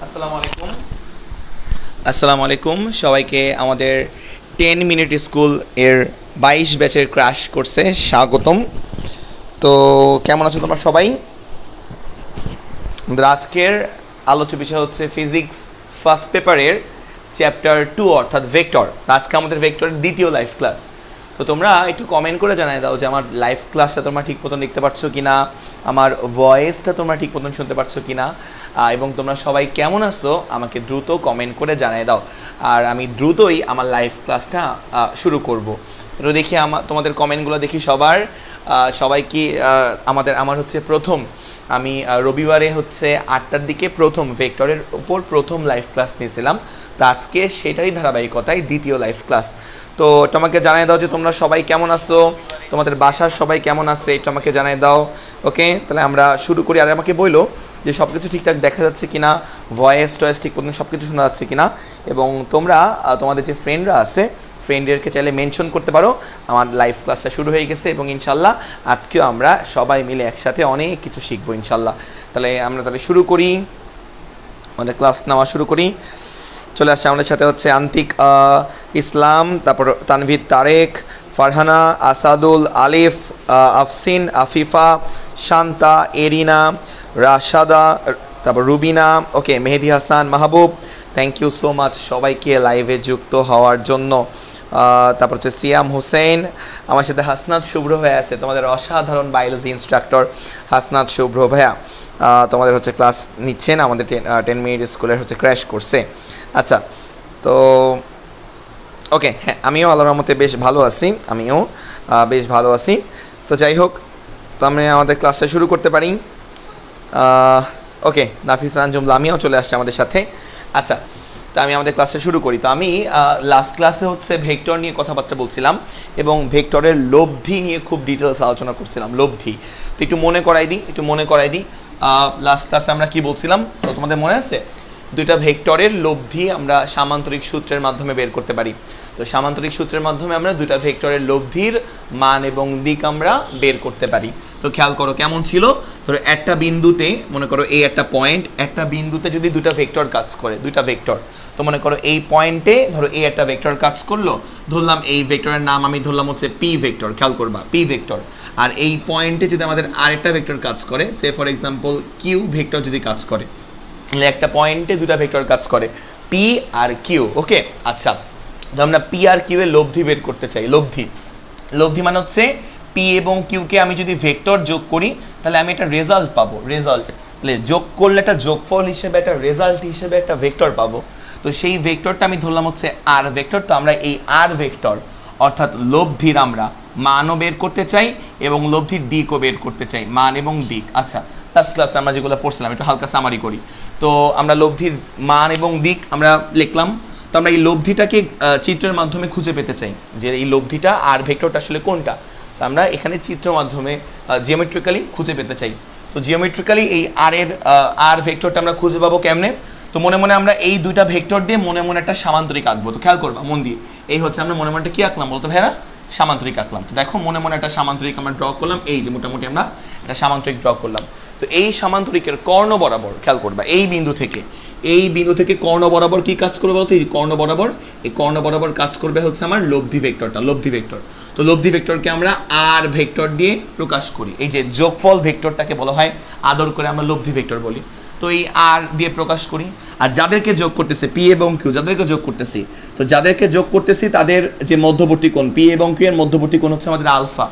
আসসালামু আলাইকুম সবাইকে আমাদের 10 মিনিট স্কুল এর 22 ব্যাচের ক্র্যাশ কোর্সে স্বাগতম। তো কেমন আছো তোমরা সবাই? আমাদের আজকের আলোচ্য বিষয় হচ্ছে ফিজিক্স ফার্স্ট পেপারের চ্যাপ্টার 2 অর্থাৎ ভেক্টর। আজকে আমাদের ভেক্টরের দ্বিতীয় লাইভ ক্লাস। তো তোমরা একটু কমেন্ট করে জানাই দাও যে আমার লাইভ ক্লাসটা তোমরা ঠিক মতন দেখতে পাচ্ছ কি না, আমার ভয়েসটা তোমরা ঠিক মতন শুনতে পাচ্ছ কি না, এবং তোমরা সবাই কেমন আছো আমাকে দ্রুত কমেন্ট করে জানাই দাও। আর আমি দ্রুতই আমার লাইভ ক্লাসটা শুরু করব। তো দেখি তোমাদের কমেন্টগুলো দেখি সবাই কি আমার হচ্ছে প্রথম আমি রবিবারে হচ্ছে 8টার দিকে প্রথম ভেক্টরের উপর প্রথম লাইভ ক্লাস নিয়েছিলাম। তো আজকে সেটারই ধারাবাহিকতায় দ্বিতীয় লাইভ ক্লাস। তো এটা আমাকে জানাই দাও যে তোমরা সবাই কেমন আছো, তোমাদের বাসার সবাই কেমন আছে এটা আমাকে জানাই দাও। ওকে, তাহলে আমরা শুরু করি। আর আমাকে বললো যে সব কিছু ঠিকঠাক দেখা যাচ্ছে কিনা, ভয়েস টয়েস ঠিক মতন সব কিছু শোনা যাচ্ছে কিনা, এবং তোমরা তোমাদের যে ফ্রেন্ডরা আছে ফ্রেন্ডদেরকে চাইলে মেনশন করতে পারো আমার লাইভ ক্লাসটা শুরু হয়ে গেছে, এবং ইনশাল্লাহ আজকেও আমরা সবাই মিলে একসাথে অনেক কিছু শিখবো ইনশাল্লাহ। তাহলে আমরা শুরু করি, আমাদের ক্লাস নেওয়া শুরু করি। চলে আসছে আমাদের সাথে হচ্ছে আন্তিক ইসলাম, তারপর তানভীর তারেক, ফারহানা, আসাদুল, আলিফ, আফসিন, আফিফা, শান্তা, এরিনা, রাশাদা, তারপর রুবিনা, ওকে, মেহেদি হাসান, মাহবুব। থ্যাংক ইউ সো মাচ সবাইকে লাইভে যুক্ত হওয়ার জন্য। তারপর হচ্ছে সিয়াম হোসেন, আমার সাথে হাসনাত শুভ্র ভাইয়া আছে, তোমাদের অসাধারণ বায়োলজি ইনস্ট্রাক্টর হাসনাত শুভ্র ভাইয়া তোমাদের হচ্ছে ক্লাস নিচ্ছেন আমাদের 10 মিনিট স্কুলের হচ্ছে ক্র্যাশ কোর্সে। আচ্ছা, তো ওকে, হ্যাঁ, আমিও আল্লাহর রহমতে বেশ ভালো আছি, বেশ ভালো আছি। তো যাই হোক, তো আমি আমাদের ক্লাসটা শুরু করতে পারি। ওকে, নাফিস আঞ্জুম লামিয়াও চলে আসছে আমাদের সাথে। আচ্ছা, তো আমি আমাদের ক্লাসটা শুরু করি। তো আমি লাস্ট ক্লাসে হচ্ছে ভেক্টর নিয়ে কথাবার্তা বলছিলাম এবং ভেক্টরের লব্ধি নিয়ে খুব ডিটেলস আলোচনা করছিলাম। লব্ধি তো একটু মনে করাই দিই লাস্ট ক্লাসে আমরা কি বলছিলাম, তো তোমাদের মনে আছে? দুইটা ভেক্টরের লব্ধি আমরা সামান্তরিক সূত্রের মাধ্যমে বের করতে পারি। তো সামান্তরিক সূত্রের মাধ্যমে আমরা দুইটা ভেক্টরের লব্ধির মান এবং দিক আমরা বের করতে পারি। তো খেয়াল করো কেমন ছিল। ধরো একটা বিন্দুতে, মনে করো এই একটা পয়েন্ট, একটা বিন্দুতে যদি দুইটা ভেক্টর কাজ করে, দুইটা ভেক্টর, তো মনে করো এই পয়েন্টে ধরো এই একটা ভেক্টর কাজ করলো, ধরলাম এই ভেক্টরের নাম আমি ধরলাম হচ্ছে পি ভেক্টর। খেয়াল করবা, পি ভেক্টর। আর এই পয়েন্টে যদি আমাদের আরেকটা ভেক্টর কাজ করে, সে ফর এক্সাম্পল কিউ ভেক্টর যদি কাজ করে, একটা পয়েন্টে দুটা ভেক্টর কাজ করে, পি আর কিউ। ওকে, আচ্ছা, আমরা পি আর কিউ এর লব্ধি বের করতে চাই। লব্ধি মানে হচ্ছে পি এবং কিউকে আমি যদি ভেক্টর যোগ করি তাহলে আমি একটা রেজাল্ট পাবো। রেজাল্ট তাহলে যোগ করলে একটা যোগফল হিসেবে, একটা রেজাল্ট হিসেবে একটা ভেক্টর পাবো। তো সেই ভেক্টরটা আমি ধরলাম হচ্ছে আর ভেক্টর। তো আমরা এই আর ভেক্টর অর্থাৎ লব্ধির আমরা মানও বের করতে চাই এবং লব্ধির দিকও বের করতে চাই, মান এবং দিক। আচ্ছা, লাস্ট ক্লাসে আমরা যেগুলো পড়ছিলাম একটু হালকা সামারি করি। তো আমরা লব্ধির মান এবং দিক আমরা লিখলাম। তো আমরা এই লব্ধিটাকে চিত্রের মাধ্যমে খুঁজে পেতে চাই যে এই লব্ধিটা আর ভেক্টরটা আসলে কোনটা। তো আমরা এখানে চিত্রের মাধ্যমে জিওমেট্রিক্যালি খুঁজে পেতে চাই। তো জিওমেট্রিক্যালি এই আর ভেক্টরটা আমরা খুঁজে পাবো কেমনে? তো মনে মনে আমরা এই দুইটা ভেক্টর দিয়ে মনে মনে একটা সামান্তরিক আঁকবো। তো খেয়াল করবা মন দিয়ে, এই হচ্ছে আমরা মনে মনে কি আঁকলাম বলতো ভাইয়া? সামান্তরিক আঁকলাম। তো দেখো মনে মনে একটা সামান্তরিক আমরা ড্র করলাম, এই যে মোটামুটি আমরা একটা সামান্তরিক ড্র করলাম। তো এই সামান্তরিকের কর্ণ বরাবর খেয়াল করবা, এই বিন্দু থেকে কর্ণ বরাবর কি কাজ করবে বলতো? এই কর্ণ বরাবর কাজ করবে হচ্ছে আমার লব্ধি ভেক্টরটা, লব্ধি ভেক্টর। তো লব্ধি ভেক্টরকে আমরা আর ভেক্টর দিয়ে প্রকাশ করি। এই যে যোগফল ভেক্টরটাকে বলা হয় আদর করে আমরা লব্ধি ভেক্টর বলি। তো এই আর দিয়ে প্রকাশ করি। আর যাদেরকে যোগ করতেছে পি এবং কিউ, যাদেরকে যোগ করতেছি তাদের যে মধ্যবর্তী কোণ, পি এবং কিউ এর মধ্যবর্তী কোণ হচ্ছে আমাদের আলফা।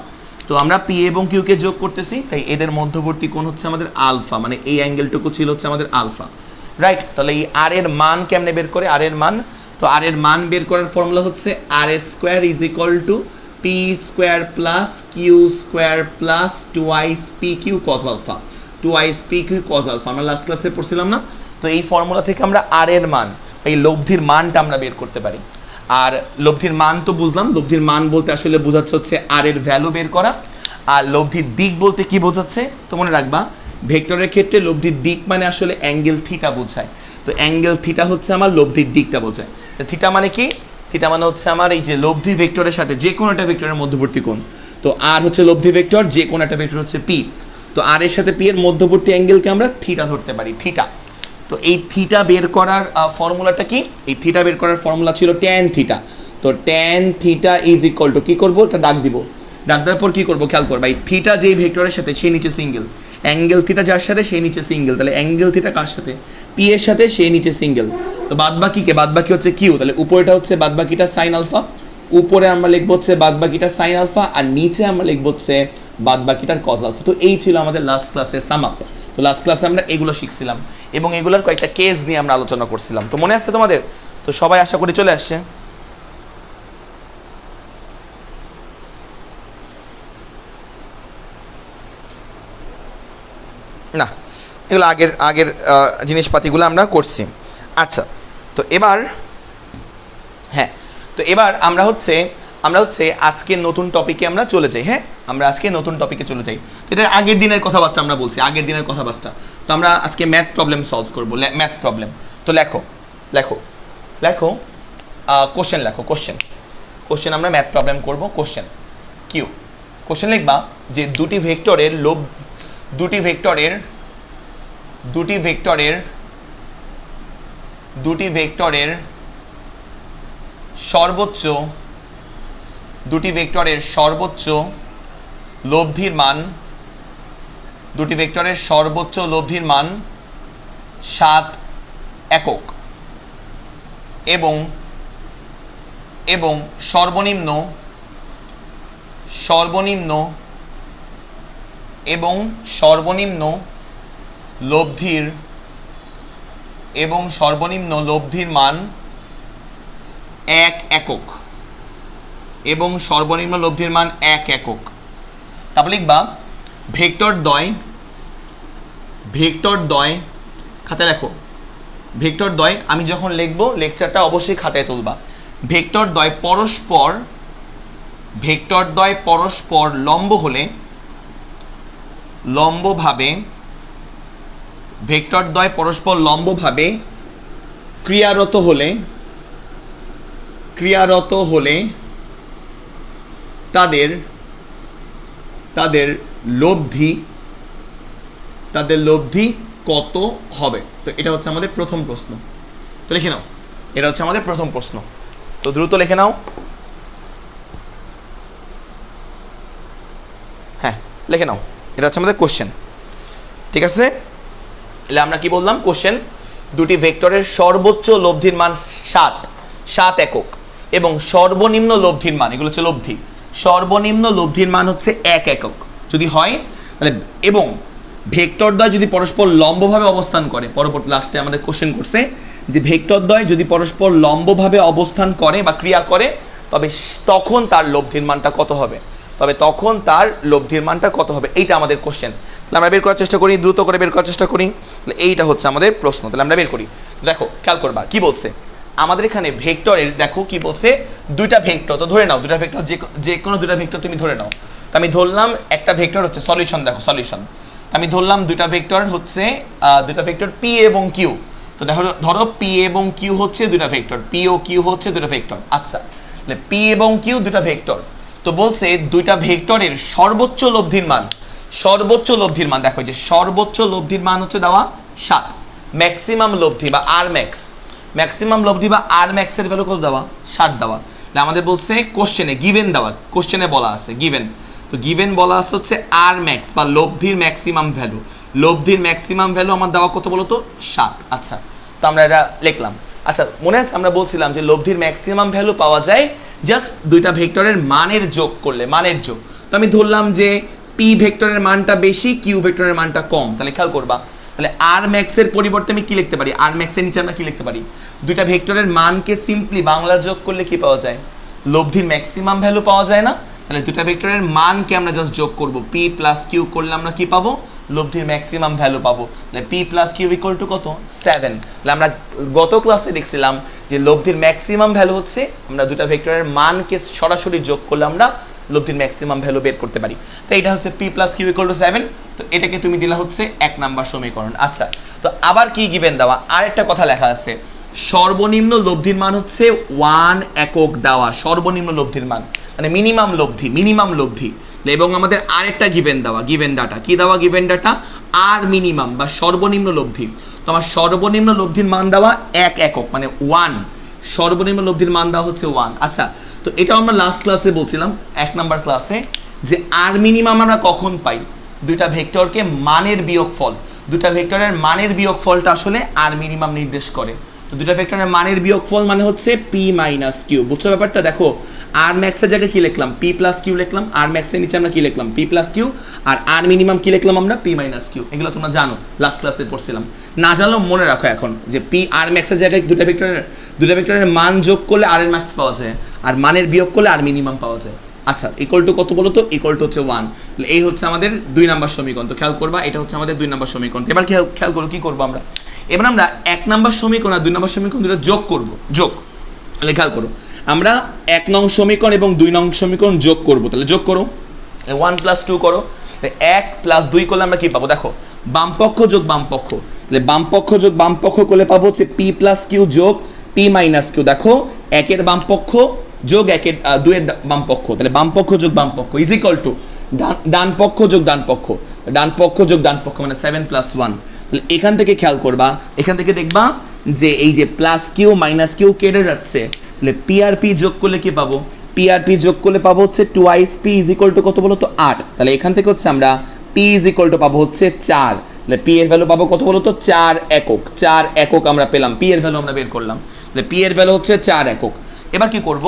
তো আমরা পি এবং কিউ কে যোগ করতেছি, তাই এদের মধ্যবর্তী কোণ হচ্ছে আমাদের আলফা, মানে এই অ্যাঙ্গেলটুকু ছিল হচ্ছে আমাদের আলফা, রাইট? তাহলে এই আর এর মান কেমনে বের করে? আর এর মান, তো আর এর মান বের করার ফর্মুলা হচ্ছে R square is equal to P square plus Q square plus twice P Q cos alpha, twice P Q cos alpha. আমরা লাস্ট ক্লাসে পড়ছিলাম না? তো এই ফর্মুলা থেকে আমরা আর এর মান, এই লব্ধির মানটা আমরা বের করতে পারি। আর লব্ধির মান তো বুঝলাম, লব্ধির মান বলতে আসলে বোঝাচ্ছে হচ্ছে আর এর ভ্যালু বের করা। আর লব্ধির দিক বলতে কি বোঝাচ্ছে? তো মনে রাখবা ভেক্টরের ক্ষেত্রে লব্ধির দিক মানে আসলে অ্যাঙ্গেল থিটা বোঝায়। তো অ্যাঙ্গেল থিটা হচ্ছে আমার লব্ধির দিকটা বোঝায়। তো থিটা মানে কি? থিটা মানে হচ্ছে আমার এই যে লব্ধি ভেক্টরের সাথে যে কোনো একটা ভেক্টরের মধ্যবর্তী কোণ। তো আর হচ্ছে লব্ধি ভেক্টর, যে কোনো একটা ভেক্টর হচ্ছে পি। তো আর এর সাথে পি এর মধ্যবর্তী অ্যাঙ্গেলকে আমরা থিটা ধরতে পারি, থিটা। তো এই থিটা বের করার ফর্মুলাটা কি? এই থিটা বের করার ফর্মুলা ছিল ট্যান থিটা। তো tan theta is equal two কি করবো, এটা ডাক দিব, ডাক দেওয়ার পর কি করবো খেয়াল করবো, এই থিটা যেই ভেক্টরের সাথে সেই নিচে সিঙ্গেল, অ্যাঙ্গেল থিটা যার সাথে সেই নিচে সিঙ্গেল, তাহলে অ্যাঙ্গেল থিটা কার সাথে, পি এর সাথে, সেই নিচে সিঙ্গেল। তো বাদবাকি হচ্ছে কিউ, তাহলে উপরেটা হচ্ছে বাদবাকিটা সাইন আলফা, উপরে আমরা লিখবো হচ্ছে বাদবাকিটা সাইন আলফা, আর নিচে আমরা লিখবো হচ্ছে বাদবাকিটার কজ আলফা। তো এই ছিল আমাদের লাস্ট ক্লাসের সাম আপ। তো লাস্ট ক্লাসে আমরা এগুলো শিখছিলাম এবং এগুলোর কয়েকটা কেস নিয়ে আমরা আলোচনা করছিলাম। তো মনে আছে তোমাদের? তো সবাই আশা করি চলে আসছে। না, এগুলো আগের জিনিসপাতিগুলো আমরা করছি। আচ্ছা, তো এবার আমরা হচ্ছে আজকের নতুন টপিকে আমরা চলে যাই। হ্যাঁ, আমরা আজকে নতুন টপিকে চলে যাই। তো এটা আগের দিনের কথাবার্তা আমরা বলছি, আগের দিনের কথাবার্তা। তো আমরা আজকে ম্যাথ প্রবলেম সলভ করবো, ম্যাথ প্রবলেম। তো লেখো কোশ্চেন লেখো, কোশ্চেন আমরা ম্যাথ প্রবলেম করবো। কোশ্চেন লিখবা যে দুটি ভেক্টরের সর্বোচ্চ লব্ধির মান 7 একক এবং সর্বনিম্ন লব্ধির মান 1 একক তারপর লিখবা ভেক্টর দ্বয় খাতায় লেখো। ভেক্টর দ্বয় আমি যখন লিখবো লেকচারটা অবশ্যই খাতায় তুলবা। ভেক্টর দ্বয় পরস্পর লম্ব হলে ক্রিয়ারত হলে তাদের লব্ধি কত হবে? তো এটা হচ্ছে আমাদের প্রথম প্রশ্ন। তো লিখে নাও, এটা হচ্ছে আমাদের প্রথম প্রশ্ন। তো দ্রুত লিখে নাও। হ্যাঁ, লিখে নাও, এটা হচ্ছে আমাদের কোশ্চেন। ঠিক আছে, তাহলে আমরা কি বললাম? কোশ্চেন, দুটি ভেক্টরের সর্বোচ্চ লব্ধির মান 7 একক এবং সর্বনিম্ন লব্ধির মান, এগুলো হচ্ছে লব্ধি, সর্বনিম্ন লব্ধির মান হচ্ছে 1 একক যদি হয় তাহলে, এবং ভেক্টর দ্বয় যদি পরস্পর লম্বভাবে অবস্থান করে, পরবর্তী লাস্টে আমাদের কোশ্চেন করছে যে ভেক্টর দ্বয় যদি পরস্পর লম্বভাবে অবস্থান করে বা ক্রিয়া করে তখন তার লব্ধির মানটা কত হবে? এইটা আমাদের কোশ্চেন। তাহলে আমরা বের করার চেষ্টা করি, দ্রুত করে বের করার চেষ্টা করি। তাহলে এইটা হচ্ছে আমাদের প্রশ্ন, তাহলে আমরা বের করি। দেখো, খেয়াল করবা কি বলছে আমাদের এখানে ভেক্টরের, দেখো কি বলছে, দুইটা ভেক্টর। তো ধরে নাও দুইটা ভেক্টর, যে কোনো দুইটা ভেক্টর তুমি ধরে নাও। তো আমি ধরলাম একটা ভেক্টর হচ্ছে সলিউশন, দেখো সলিউশন, আমি ধরলাম দুইটা ভেক্টর হচ্ছে পি এবং কিউ। তো দেখো, ধরো পি এবং কিউ হচ্ছে দুইটা ভেক্টর, পি ও কিউ হচ্ছে দুইটা ভেক্টর। আচ্ছা, তাহলে পি এবং কিউ দুইটা ভেক্টর। তো বলছে দুইটা ভেক্টরের সর্বোচ্চ লব্ধির মান, দেখো যে সর্বোচ্চ লব্ধির মান হচ্ছে দেওয়া 7, ম্যাক্সিমাম লব্ধি বা আর ম্যাক্স, এর ভ্যালু কত দেওয়া? 7 দেওয়া। আমাদের বলছে কোশ্চেনে গিভেন দেওয়া, কোশ্চেনে বলা আছে গিভেন। তো গিভেন বলা আছে হচ্ছে আর ম্যাক্স বা লব্ধির ম্যাক্সিমাম ভ্যালু আমার দেওয়া কত বলতো? 7। আচ্ছা, তো আমরা এটা লিখলাম। আচ্ছা, মনে আছে আমরা বলছিলাম যে লব্ধির ম্যাক্সিমাম ভ্যালু পাওয়া যায় জাস্ট দুইটা ভেক্টরের মানের যোগ করলে, তো আমি ধরলাম যে পি ভেক্টরের মানটা বেশি, কিউ ভেক্টরের মানটা কম। তাহলে খেয়াল করবা, তাহলে আর ম্যাক্স এর পরিবর্তে আমি কি লিখতে পারি? আর ম্যাক্স এর নিচে আমরা কি লিখতে পারি? দুইটা ভেক্টরের মানকে সিম্পলি বাংলা যোগ করলে কি পাওয়া যায়? লব্ধির ম্যাক্সিমাম ভ্যালু পাওয়া যায় না? তাহলে দুইটা ভেক্টরের মানকে আমরা জাস্ট যোগ করব, পি প্লাস কিউ করলে আমরা কি পাবো? লব্ধির ম্যাক্সিমাম ভ্যালু পাবো। তাহলে p plus q equal to কত? 7। তাহলে আমরা গত ক্লাসে দেখছিলাম যে লব্ধির ম্যাক্সিমাম ভ্যালু হচ্ছে আমরা দুইটা ভেক্টরের মানকে সরাসরি যোগ করলে আমরা লব্ধির ম্যাক্সিমাম ভ্যালু বের করতে পারি। তো এটা হচ্ছে P plus q equal to 7। তো এটাকে তুমি দিলা হচ্ছে 1 নাম্বার সমীকরণ। আচ্ছা, তো আবার কি গিভেন দেওয়া? আরেকটা কথা লেখা আছে, সর্বনিম্ন লব্ধির মান হচ্ছে 1 একক দেওয়া, সর্বনিম্ন লব্ধির মান মানে মিনিমাম লব্ধি। এবং আমাদের আরেকটা গিভেন দেওয়া, গিভেন ডাটা কি দেওয়া? গিভেন ডাটা আর মিনিমাম বা সর্বনিম্ন লব্ধি। তো আমার সর্বনিম্ন লব্ধির মান দেওয়া 1 একক মানে 1, সর্বনিম্ন লব্ধির মান দেওয়া হচ্ছে 1। আচ্ছা, তো এটাও আমরা লাস্ট ক্লাসে বলছিলাম 1 নাম্বার ক্লাসে যে আর মিনিমাম আমরা কখন পাই, দুইটা ভেক্টরকে মানের বিয়োগফল, দুইটা ভেক্টরের মানের বিয়োগফলটা আসলে আর মিনিমাম নির্দেশ করে। তো দুইটা ভেক্টরের মানের বিয়োগফল মানে হচ্ছে পি মাইনাস কিউ। বুঝছো ব্যাপারটা? দেখো আর ম্যাক্সের জায়গায় কি লিখলাম, পি প্লাস কিউ লিখলাম, আর ম্যাক্সের নিচে আমরা কি লিখলাম, পি প্লাস কিউ, আর আর মিনিমাম কি লিখলাম আমরা, পি মাইনাস কিউ। এগুলো তোমরা জানো, লাস্ট ক্লাসে পড়ছিলাম, না জানলেও মনে রাখো এখন যে পি আর ম্যাক্সের জায়গায় দুইটা ভেক্টরের মান যোগ করলে আর এর ম্যাক্স পাওয়া যায়, আর মানের বিয়োগ করলে আর মিনিমাম পাওয়া যায়। আচ্ছা, ইকুয়াল টু কত বলো তো, ইকুয়াল টু হচ্ছে 1। এই হচ্ছে আমাদের 2 নাম্বার সমীকরণ। তো খেয়াল করবা, এটা হচ্ছে আমাদের 2 নাম্বার সমীকরণ। এবার খেয়াল করো কি করবো আমরা, এবার আমরা 1 নাম্বার সমীকরণ আর 2 নাম্বার সমীকরণ দুটো যোগ করব। যোগ, তাহলে খেয়াল করো আমরা 1 নং সমীকরণ এবং 2 নং সমীকরণ যোগ করব। তাহলে যোগ করো, 1 + 2 করো, 1 + 2 করলে আমরা কি পাবো, দেখো বাম পক্ষ যোগ বাম পক্ষ, তাহলে বাম পক্ষ যোগ বাম পক্ষ করলে পাবো হচ্ছে পি প্লাস কিউ যোগ পি মাইনাস কিউ। দেখো 1 এর বাম পক্ষ যোগ 2 এর বাম পক্ষ, তাহলে বাম পক্ষ যোগ বাম পক্ষ ইজ ইকুয়াল টু ডান পক্ষ যোগ ডান পক্ষ, ডান পক্ষ যোগ ডান পক্ষ মানে 7 + 1। তাহলে এখান থেকে খেয়াল করবা, এখান থেকে দেখবা যে এই যে প্লাস কিউ মাইনাস কিউ কেটে যাচ্ছে, তাহলে পি আর পি যোগ করলে কি পাবো, পি আর পি যোগ করলে পাবো হচ্ছে 2 পি ইজ ইকুয়াল টু কত বলো তো 8। তাহলে এখান থেকে হচ্ছে আমরা পি ইজ ইকুয়াল টু পাবো হচ্ছে 4, তাহলে পি এর ভ্যালু পাবো কত বলো তো 4 একক। 4 একক আমরা পেলাম, পি এর ভ্যালু আমরা বের করলাম, তাহলে পি এর ভ্যালু হচ্ছে 4 একক। এবার কি করব,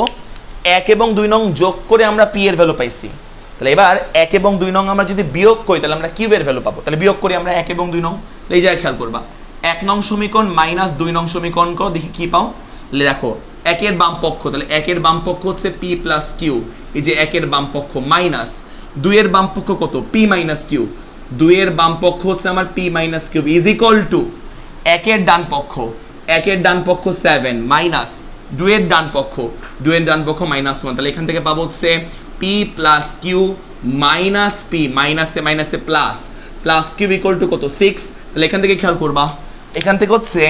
1 এবং 2 নং যোগ করে আমরা পি এর ভ্যালু পাইছি, তাহলে এবার 1 এবং 2 নং আমরা যদি বিয়োগ করি তাহলে আমরা কিউ এর ভ্যালু পাবো। তাহলে বিয়োগ করি আমরা 1 এবং 2 নং, এই জায়গায় খেয়াল করবা 1 নং সমীকরণ মাইনাস 2 নং সমীকরণ করো, দেখি কি পাও। দেখো 1 এর বাম পক্ষ, তাহলে 1 এর বাম পক্ষ হচ্ছে পি প্লাস কিউ, এই যে 1 এর বাম পক্ষ, মাইনাস 2 এর বাম পক্ষ কত, পি মাইনাস কিউ, 2 এর বাম পক্ষ হচ্ছে আমার p minus q is equal to 1 এর ডান পক্ষ, 1 এর ডান পক্ষ 7 মাইনাস 2 এর ডান পক্ষ, 2 এর ডান পক্ষ -1। তাহলে এখান থেকে পাবো হচ্ছে P plus q minus p, মাইনাসে মাইনাসে plus, plus q equal to কত 6। তাহলে এখান থেকে খেয়াল করবা, এখান থেকে হচ্ছে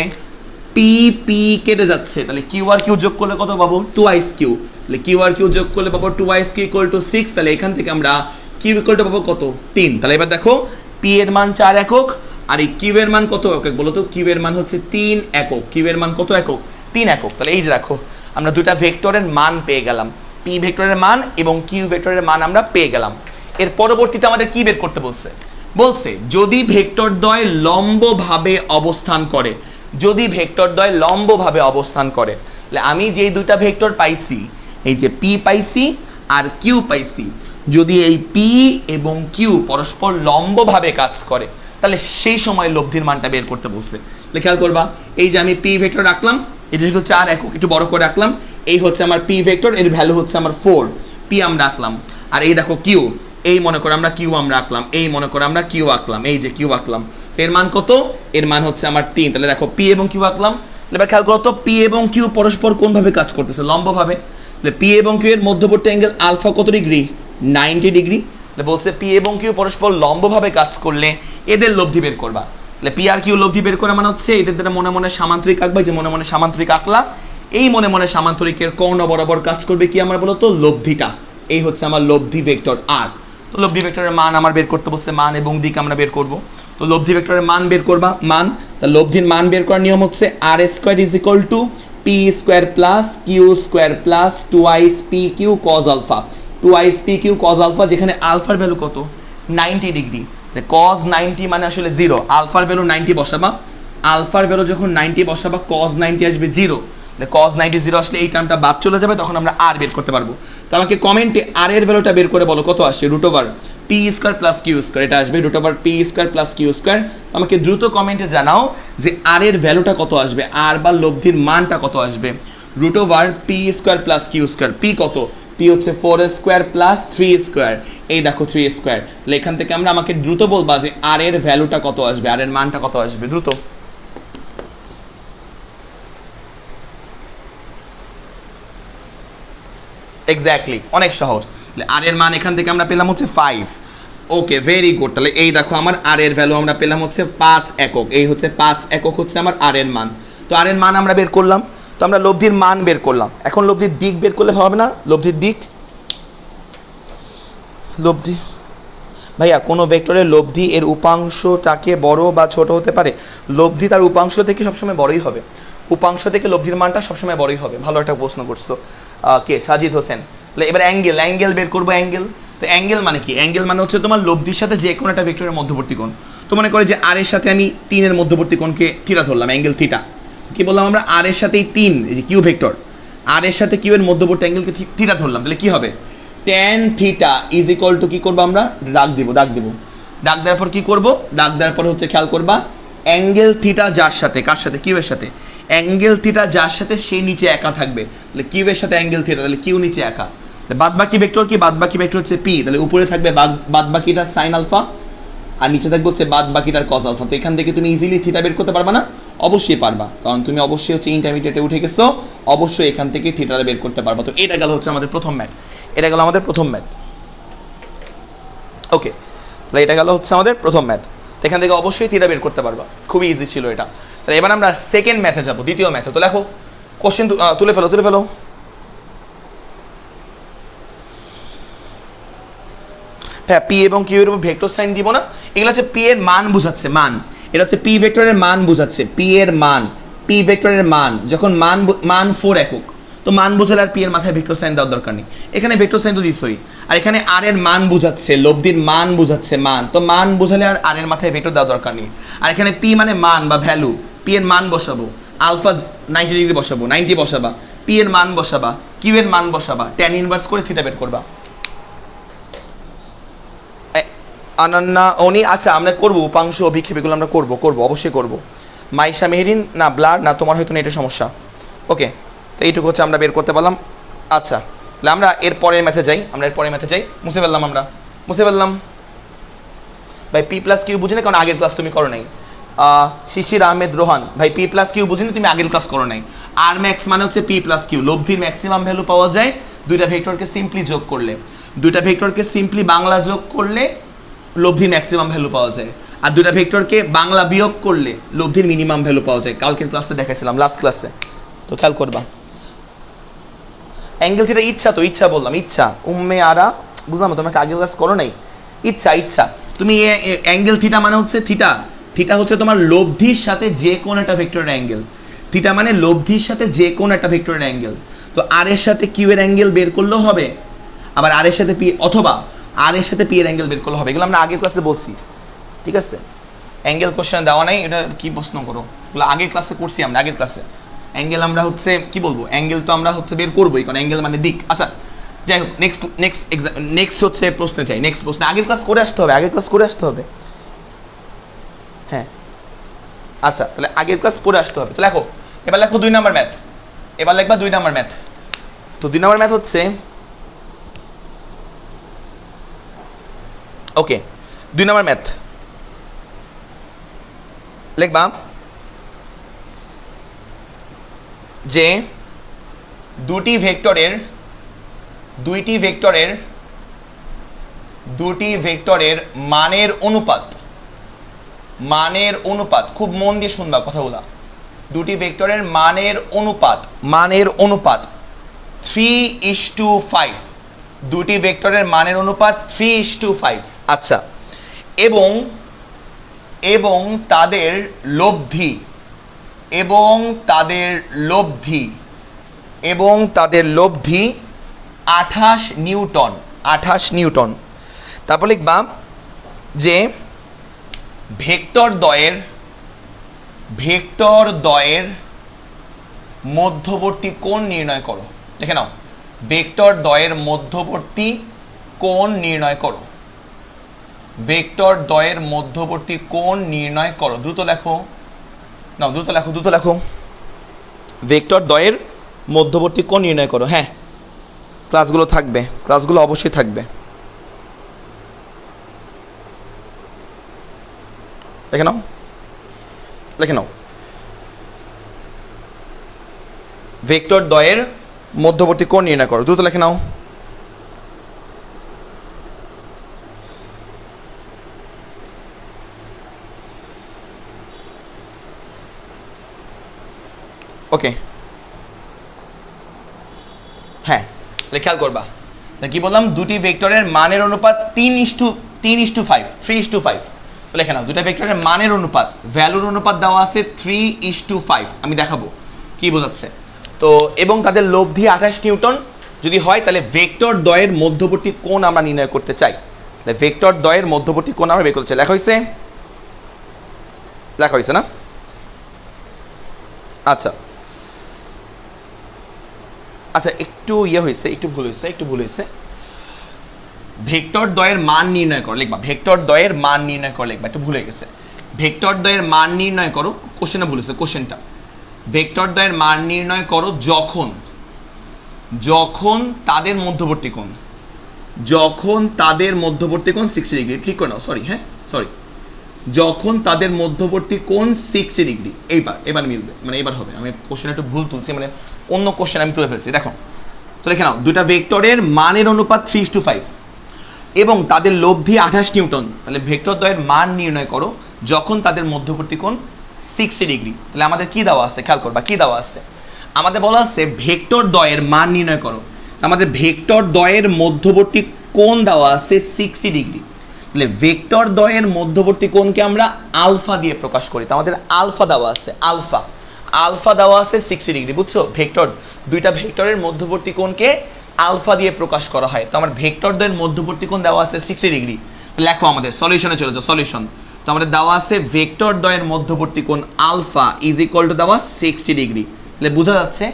পি পি কেটে যাচ্ছে, তাহলে কিউ আর কিউ যোগ করলে কত পাবো 2 কিউ, তাহলে কিউ আর কিউ যোগ করলে পাবো 2 কিউ ইকুয়াল টু 6। তাহলে এখান থেকে আমরা কিউ ইকুয়াল টু পাবো কত 3। তাহলে এবার দেখো পি এর মান 4 একক আর এই কিউ এর মান কত একক বলো তো, কিউ এর মান হচ্ছে 3 একক, কিউ এর মান কত একক 3 একক। তাহলে এই যে দেখো আমরা দুটা ভেক্টরের মান পেয়ে গেলাম, পি ভেক্টরের মান এবং কিউ ভেক্টরের মান আমরা পেয়ে গেলাম। এর পরবর্তীতে আমাদের কি বের করতে বলছে, বলছে যদি ভেক্টরদ্বয় লম্বভাবে অবস্থান করে, যদি ভেক্টরদ্বয় লম্বভাবে অবস্থান করে, তাহলে আমি যেই দুইটা ভেক্টর পাইছি, এই যে পি পাইছি আর কিউ পাইছি, যদি এই পি এবং কিউ পরস্পর লম্বভাবে কাজ করে তাহলে সেই সময় লব্ধির মানটা বের করতে বলছে। তাহলে খেয়াল করবা, এই যে আমি পি ভেক্টর রাখলাম, এটা যেহেতু 4 একক একটু বড় করে রাখলাম, এই হচ্ছে আমার পি ভেক্টর, এর ভ্যালু হচ্ছে আমার 4, পি আমরা রাখলাম। আর এই দেখো কিউ, এই মনে করে আমরা কিউ আমরা আঁকলাম, এই মনে করে আমরা কিউ আঁকলাম, এই যে কিউ আঁকলাম, এর মান কত, এর মান হচ্ছে আমার 3। তাহলে দেখো পি এবং কিউ আঁকলাম, এবার খেয়াল করো তো পি এবং কিউ পরস্পর কোনভাবে কাজ করতেছে, লম্বভাবে। তাহলে পি এবং কিউ এর মধ্যবর্তী অ্যাঙ্গেল আলফা কত ডিগ্রি, 90 ডিগ্রি। তাহলে বলছে পি এবং কিউ পরস্পর লম্বভাবে কাজ করলে এদের লব্ধি বের করবা। তাহলে পি আর কিউ লব্ধি বের করা মানে হচ্ছে এদের দ্বারা মনে মনে সামান্তরিক আঁকবা, যে মনে মনে সামান্তরিক আঁকলা, এই মনে মনে সামান্তরিকের কর্ণ বরাবর কাজ করবে কি আমার বলো তো লব্ধিটা, এই হচ্ছে আমার লব্ধি ভেক্টর আর। তো লব্ধি ভেক্টরের মান আমার বের করতে বলছে, মান এবং দিক আমরা বের করব। তো লব্ধি ভেক্টরের মান বের করবা, মান, তা লব্ধির মান বের করার নিয়ম হচ্ছে R square is equal to P square plus Q square plus 2 P Q cos alpha, 2 P Q cos alpha, যেখানে আলফার ভ্যালু কত 90 ডিগ্রি, কজ 90 মানে আসলে 0, আলফার ভ্যালু 90 বসাবা, আলফার ভ্যালু যখন 90 বসাবা কজ 90 আসবে 0, কজ 90 0 আসলে এই টার্মটা বাদ চলে যাবে, তখন আমরা আর বের করতে পারবো। তো আমাকে কমেন্টে আর এর ভ্যালুটা বের করে বলো কত আসে, √ p square plus Q square, এটা আসবে √ p square plus Q square. আমাকে দ্রুত কমেন্টে জানাও যে আর এর ভ্যালুটা কত আসবে, আর বা লব্ধির মানটা কত আসবে, √ p square plus Q square, p কত, পি হচ্ছে 4 স্কয়ার প্লাস 3 স্কয়ার, এই দেখো 3 স্কয়ার। তাহলে এখান থেকে আমরা আমাকে দ্রুত বলবা যে আর এর ভ্যালুটা কত আসবে, আর এর মানটা কত আসবে, দ্রুত। এক্স্যাক্টলি, অনেক সহজ। আর এর মান এখান থেকে আমরা পেলাম হচ্ছে 5। ওকে, ভেরি গুড। তাহলে এই দেখো আমার আর এর ভ্যালু আমরা পেলাম হচ্ছে 5 একক, এই হচ্ছে 5 একক হচ্ছে আমার আর এর মান। তো আর এর মান আমরা বের করলাম, তো আমরা লব্ধির মান বের করলাম, এখন লব্ধির দিক বের করলে হবে না, লব্ধির দিক, লব্ধি ভাইয়া কোনো ভেক্টরের লব্ধি এর উপাংশটাকে বড় বা ছোট হতে পারে? লব্ধি তার উপাংশ থেকে সবসময় বড়ই হবে, উপাংশ থেকে লব্ধির মানটা সবসময় বড়ই হবে। ভালো একটা প্রশ্ন করছো। কে? সাজিদ হোসেন। তাহলে এবার অ্যাঙ্গেল বের করবো। অ্যাঙ্গেল, তো অ্যাঙ্গেল মানে কি? অ্যাঙ্গেল মানে হচ্ছে তোমার লব্ধির সাথে যে কোনো একটা ভেক্টরের মধ্যবর্তী কোণ। তো মনে করে যে আর এর সাথে আমি 3 এর মধ্যবর্তী কোণকে থিটা ধরলাম, অ্যাঙ্গেল থিটা। কি বললাম আমরা? আর এর সাথে 3, এই যে কিউ ভেক্টর, আর এর সাথে কিউ এর মধ্যবর্তী অ্যাঙ্গেলকে থিটা ধরলাম, তাহলে কি হবে? tan theta is equal two কি করবো আমরা? দাগ দিব। দাগ দেওয়ার পর কি করব? দাগ দেওয়ার পর হচ্ছে খেয়াল করবা, অ্যাঙ্গেল থিটা যার সাথে, কার সাথে? কিউ এর সাথে। অ্যাঙ্গেল থিটা যার সাথে সে নিচে একা থাকবে, তাহলে কিউ এর সাথে অ্যাঙ্গেল থিটা, তাহলে কিউ নিচে একা। বাদ বাকি ভেক্টর কি? বাদ বাকি ভেক্টর হচ্ছে পি, তাহলে উপরে থাকবে বাদ বাকিটা সাইন আলফা, আর নিচে থাকবে হচ্ছে বাদ বাকিটার কজ আলফা। তো এখান থেকে তুমি ইজিলি থিটা বের করতে পারবা না? অবশ্যই পারবা, কারণ তুমি অবশ্যই হচ্ছে ইন্টারমিডিয়েটে উঠে গেছো, অবশ্যই এখান থেকে থিটাটা বের করতে পারবা। তো এটা গেল হচ্ছে আমাদের প্রথম ম্যাথ, ওকে। তাহলে এটা গেল হচ্ছে আমাদের প্রথম ম্যাথ, এখান থেকে অবশ্যই থিটা বের করতে পারবা, খুবই ইজি ছিল এটা। তাহলে এবার আমরা সেকেন্ড ম্যাথে যাবো, দ্বিতীয় ম্যাথে। তো দেখো কোশ্চেন তুলে ফেলো। হ্যাঁ, পি এবং কিউ এর উপর ভেক্টর সাইন দিব না, এগুলো হচ্ছে পি এর মান বোঝাচ্ছে, মান। এটা হচ্ছে পি ভেক্টরের মান বোঝাচ্ছে, পি এর মান, পি ভেক্টরের মান। যখন মান 4 একক, তো মান বোঝালে আর পি এর মাথায় ভেক্টর সাইন দেওয়ার দরকার নেই, এখানে ভেক্টর সাইন তো দিছই। আর এখানে আর এর মান বোঝাচ্ছে, লব্ধির মান বোঝাচ্ছে, মান, তো মান বোঝালে আর এর মাথায় ভেক্টর দেওয়ার দরকার নেই। আর এখানে পি মানে মান বা ভ্যালু, পি এর মান বসাবো, আলফা 90 ডিগ্রি বসাবো, 90 বসাবা, পি এর মান বসাবা, কিউ এর মান বসাবা, ট্যান ইনভার্স করে থিটা বের করবা। আনান্না উনি, আচ্ছা আমরা করবো উপাংশ অভিক্ষেপ, এগুলো আমরা করবো অবশ্যই করবো। মাইশা মেহেরিন, না ব্লাড না, তোমার হয়তো নেটের সমস্যা। ওকে, তো এইটুকু হচ্ছে আমরা বের করতে পারলাম। আচ্ছা, তাহলে আমরা এর পরের ম্যাথে যাই, মুছে ফেললাম। ভাই পি প্লাস কিউ বুঝি না, কারণ আগের ক্লাস তুমি করো নাই। শিশির আহমেদ রোহান, ভাই পি প্লাস কিউ বুঝিনি, তুমি আগের ক্লাস করো নাই। আর ম্যাক্স মানে হচ্ছে পি প্লাস কিউ, লব্ধির ম্যাক্সিমাম ভ্যালু পাওয়া যায় দুইটা ভেক্টরকে সিম্পলি যোগ করলে, বাংলা যোগ করলে লব্ধির ম্যাক্সিমাম ভ্যালু পাওয়া যায়, আর দুইটা ভেক্টরকে বাংলা বিয়োগ করলে লব্ধির মিনিমাম ভ্যালু পাওয়া যায়। কালকের ক্লাসে দেখাইছিলাম, লাস্ট ক্লাসে, তো খেয়াল করবা। অ্যাঙ্গেল থিটা ইচ্ছা বললাম, ইচ্ছা উম্মে আরা, বুঝলাম তোমাকে আগের ক্লাস করো নাই। ইচ্ছা তুমি অ্যাঙ্গেল থিটা মানে হচ্ছে থিটা হচ্ছে তোমার লব্ধির সাথে যে কোন একটা ভেক্টরের অ্যাঙ্গেল, থিটা মানে লব্ধির সাথে যে কোন একটা ভেক্টরের অ্যাঙ্গেল। তো আর এর সাথে কিউ এর অ্যাঙ্গেল বের করলেও হবে, আবার আর এর সাথে পি, অথবা আর এর সাথে পি এর অ্যাঙ্গেল বের করলে হবে, এগুলো আমরা আগের ক্লাসে বলছি, ঠিক আছে? অ্যাঙ্গেল কোশ্চেন দেওয়া নাই, এটা কি প্রশ্ন করো, এগুলো আগের ক্লাসে করছি আমরা। আগের ক্লাসে অ্যাঙ্গেল আমরা হচ্ছে কি বলবো, অ্যাঙ্গেল তো আমরা হচ্ছে বের করবোই, কারণ অ্যাঙ্গেল মানে দিক। আচ্ছা যাই হোক, নেক্সট হচ্ছে প্রশ্নে চাই, নেক্সট প্রশ্নে আগের ক্লাস করে আসতে হবে, হ্যাঁ। আচ্ছা, তাহলে আগের ক্লাস করে আসতে হবে। তো লেখো, এবার লেখো 2 নাম্বার ম্যাথ, এবার লিখবা 2 নাম্বার ম্যাথ। তো 2 নাম্বার ম্যাথ হচ্ছে, ওকে 2 নাম্বার ম্যাথ লিখবা যে দুটি ভেক্টরের মানের অনুপাত, খুব মন দিয়ে শুনবা কথাগুলা। দুটি ভেক্টরের মানের অনুপাত 3:5, দুটি ভেক্টরের মানের অনুপাত 3:5। আচ্ছা, এবং তাদের লব্ধি 28 নিউটন। তারপর লিখবা যে ভেক্টর দ্বয়ের মধ্যবর্তী কোণ নির্ণয় করো। লিখে নাও, ভেক্টর দ্বয়ের মধ্যবর্তী কোণ নির্ণয় করো। দ্রুত লেখো, ভেক্টর দ্বয়ের মধ্যবর্তী কোণ নির্ণয় করো। হ্যাঁ, ক্লাসগুলো অবশ্যই থাকবে। লিখে নাও ভেক্টর দ্বয়ের মধ্যবর্তী কোণ নির্ণয় করো, দ্রুত লিখে নাও। ওকে, হ্যাঁ, খেয়াল করবা কি বললাম, দুটি ভেক্টরের মানের অনুপাত 3:5, 3:5। তো লেখে নাও দুটা ভেক্টরের মানের অনুপাত, ভ্যালুর অনুপাত দেওয়া আছে 3:5। আমি দেখাবো কি বোঝাচ্ছে। তো এবং তাদের লব্ধি 28 নিউটন যদি হয়, তাহলে ভেক্টর দ্বয়ের মধ্যবর্তী কোণ আমরা নির্ণয় করতে চাই। তাহলে ভেক্টর দ্বয়ের মধ্যবর্তী কোণ আমরা বের করতে চাই। লেখা হয়েছে, লেখা হয়েছে না? আচ্ছা আচ্ছা, একটু হয়েছে, একটু ভুল হয়েছে। ভেক্টর দ্বয়ের মান নির্ণয় করো লিখবা, ভেক্টর দ্বয়ের মান নির্ণয় করো লিখবা, একটু ভুলে গেছে। ভেক্টর দ্বয়ের মান নির্ণয় করো, কোশ্চেনটা ভুল হয়েছে, কোশ্চেনটা ভেক্টর দ্বয়ের মান নির্ণয় করো যখন তাদের মধ্যবর্তী কোণ, যখন তাদের মধ্যবর্তী কোণ 60 ডিগ্রি। ঠিক করে নাও, সরি, যখন তাদের মধ্যবর্তী কোণ 60 ডিগ্রি। এবার মিলবে, মানে এবার হবে। আমি কোশ্চেন একটু ভুল তুলছি, মানে অন্য কোশ্চেন আমি তুলে ফেলছি। দেখো তো লিখে নাও, দুটা ভেক্টরের মানের অনুপাত 3:5 এবং তাদের লব্ধি 28 নিউটন। তাহলে ভেক্টর দ্বয়ের মান নির্ণয় করো যখন তাদের মধ্যবর্তী কোণ 60 ডিগ্রি। তাহলে আমাদের কি দেওয়া আছে, খেয়াল করবা কি দেওয়া আছে। আমাদের বলা আছে ভেক্টর দ্বয়ের মান নির্ণয় করো, আমাদের ভেক্টর দ্বয়ের মধ্যবর্তী কোণ দেওয়া আছে 60 ডিগ্রি। তাহলে ভেক্টর দ্বয়ের মধ্যবর্তী কোণকে আমরা আলফা দিয়ে প্রকাশ করি। তো আমাদের আলফা দেওয়া আছে, আলফা দেওয়া আছে 60 ডিগ্রি, বুঝছো? দুইটা ভেক্টরের মধ্যবর্তী কোণকে আলফা দিয়ে প্রকাশ করা হয়। তো আমার ভেক্টর দ্বয়ের মধ্যবর্তী কোণ দেওয়া আছে 60 ডিগ্রি। লেখো আমাদের সলিউশনে চলে যাও, সলিউশন। তো আমাদের দেওয়া আছে ভেক্টর দ্বয়ের মধ্যবর্তী কোণ আলফা ইজ ইকুয়াল টু দেওয়া 60 ডিগ্রি। তাহলে বোঝা যাচ্ছে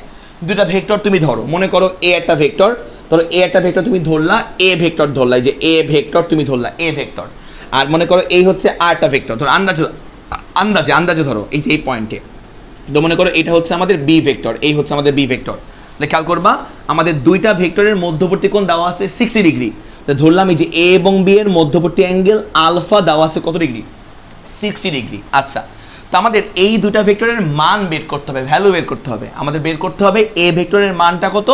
দুটা ভেক্টর তুমি ধরো, মনে করো এ একটা ভেক্টর, ধরো এ একটা ভেক্টর তুমি ধরলা, এ ভেক্টর ধরলা, যে এ ভেক্টর তুমি ধরলা, এ ভেক্টর। আর মনে করো এই হচ্ছে আর একটা ভেক্টর, ধরো আন্দাজে ধরো এই যে এই পয়েন্টে। তো মনে করো এটা হচ্ছে আমাদের বি ভেক্টর, এই হচ্ছে আমাদের বি ভেক্টর। তাহলে খেয়াল করবা আমাদের দুইটা ভেক্টরের মধ্যবর্তী কোণ দেওয়া আছে 60 ডিগ্রি। তো ধরলাম এই যে এ এবং বি এর মধ্যবর্তী অ্যাঙ্গেল আলফা দেওয়া আছে কত ডিগ্রি, 60 ডিগ্রি। আচ্ছা, তো আমাদের এই দুটা ভেক্টরের মান বের করতে হবে, ভ্যালু বের করতে হবে। আমাদের বের করতে হবে এ ভেক্টরের মানটা কত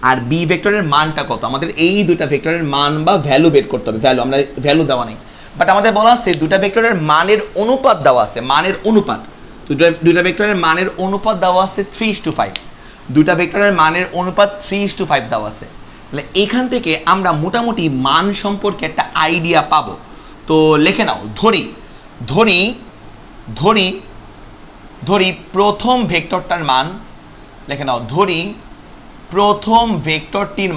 আর বি ভেক্টরের মানটা কত। আমাদের এই দুটা ভেক্টরের মান বা ভ্যালু বের করতে হবে। আমরা ভ্যালু দেওয়া নেই, বাট আমাদের বলা আছে দুটা ভেক্টরের মানের অনুপাত দেওয়া আছে, মানের অনুপাত। দুইটা ভেক্টরের মানের অনুপাত দেওয়া আছে 3:5, দুইটা ভেক্টরের মানের অনুপাত 3:5 দেওয়া আছে। তাহলে এখান থেকে আমরা মোটামুটি মান সম্পর্কে একটা আইডিয়া পাবো। তো লিখে নাও, ধরি প্রথম ভেক্টরটার মান, লিখে নাও, ধরি প্রথম ভেক্টরটির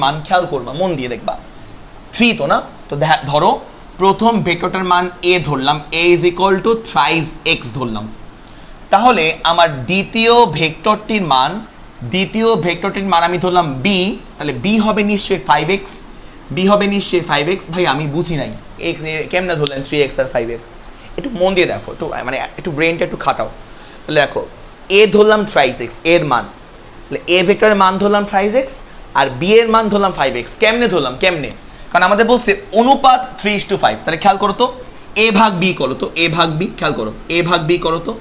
মান, খেয়াল করবা, মন দিয়ে দেখবা, 3 তো না? তো ধরো প্রথম ভেক্টরটার মান এ ধরলাম, A is equal to thrice X ধরলাম। তাহলে আমার দ্বিতীয় ভেক্টরটির মান আমি ধরলাম বি। তাহলে বি হবে নিশ্চয়ই 5x, ভাই আমি বুঝি নাই কেমনে ধরলেন 3x আর 5x, একটু মন দিয়ে দেখো, একটু ব্রেনটা একটু খাটাও। তাহলে দেখো এ ধরলাম থ্রাইস এক্স এর মান, তাহলে এ ভেক্টরের মান ধরলাম থ্রাইস এক্স আর বি এর মান ধরলাম 5x। কেমনে ধরলাম, কারণ আমাদের বলছে অনুপাত 3:5। তাহলে খেয়াল করো তো, এ ভাগ বি করো তো, খেয়াল করো, এ ভাগ বি করো তো।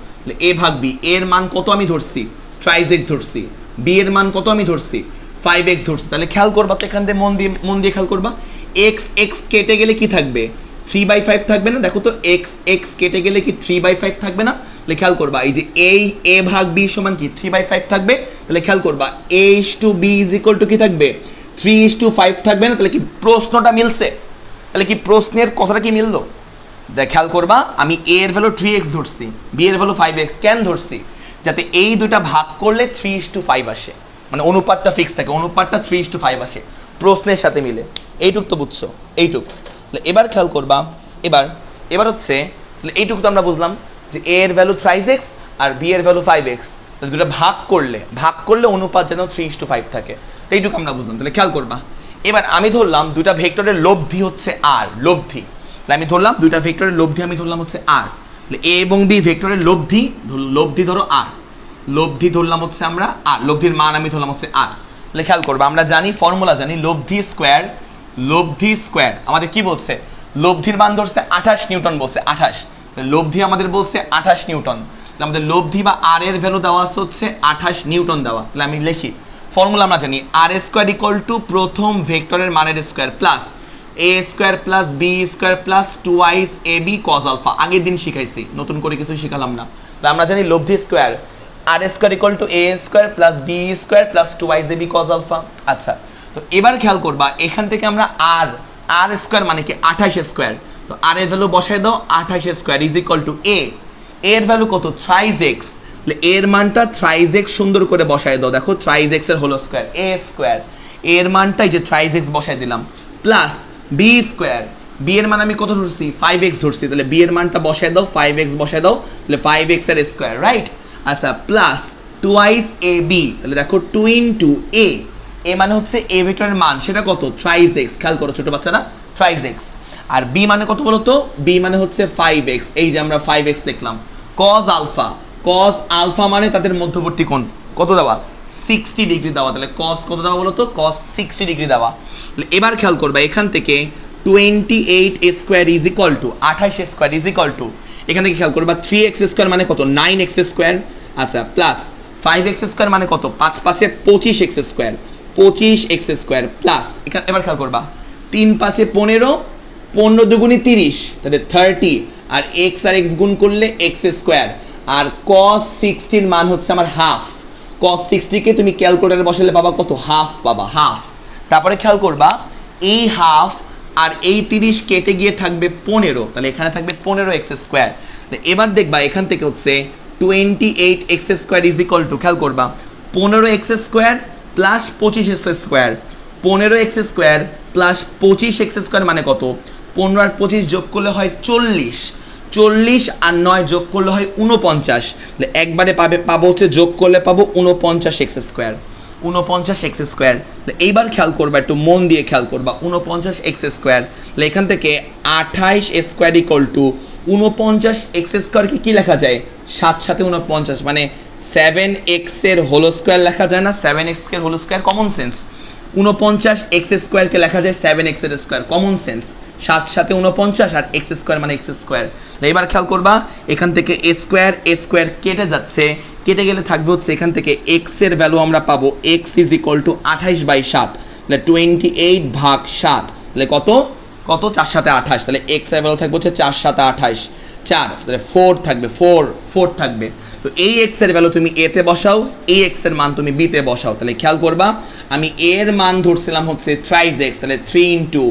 এ ভাগ বি এর মান কত আমি ধরছি, থ্রাইস এক্স ধরছি, বি এর মান কত আমি ধরছি, 5x ধরছি। তাহলে খেয়াল করবা তো, এখান থেকে মন দিয়ে খেয়াল করবা, এক্স কেটে গেলে কি থাকবে, 3/5 থাকবে না? দেখো তো এক্স কেটে গেলে কি 3/5 থাকবে না? তাহলে খেয়াল করবা এই যে এ ভাগ বি সমান কি 3/5 থাকবে। তাহলে খেয়াল করবা a/b ইজ ইকুয়াল টু কি থাকবে, 3:5 থাকবে না? তাহলে কি প্রশ্নটা মিলছে? তাহলে কি প্রশ্নের কথাটা কি মিললো? দেখ খেয়াল করবা, আমি a এর ভ্যালু 3x ধরছি, b এর ভ্যালু 5x কেন ধরছি, যাতে এই দুটা ভাগ করলে 3:5 আসে, মানে অনুপাতটা ফিক্স থাকে, অনুপাতটা 3:5 আসে প্রশ্নের সাথে মিলে। এইটুক তো বুঝছো, এইটুক। এবার খেয়াল করবা, এবার হচ্ছে এইটুকু তো আমরা বুঝলাম যে a এর ভ্যালু থ্রাইস এক্স আর b এর ভ্যালু 5x। তাহলে দুটো ভাগ করলে অনুপাত যেন 3:5 থাকে, এইটুকু আমরা বুঝলাম। তাহলে খেয়াল করবা, এবার আমি ধরলাম দুটা ভেক্টরের লব্ধি হচ্ছে আর, তাহলে আমি ধরলাম দুইটা ভেক্টরের লব্ধি আমি ধরলাম হচ্ছে আর। তাহলে এ এবং বি ভেক্টরের লব্ধি ধরো আর, লব্ধি ধরলাম হচ্ছে আমরা আর, লব্ধির মান আমি ধরলাম হচ্ছে আর। তাহলে খেয়াল করবা, আমরা জানি ফর্মুলা জানি, লব্ধি স্কোয়ার আমাদের কি বলছে, লব্ধির মান ধরছে 28 নিউটন বলছে, 28। লব্ধি আমাদের বলছে 28 নিউটন। আমাদের লব্ধি বা আর এর ভ্যালু দেওয়া হচ্ছে 28 নিউটন দেওয়া। তাহলে আমি লিখি ফর্মুলা, আমরা জানি আর স্কোয়ার ইকুয়াল টু প্রথম ভেক্টরের মানের square plus A square plus B square plus 2i ab cos alpha. আগের দিন শিখাইছি, নতুন করে কিছু শিখালাম না। তাহলে আমরা জানি লব্ধি স্কোয়ার আর square equal to a square plus B square plus 2i ab cos আলফা। আচ্ছা, তো এবার খেয়াল করবা এখান থেকে আমরা আর আর স্কোয়ার মানে কি 28 স্কোয়ার, তো আর এর ভ্যালু বসাই দাও 28 স্কোয়ার ইজ ইকুয়াল টু এ, এর ভ্যালু কত থ্রাইজ এক্স, এর মানটা থ্রাইজ এক্স সুন্দর করে বসাই দাও, দেখো থ্রাইজ এক্স এর হোল স্কোয়ার এ স্কোয়ার, এর মানটাই যে থ্রাইজ এক্স বসাই দিলাম, প্লাস বি স্কোয়ার, বি এর মান আমি কত ধরছি 5x ধরছি, তাহলে বি এর মানটা বসাই দাও 5x বসাই দাও, তাহলে 5x এর স্কোয়ার রাইট। আচ্ছা প্লাস টুয়াইস এ বি, তাহলে দেখো 2 ইনটু এ, এ মানে হচ্ছে এ ভেক্টরের মান সেটা কত থ্রাইজ এক্স, খেয়াল করো ছোট বাচ্চারা থ্রাইজ এক্স, আর বি মানে কত বলো তো, বি মানে হচ্ছে 5x, এই যে আমরা 5x লিখলাম, কজ আলফা, কজ আলফা মানে তাদের মধ্যবর্তী কোণ কত দেওয়া 60 ডিগ্রি দেওয়া, তাহলে কস কত দেওয়া বলো তো কস 60 ডিগ্রি দেওয়া। তাহলে এবার খেয়াল করবা এখান থেকে 28 square is equal two 28 square is equal two, এখান থেকে খেয়াল করবা 3x স্কোয়ার মানে কত 9x স্কোয়ার, আচ্ছা প্লাস 5x স্কোয়ার মানে কত 5 5 25x square, 25x square plus এখানে এবার খেয়াল করবা 3 5 15, 15 দুগুণে 30, তাহলে 30, আর x আর x গুণ করলে x স্কোয়ার, আর cos 60 মান হচ্ছে আমার হাফ, cos 60 কে তুমি ক্যালকুলেটরে বসালে পাবা কত হাফ পাবা হাফ, তারপরে খেয়াল করবা এই হাফ আর এই 30 কেটে গিয়ে থাকবে 15, তাহলে এখানে থাকবে 15x স্কোয়ার। এবার দেখবা এখান থেকে হচ্ছে 28x square is equal two, খেয়াল করবা 15x square plus 25x square, 15x square plus 25x square মানে কত 15 আর 25 যোগ করলে হয় 40, 40 আর 9 যোগ করলে হয় 49, তাহলে একবারে পাবো হচ্ছে যোগ করলে পাবো 49x স্কোয়ার, 49x স্কোয়ার। এইবার খেয়াল করবা একটু মন দিয়ে খেয়াল করবা 49x স্কোয়ার, তাহলে এখান থেকে 28 স্কোয়ার ইকুয়াল টু 49x স্কোয়ারকে কি লেখা যায় 7 সাথে 49 মানে 7x এর হোল স্কোয়ার লেখা যায় না, 7x এর whole square common sense, 49x স্কোয়ারকে লেখা যায় 7x এর স্কোয়ার কমন সেন্স, 7 সাথে 49 আর x স্কোয়ার মানে x স্কোয়ার। এবার খেয়াল করবা এখান থেকে a স্কোয়ার কেটে যাচ্ছে, কেটে গেলে থাকবে হচ্ছে এখান থেকে x এর ভ্যালু আমরা পাবো x ইজ ইকুয়াল টু 28/7, তাহলে 28 ভাগ 7, তাহলে কত কত 4 সাথে 28, তাহলে x এর ভ্যালু থাকবে হচ্ছে 4 সাথে 28, 4, তাহলে 4 থাকবে 4 থাকবে। তো এই x এর ভ্যালু তুমি a তে বসাও, এই x এর মান তুমি b তে বসাও, তাহলে খেয়াল করবা আমি a এর মান ধরছিলাম হচ্ছে থ্রাইজ x, তাহলে 3 ইনটু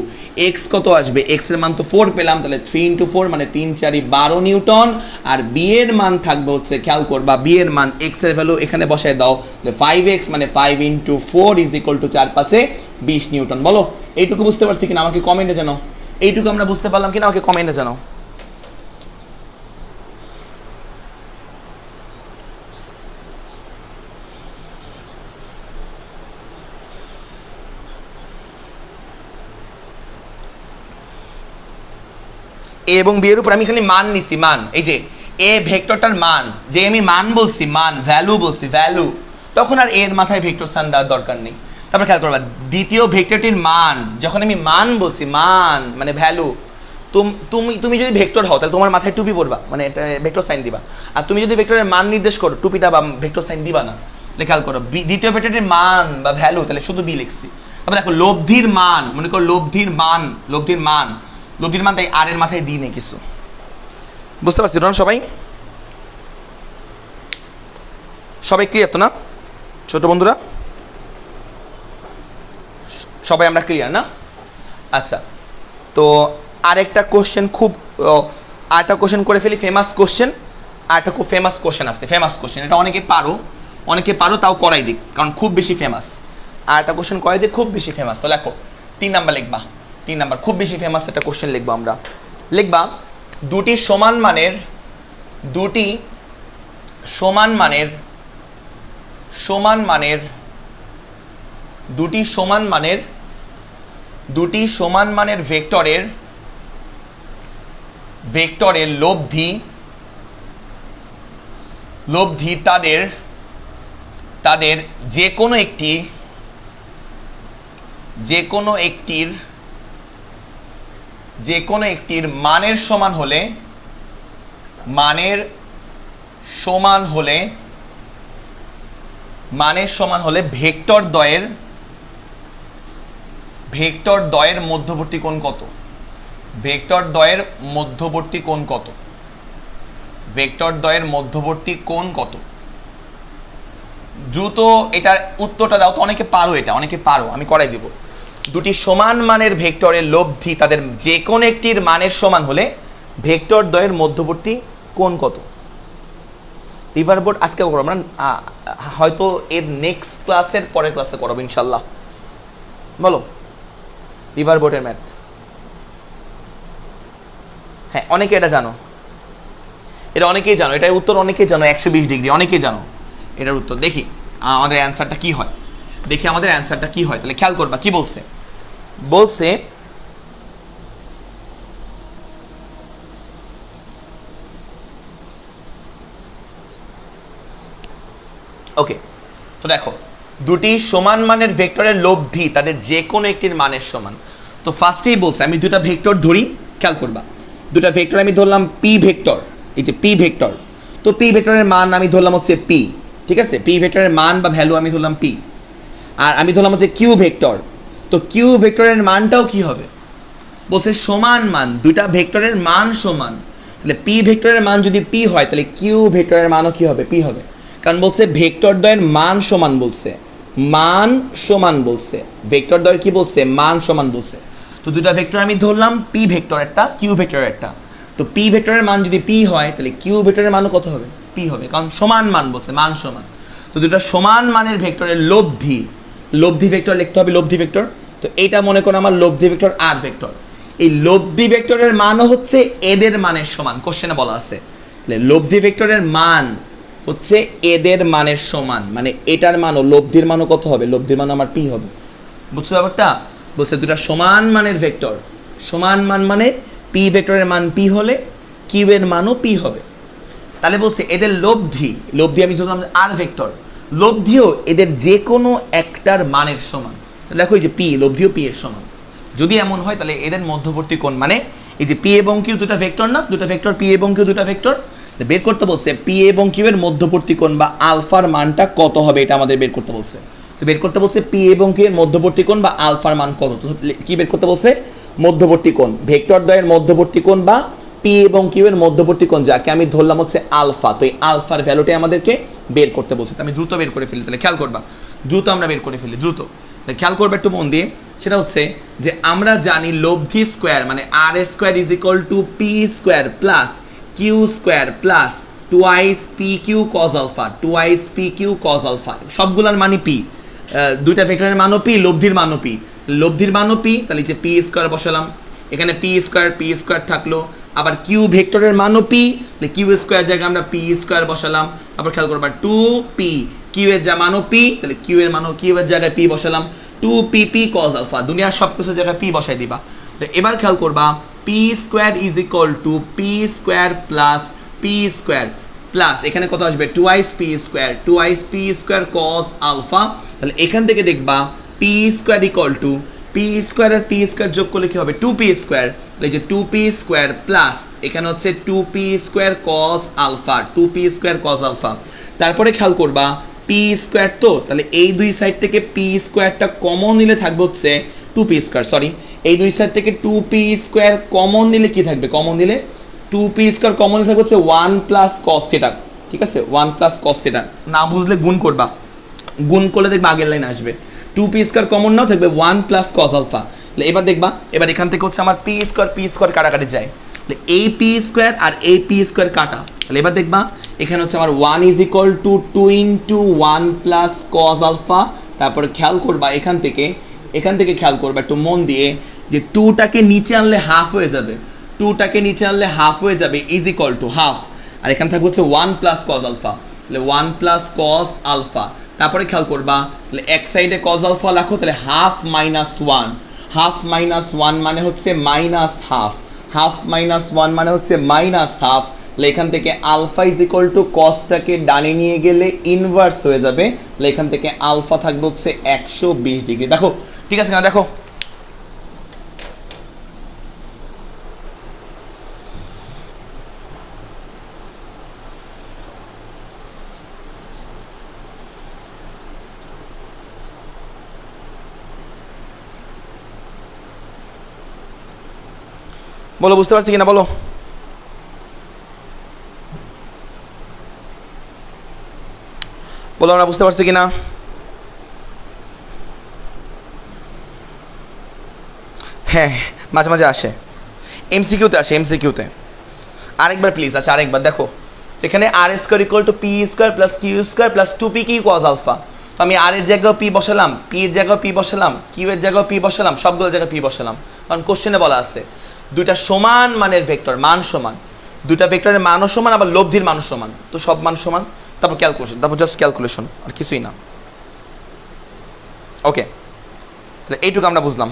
x কত আসবে, x এর মান তো 4 পেলাম, তাহলে 3 ইনটু 4 মানে 3 4 12 নিউটন, আর b এর মান থাকবে হচ্ছে খেয়াল করবা b এর মান x এর ভ্যালু এখানে বসায় দাও, তাহলে 5x মানে 5 into 4 is equal two 4 5 20 Newton. বলো এইটুকু বুঝতে পারছি কিনা আমাকে কমেন্টে জানাও, এইটুকু আমরা বুঝতে পারলাম কিনা আমাকে কমেন্টে জানাও। এ এবং বি এর উপর আমি খালি মান নিছি, মান, এই যে এ ভেক্টরটার মান, যে আমি মান বলছি মান ভ্যালু বলছি ভ্যালু, তখন আর এর মাথায় ভেক্টর স্থান দেওয়ার দরকার নেই। তারপর খেয়াল করবা দ্বিতীয় ভেক্টরটির মান, যখন আমি মান বলছি মান মানে ভ্যালু, তুমি যদি ভেক্টর হও তাহলে তোমার মাথায় টুপি পড়বা মানে ভেক্টর সাইন দিবা, আর তুমি যদি ভেক্টরের মান নির্দেশ করো টুপিটা বা ভেক্টর সাইন দিবা না। খেয়াল করো দ্বিতীয় ভেক্টরটির মান বা ভ্যালু, তাহলে শুধু বি লিখছি। তারপর দেখো লব্ধির মান, মনে করো লব্ধির মান তাই আর এর মাথায় দিই নেই কিছু, বুঝতে পারছি না সবাই? সবাই ক্লিয়ার তো না ছোট বন্ধুরা? সবাই আমরা ক্লিয়ার না? আচ্ছা, তো আরেকটা কোশ্চেন আরেকটা কোশ্চেন করে ফেলি, ফেমাস কোশ্চেন, আরেকটা খুব ফেমাস কোশ্চেন আসছে, ফেমাস কোশ্চেন, এটা অনেকে পারো তাও করাই দিক কারণ খুব বেশি ফেমাস, আরেকটা কোশ্চেন করাই দিক খুব বেশি ফেমাস। তো লেখো 3 নাম্বার লিখবা, 3 নাম্বার খুব বেশি ফেমাস একটা কোশ্চেন লিখবো আমরা, লিখবা দুটি সমান মানের ভেক্টরের লব্ধি তাদের যে কোনো একটির মানের সমান হলে ভেক্টর দ্বয়ের মধ্যবর্তী কোণ কত? ভেক্টর দ্বয়ের মধ্যবর্তী কোণ কত? দ্রুত এটার উত্তরটা দাও তো, অনেকে পারো, এটা অনেকে পারো, আমি করাই দিব। দুটি সমান মানের ভেক্টরের লব্ধি তাদের যে কোনো একটির মানের সমান হলে ভেক্টর দ্বয়ের মধ্যবর্তী কোণ কত? লিভার বোর্ড আজকে করবো না, হয়তো এর নেক্সট ক্লাসের পরের ক্লাসে করাবো ইনশাল্লাহ। বলো লিভার বোর্ডের ম্যাথ। হ্যাঁ অনেকে এটা জানো, এটা অনেকেই জানো, এটার উত্তর অনেকেই জানো, 120 ডিগ্রি অনেকেই জানো এটার উত্তর। দেখি আমাদের অ্যান্সারটা কি হয়, দেখি আমাদের অ্যান্সারটা কি হয়। তাহলে খেয়াল করবা কি বলছে, বলছে ওকে। তো দেখো দুটি সমান মানের ভেক্টরের লব্ধি তাদের যে কোনো একটির মানের সমান। তো ফার্স্টেই বলছে আমি দুটা ভেক্টর ধরি, খেয়াল করবা দুটা ভেক্টর আমি ধরলাম পি ভেক্টর, এই যে পি ভেক্টর। তো পি ভেক্টরের মান আমি ধরলাম হচ্ছে পি, ঠিক আছে, পি ভেক্টরের মান বা ভ্যালু আমি ধরলাম পি। আর আমি ধরলাম হচ্ছে কিউ ভেক্টর, তো কিউ ভেক্টরের মানটাও কি হবে, বলছে সমান মান, দুইটা ভেক্টরের মান সমান। তাহলে পি ভেক্টরের মান যদি পি হয় তাহলে কিউ ভেক্টরের মানও কি হবে, পি হবে। কারণ বলছে ভেক্টর দ্বয়ের মান সমান, বলছে মান সমান, বলছে ভেক্টর দ্বয়ের কি বলছে, মান সমান বলছে। তো দুটা ভেক্টর আমি ধরলাম, পি ভেক্টর একটা, কিউ ভেক্টর একটা। তো পি ভেক্টরের মান যদি পি হয় তাহলে কিউ ভেক্টরের মানও কত হবে, পি হবে, কারণ সমান মান বলছে, মান সমান। তো দুটা সমান মানের ভেক্টরের লব্ধি, লব্ধি ভেক্টর লিখতে হবে, লব্ধি ভেক্টর। তো এইটা মনে করো আমার লব্ধি ভেক্টর আর ভেক্টর, এই লব্ধি ভেক্টরের মানও হচ্ছে এদের মানের সমান, কোশ্চেনে বলা আছে। লব্ধি ভেক্টরের মান হচ্ছে এদের মানের সমান, মানে এটার মানও লব্ধির মানও কত হবে, লব্ধির মান আমার পি হবে। বুঝছো ব্যাপারটা? বলছে দুটা সমান মানের ভেক্টর, সমান মান মানে পি ভেক্টরের মান পি হলে কিউ এর মানও পি হবে। তাহলে বলছে এদের লব্ধি, লব্ধি আমি ধরলাম আর ভেক্টর, লব্ধিও এদের যে কোনো একটার মানের সমান। দেখো এই যে পি, লব্ধিও পি এর সমান। যদি এমন হয় তাহলে এদের মধ্যবর্তী কোণ, মানে এই যে পি এবং কিউ দুটা ভেক্টর না, দুটা ভেক্টর পি এবং কিউ দুটা ভেক্টর, বের করতে বলছে পি এবং কিউ এর মধ্যবর্তী কোণ বা আলফার মানটা কত হবে, এটা আমাদের বের করতে বলছে। তো বের করতে বলছে পি এবং কিউ এর মধ্যবর্তী কোণ বা আলফার মান কত। তো কি বের করতে বলছে, মধ্যবর্তী কোণ, ভেক্টর দ্বয়ের মধ্যবর্তী কোণ বা পি এবং কিউ এর মধ্যবর্তী কোণ, যাকে আমি ধরলাম হচ্ছে আলফা। তো এই আলফার ভ্যালুটাই আমাদেরকে বের করতে বলছে। আমি দ্রুত বের করে ফেলি, তাহলে খেয়াল করবা, দ্রুত আমরা বের করে ফেলি, দ্রুত খেয়াল করবে একটু মন দিয়ে। সেটা হচ্ছে যে আমরা জানি লব্ধি স্কোয়ার মানে R square is equal to P square plus Q square plus twice P Q cos alpha, twice P Q cos alpha, সবগুলার মানই পি, দুইটা ভেক্টরের মানও পি, লব্ধির মানও পি, লব্ধির মানও পি। তাহলে যে পি স্কোয়ার বসালাম, এখানে পি স্কোয়ার থাকলো, আবার কিউ ভেক্টরের মানও পি, কিউ স্কোয়ার জায়গায় আমরা পি স্কোয়ার বসালাম। আবার খেয়াল করবা টু পি, কিউ এর যা মানও পি, তাহলে কিউ এর মানও কিউ এর জায়গায় পি বসালাম, টু পি পি কজ আলফা, দুনিয়ার সব কিছু জায়গায় পি বসাই দিবা। তো এবার খেয়াল করবা p square is equal to P square plus p square plus এখানে কত আসবে, টুয়াইস পি স্কোয়ার কজ আলফা। তাহলে এখান থেকে দেখবা p square equal to P square আর পি স্কোয়ার যোগ করলে কি হবে, টু পি স্কোয়ার। তাহলে যে টু পি স্কোয়ার প্লাস এখানে হচ্ছে টু পি স্কোয়ার কজ আলফা, টু পি স্কোয়ার কজ আলফা। তারপরে খেয়াল করবা পি স্কোয়ার, তো তাহলে এই দুই সাইড থেকে পি স্কোয়ারটা কমন নিলে থাকবে হচ্ছে টু পি স্কোয়ার, সরি এই দুই সাইড থেকে টু পি স্কোয়ার কমন নিলে কি থাকবে, কমন নিলে টু পি স্কোয়ার কমন নিলে থাকবে হচ্ছে ওয়ান প্লাস কস থিটা, ঠিক আছে, ওয়ান প্লাস কস থিটা। না বুঝলে গুণ করবা, গুণ করলে দেখবে আগের লাইন আসবে, টু পি স্কোয়ার কমন নাও থাকবে ওয়ান প্লাস কস আলফা। এবার দেখবা এবার এখান থেকে হচ্ছে আমার পি স্কোয়ার কাটাকাটি যায়, এই পি স্কোয়ার আর এই পি স্কোয়ার কাটা। তাহলে এবার দেখবা এখানে হচ্ছে আমার one is equal to two into one plus cos alpha. তারপরে খেয়াল করবা এখান থেকে খেয়াল করবা একটু মন দিয়ে যে টুটাকে নিচে আনলে হাফ হয়ে যাবে, টুটাকে নিচে আনলে হাফ হয়ে যাবে ইজ ইকুয়াল টু হাফ, আর এখানে থাকবে হচ্ছে ওয়ান প্লাস কস আলফা, তাহলে ওয়ান প্লাস কস আলফা। তারপরে খেয়াল করবা তাহলে এক সাইডে কস আলফা রাখো, তাহলে half minus one, half minus one মানে হচ্ছে minus half, half minus one মানে হচ্ছে মাইনাস হাফ। তাহলে এখান থেকে আলফা ইজ ইকুয়াল টু কসটাকে ডানে নিয়ে গেলে ইনভার্স হয়ে যাবে, তাহলে এখান থেকে আলফা থাকবে হচ্ছে 120 ডিগ্রি। দেখো ঠিক আছে না, দেখো বলো বুঝতে পারছি কিনা বলো। বলো আমরা বুঝতে পারছি কিনা? হ্যাঁ, মাঝে মাঝে আসে, এমসিকিউতে আসে, এমসিকিউতে। আরেকবার প্লিজ, আচ্ছা আরেকবার দেখো, এখানে R square equal to P square plus Q square plus two P Q cos alpha. তো আমি আর এর জায়গায় পি বসালাম, পি এর জায়গায় পি বসালাম, কিউ এর জায়গায় পি বসালাম, সবগুলো জায়গায় পি বসালাম, কারণ কোশ্চেনে বলা আছে দুইটা সমান মানের ভেক্টর, মান সমান, দুইটা ভেক্টরের মানও সমান, আবার লব্ধির মানও সমান, তো সব মান সমান, তারপর ক্যালকুলেশন, তারপর জাস্ট ক্যালকুলেশন, আর কিছুই না। ওকে, তাহলে এইটুকু আমরা বুঝলাম,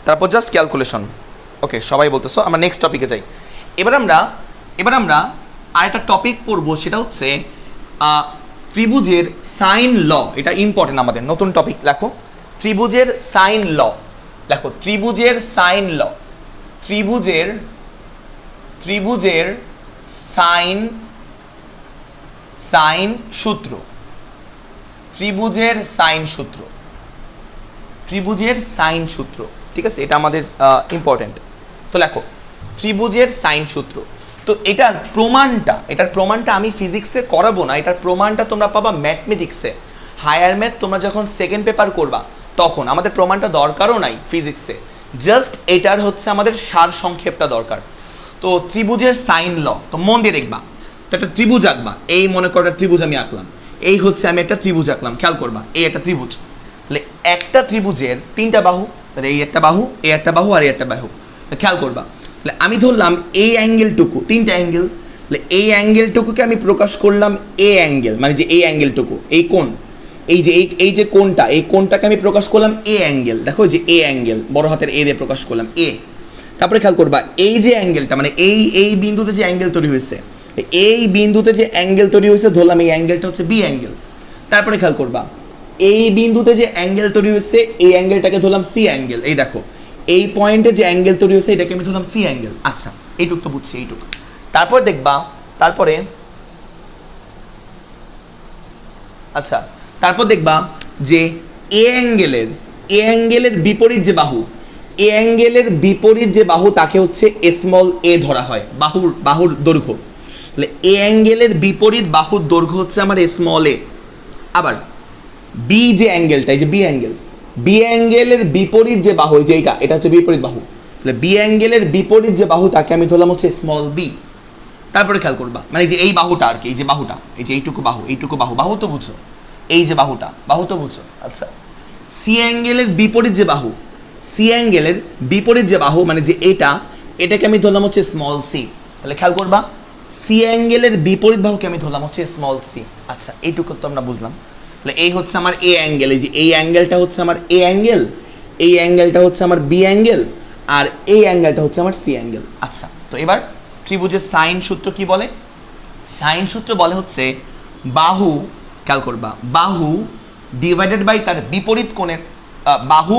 তারপর জাস্ট ক্যালকুলেশন। ওকে, সবাই বলতেছো, আমরা নেক্সট টপিকে যাই। এবার আমরা আরেকটা টপিক পড়বো, সেটা হচ্ছে ত্রিভুজের সাইন ল। এটা ইম্পর্টেন্ট আমাদের, নতুন টপিক লেখো, ত্রিভুজের সাইন ল। দেখো, ত্রিভুজের সাইন ল, ত্রিভুজের সাইন সূত্র, ত্রিভুজের সাইন সূত্র, ত্রিভুজের সাইন সূত্র, ঠিক আছে, এটা আমাদের ইম্পর্টেন্ট। তো লেখো ত্রিভুজের সাইন সূত্র। তো এটার প্রমাণটা আমি ফিজিক্সে করাবো না, এটার প্রমাণটা তোমরা পাবা ম্যাথমেটিক্সে, হায়ার ম্যাথ তোমরা যখন সেকেন্ড পেপার করবা তখন। আমাদের প্রমাণটা দরকারও নাই ফিজিক্সে, জাস্ট এটার হচ্ছে আমাদের সার সংক্ষেপটা দরকার। তো ত্রিভুজের সাইন ল, তো মন দিয়ে দেখবা, তো একটা ত্রিভুজ আঁকবা, এই মনে করো একটা ত্রিভুজ আমি আঁকলাম, এই হচ্ছে আমি একটা ত্রিভুজ আঁকলাম, খেয়াল করবা, এই একটা ত্রিভুজ, তাহলে একটা ত্রিভুজের তিনটা বাহু, তাহলে এই একটা বাহু, এই একটা বাহু, আর এই একটা বাহু, খেয়াল করবা। তাহলে আমি ধরলাম এই অ্যাঙ্গেলটুকু, তিনটা অ্যাঙ্গেল, তাহলে এই অ্যাঙ্গেলটুকুকে আমি প্রকাশ করলাম এ অ্যাঙ্গেল, মানে যে এই অ্যাঙ্গেলটুকু, এই কোণ, এই যে কোণটা, এই কোণটাকে আমি প্রকাশ করলাম এ অ্যাঙ্গেল। দেখো যে এ অ্যাঙ্গেল, বড় হাতের এ দিয়ে প্রকাশ করলাম এ। তারপরে খেয়াল করবা, এই যে অ্যাঙ্গেলটা, মানে এই বিন্দুতে যে অ্যাঙ্গেল তৈরি হয়েছে, এই বিন্দুতে যে অ্যাঙ্গেল তৈরি হয়েছে ধরলাম এই অ্যাঙ্গেলটা হচ্ছে বি অ্যাঙ্গেল। তারপরে খেয়াল করবা, এই বিন্দুতে যে অ্যাঙ্গেল তৈরি হয়েছে এই অ্যাঙ্গেলটাকে ধরলাম সি অ্যাঙ্গেল। এই দেখো, এই পয়েন্টে যে অ্যাঙ্গেল তৈরি হয়েছে এটাকে আমি ধরলাম সি অ্যাঙ্গেল। আচ্ছা, এইটুক তো বুঝছি, এইটুক। তারপর দেখবা, তারপর দেখবা যে এ অ্যাঙ্গেলের বিপরীত যে বাহু, এ অ্যাঙ্গেলের বিপরীত যে বাহু তাকে হচ্ছে স্মল এ ধরা হয়, বাহুর দৈর্ঘ্য। তাহলে এ অ্যাঙ্গেলের বিপরীত বাহুর দৈর্ঘ্য হচ্ছে আমার স্মল এ। আবার বি যে অ্যাঙ্গেলটা, এই যে বি অ্যাঙ্গেলের বিপরীত যে বাহু, যে এটা হচ্ছে বিপরীত বাহু, তাহলে বি অ্যাঙ্গেলের বিপরীত যে বাহু তাকে আমি ধরলাম হচ্ছে স্মল বি। তারপরে খেয়াল করবা, মানে যে এই বাহুটা আর কি, এই যে বাহুটা, এই যে এইটুকু বাহু তো বুঝো, এই যে বাহু তো বুঝো। আচ্ছা, সি অ্যাঙ্গেলের বিপরীত যে বাহু, মানে যে এটাকে আমি ধরলাম হচ্ছে স্মল সি। তাহলে খেয়াল করবা, সি অ্যাঙ্গেলের বিপরীত বাহুকে আমি ধরলাম হচ্ছে স্মল সি। আচ্ছা, এইটুকু তো আমরা বুঝলাম। তাহলে এই হচ্ছে আমার এ অ্যাঙ্গেল, এই যে এই অ্যাঙ্গেলটা হচ্ছে আমার এ অ্যাঙ্গেল, এই অ্যাঙ্গেলটা হচ্ছে আমার বি অ্যাঙ্গেল, আর এই অ্যাঙ্গেলটা হচ্ছে আমার সি অ্যাঙ্গেল। আচ্ছা, তো এবার ত্রিভুজের সাইন সূত্র কি বলে? সাইন সূত্র বলে হচ্ছে বাহু, খেয়াল করবা, বাহু ডিভাইডেড বাই তার বিপরীত কোণের, বাহু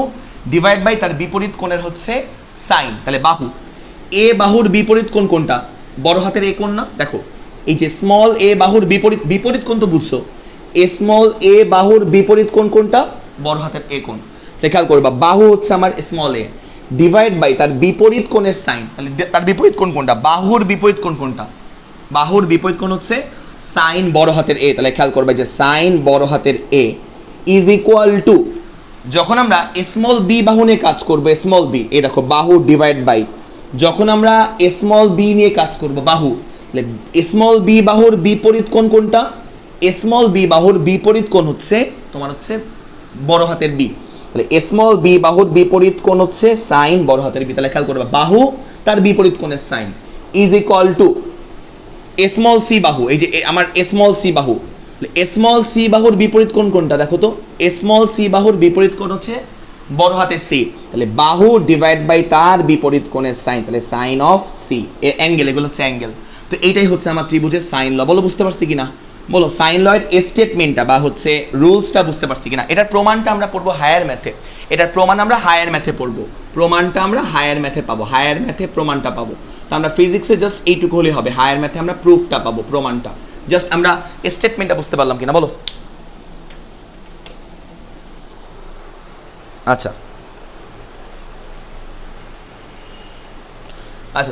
ডিভাইড বাই তার বিপরীত কোণের হচ্ছে সাইন। তাহলে বাহুর বিপরীত কোণ কোনটা? বড় হাতের এ কোণ না? দেখো, এই যে স্মল এ বাহুর বিপরীত কোণ তো বুঝছো, স্মল এ বাহুর বিপরীত কোণ কোনটা? বড় হাতের এ কোণ। খেয়াল করবা, বাহু হচ্ছে আমার স্মল এ ডিভাইড বাই তার বিপরীত কোণের সাইন। তাহলে তার বিপরীত কোণ কোনটা? বাহুর বিপরীত কোণ কোনটা? বাহুর বিপরীত কোণ হচ্ছে সাইন বড় হাতের এ। তাহলে খেয়াল করবা যে সাইন বড় হাতের এ ইজ ইকুয়াল টু, যখন আমরা স্মল বি বাহু নিয়ে কাজ করবো, স্মল বি, এই দেখো বাহু ডিভাইড বাই, যখন আমরা স্মল বি নিয়ে কাজ করবো বাহু, স্মল বি বাহুর বিপরীত কোণ কোনটা? স্মল বি বাহুর বিপরীত কোণ হচ্ছে তোমার হচ্ছে বড় হাতের বি। তাহলে স্মল বি বাহুর বিপরীত কোণ হচ্ছে সাইন বড় হাতের বি। তাহলে খেয়াল করবা, বাহু তার বিপরীত কোণের sine is equal to small c বাহু, এই যে আমার স্মল সি বাহু, স্মল সি বাহুর বিপরীত কোণ কোনটা? দেখো তো, স্মল সি বাহুর বিপরীত কোণ হচ্ছে বড় হাতের সি। তাহলে বাহু ডিভাইড বাই তার বিপরীত কোণের সাইন, তাহলে সাইন অফ সি, অ্যাঙ্গেল, এগুলো হচ্ছে অ্যাঙ্গেল। তো এইটাই হচ্ছে আমার ত্রিভুজের সাইন ল। বলো বুঝতে পারছি কিনা? বলো সাইন লয়ের স্টেটমেন্টটা বা হচ্ছে রুলসটা বুঝতে পারছি কিনা? এটার প্রমাণটা আমরা পড়বো হায়ার ম্যাথে, এটার প্রমাণ আমরা হায়ার ম্যাথে পড়বো, প্রমাণটা আমরা হায়ার ম্যাথে পাবো, হায়ার ম্যাথে প্রমাণটা পাবো। তো আমরা ফিজিক্সে জাস্ট এইটুকু হলে হবে, হায়ার ম্যাথে আমরা প্রুফটা পাবো, প্রমাণটা। জাস্ট আমরা স্টেটমেন্টটা বুঝতে পারলাম কিনা বলো? আচ্ছা,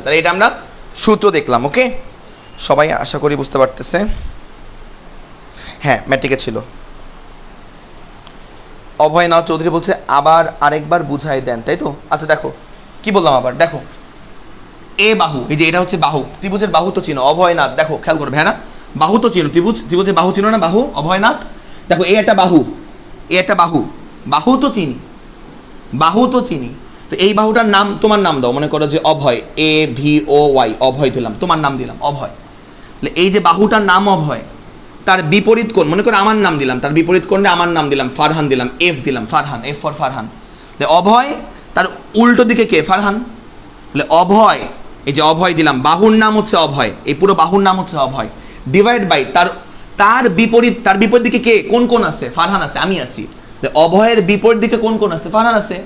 তাহলে এটা আমরা সূত্র দেখলাম। ওকে, সবাই আশা করি বুঝতে পারতেছে। হ্যাঁ ম্যাট্রিকে ছিল। অভয়নাথ চৌধুরী বলছে আবার আরেকবার বুঝাই দেন, তাই তো? আচ্ছা দেখো কি বললাম আবার, দেখো এ বাহু, এই যে এটা হচ্ছে বাহু, ত্রিভুজের বাহু তো চিনো অভয়নাথ, দেখো খেয়াল করবে, হ্যাঁ না, বাহু তো চিনো, ত্রিভুজের বাহু চিনো না, বাহু অভয়নাথ, দেখো এ একটা বাহু, এ একটা বাহু, বাহু তো চিনি, বাহু তো চিনি। তো এই বাহুটার নাম, তোমার নাম দাও, মনে করো যে অভয়, AVOY, অভয় দিলাম, তোমার নাম দিলাম অভয়। তাহলে এই যে বাহুটার নাম অভয়, তার বিপরীত কোণ, মনে করো আমার নাম দিলাম, তার বিপরীত কোণে আমার নাম দিলাম ফারহান দিলাম, F দিলাম, ফারহান, F ফর ফারহান। অভয় তার উল্টো দিকে কে? ফারহান। তাহলে অভয়, এই যে অভয় দিলাম, বাহুর নাম হচ্ছে অভয়, এই পুরো বাহুর নাম হচ্ছে অভয়, ডিভাইড বাই তার বিপরীত, তার বিপরীত দিকে কে? কোন কোণ আছে? ফারহান আছে, আমি আছি। অভয়ের বিপরীত দিকে কোন কোণ আছে? ফারহান আছে,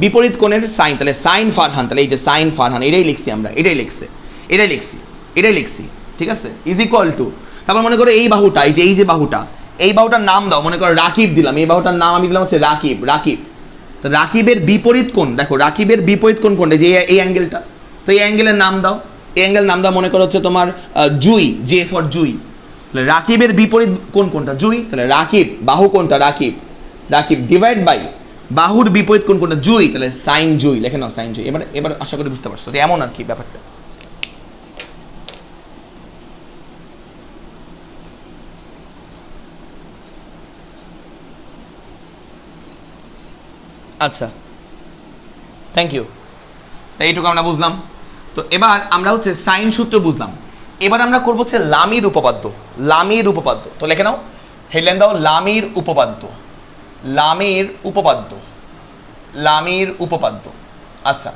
বিপরীত কোণের সাইন, তাহলে সাইন ফারহান, তাহলে এই যে সাইন ফারহান, এটাই লিখছি আমরা, এটাই লিখছি, এটাই লিখছি, এটাই লিখছি, ঠিক আছে, ইজ ইকুয়াল টু, তারপর মনে করো এই বাহুটা, এই যে বাহুটা, এই বাহুটার নাম দাও, মনে করো রাকিব দিলাম, এই বাহুটার নাম আমি দিলাম হচ্ছে রাকিব, রাকিব। তো রাকিবের বিপরীত কোণ, দেখো রাকিবের বিপরীত কোণ কোনটা? যে এই অ্যাঙ্গেলটা, তো এই অ্যাঙ্গেলের নাম দাও, এই অ্যাঙ্গেল নাম দাও, মনে করো হচ্ছে তোমার জুই, J ফর জুই। তাহলে রাকিবের বিপরীত কোণ কোনটা? জুই। তাহলে রাকিব, বাহু কোনটা? রাকিব, রাকিব ডিভাইড বাই বাহুর বিপরীত কোণ কোনটা? জুই, তাহলে সাইন জুই, লেখে নাও সাইন জুই। এবার আশা করি বুঝতে পারছো, এমন আর কি ব্যাপারটা। আচ্ছা থ্যাংক ইউ, এইটুকু আমরা বুঝলাম। তো এবার আমরা হচ্ছে সাইন সূত্র বুঝলাম, এবার আমরা করবো হচ্ছে লামির উপপাদ্য, লামির উপপাদ্য। তো লেখে নাও, হেডলাইন দাও লামির উপপাদ্য, লামির উপপাদ্য, লামির উপপাদ্য। আচ্ছা,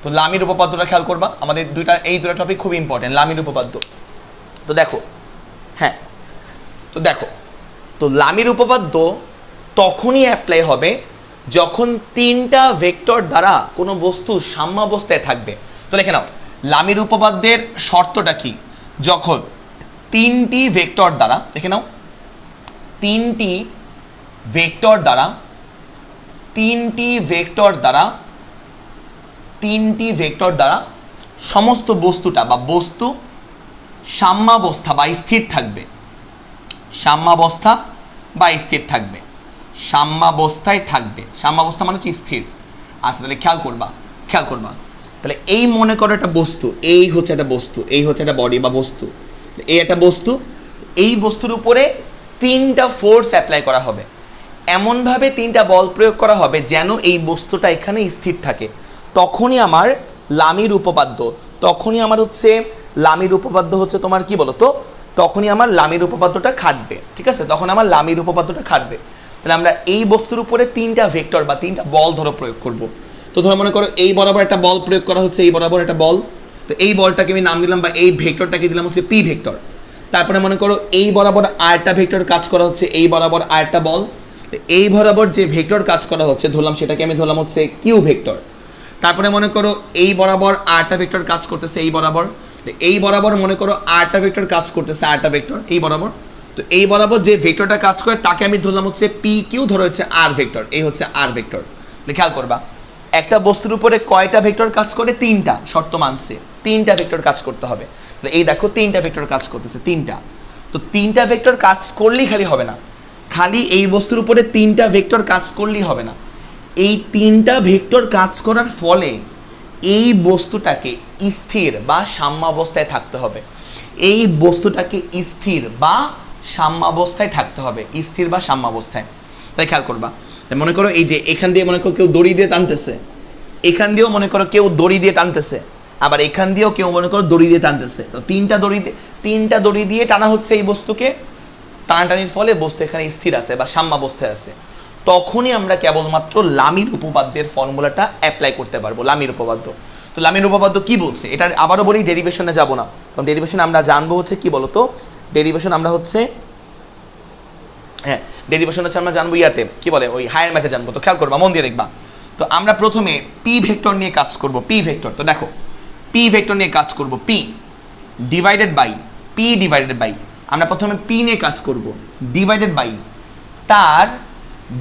তো লামির উপপাদ্যটা খেয়াল করবা, আমাদের এই দুটা টপিক খুব ইম্পর্টেন্ট, লামির উপপাদ্য। তো দেখো, হ্যাঁ, তো দেখো, তো লামির উপপাদ্য তখনই অ্যাপ্লাই হবে যখন তিনটা ভেক্টর দ্বারা কোনো বস্তু সাম্যাবস্থায় থাকবে। তো লিখে নাও, লামির উপপাদ্যের শর্তটা কি? যখন তিনটি ভেক্টর দ্বারা, লিখে নাও, তিনটি ভেক্টর দ্বারা, তিনটি ভেক্টর দ্বারা, তিনটি ভেক্টর দ্বারা সমস্ত বস্তুটা বা বস্তু সাম্যাবস্থা বা স্থির থাকবে, সাম্যাবস্থা বা স্থির থাকবে, সাম্যাবস্থায় থাকবে, সাম্যাবস্থা মানে হচ্ছে স্থির। আচ্ছা তাহলে খেয়াল করবা, খেয়াল করবা, তাহলে এই মনে করো একটা বস্তু, এই হচ্ছে একটা বস্তু, এই হচ্ছে একটা বডি বা বস্তু, এই একটা বস্তু, এই বস্তুর উপরে তিনটা ফোর্স অ্যাপ্লাই করা হবে, এমনভাবে তিনটা বল প্রয়োগ করা হবে যেন এই বস্তুটা এখানে স্থির থাকে। তখনই আমার লামির উপপাদ্য, তখনই আমার হচ্ছে লামির উপপাদ্য হচ্ছে তোমার কি বলো তো, তখনই আমার লামির উপপাদ্যটা খাটবে, ঠিক আছে, তখন আমার লামির উপপাদ্যটা খাটবে। তাহলে আমরা এই বস্তুর উপরে তিনটা ভেক্টর বা তিনটা বল ধরো প্রয়োগ করব। তো ধরো মনে করো এই বরাবর একটা বল প্রয়োগ করা হচ্ছে, এই বরাবর একটা বল, তো এই বলটাকে আমি নাম দিলাম বা এই ভেক্টরটাকে দিলাম হচ্ছে পি ভেক্টর। তারপরে মনে করো এই বরাবর আরেকটা ভেক্টর কাজ করা হচ্ছে, এই বরাবর আরেকটা বল, এই বরাবর যে ভেক্টর কাজ করা হচ্ছে ধরলাম, সেটাকে আমি ধরলাম হচ্ছে কিউ ভেক্টর। তারপরে মনে করো এই বরাবর আরেকটা ভেক্টর কাজ করতেছে, এই বরাবর, এই বরাবর মনে করো আরেকটা ভেক্টর কাজ করতেছে, আরেকটা ভেক্টর এই বরাবর, তো এই বরাবর যে ভেক্টরটা কাজ করে তাকে আমি ধরলাম হচ্ছে পি কিউ, ধরো হচ্ছে আর ভেক্টর, এই হচ্ছে আর ভেক্টর। খেয়াল করবা, একটা বস্তুর উপরে কয়টা ভেক্টর কাজ করে? তিনটা, শর্ত মানছে তিনটা ভেক্টর কাজ করতে হবে। এই দেখো তিনটা ভেক্টর কাজ করতেছে, তিনটা। তো তিনটা ভেক্টর কাজ করলেই খালি হবে না, খালি এই বস্তুর উপরে তিনটা ভেক্টর কাজ করলেই হবে না, এই তিনটা ভেক্টর কাজ করার ফলে এই বস্তুটাকে স্থির বা সাম্যাবস্থায় থাকতে হবে, এই বস্তুটাকে স্থির বা সাম্যাবস্থায় থাকতে হবে, স্থির বা সাম্যাবস্থায়। তাই খেয়াল করবা, মনে করো এই যে এখান দিয়ে মনে করো কেউ দড়ি দিয়ে টানতেছে, এখান দিয়েও মনে করো কেউ দড়ি দিয়ে টানতেছে, আবার এখান দিয়েও কেউ মনে করো দড়ি দিয়ে টানতেছে। তো তিনটা দড়ি দিয়ে টানা হচ্ছে এই বস্তুকে, টানাটানির ফলে বস্তু এখানে স্থির আছে বা সাম্যাবস্থায় আছে। তখনই আমরা কেবলমাত্র লামির উপপাদ্যের ফর্মুলাটা অ্যাপ্লাই করতে পারবো, লামির উপপাদ্য। তো লামির উপপাদ্য কি বলছে, এটা আবারও বলি, ডেরিভেশনে যাব না, কারণ ডেরিভেশন আমরা জানবো হচ্ছে কি বলতো, ডেরিভেশন আমরা হচ্ছে, হ্যাঁ ডেরিভেশন হচ্ছে আমরা জানবো ইয়াতে কি বলে, ওই হায়ার ম্যাথে জানবো। তো খেয়াল করবা, মন দিয়ে দেখবা। তো আমরা প্রথমে পি ভেক্টর নিয়ে কাজ করব, পি ভেক্টর। তো দেখো পি ভেক্টর নিয়ে কাজ করব, p divided by, p divided by, আমরা প্রথমে পি নিয়ে কাজ করব, ডিভাইডেড বাই তার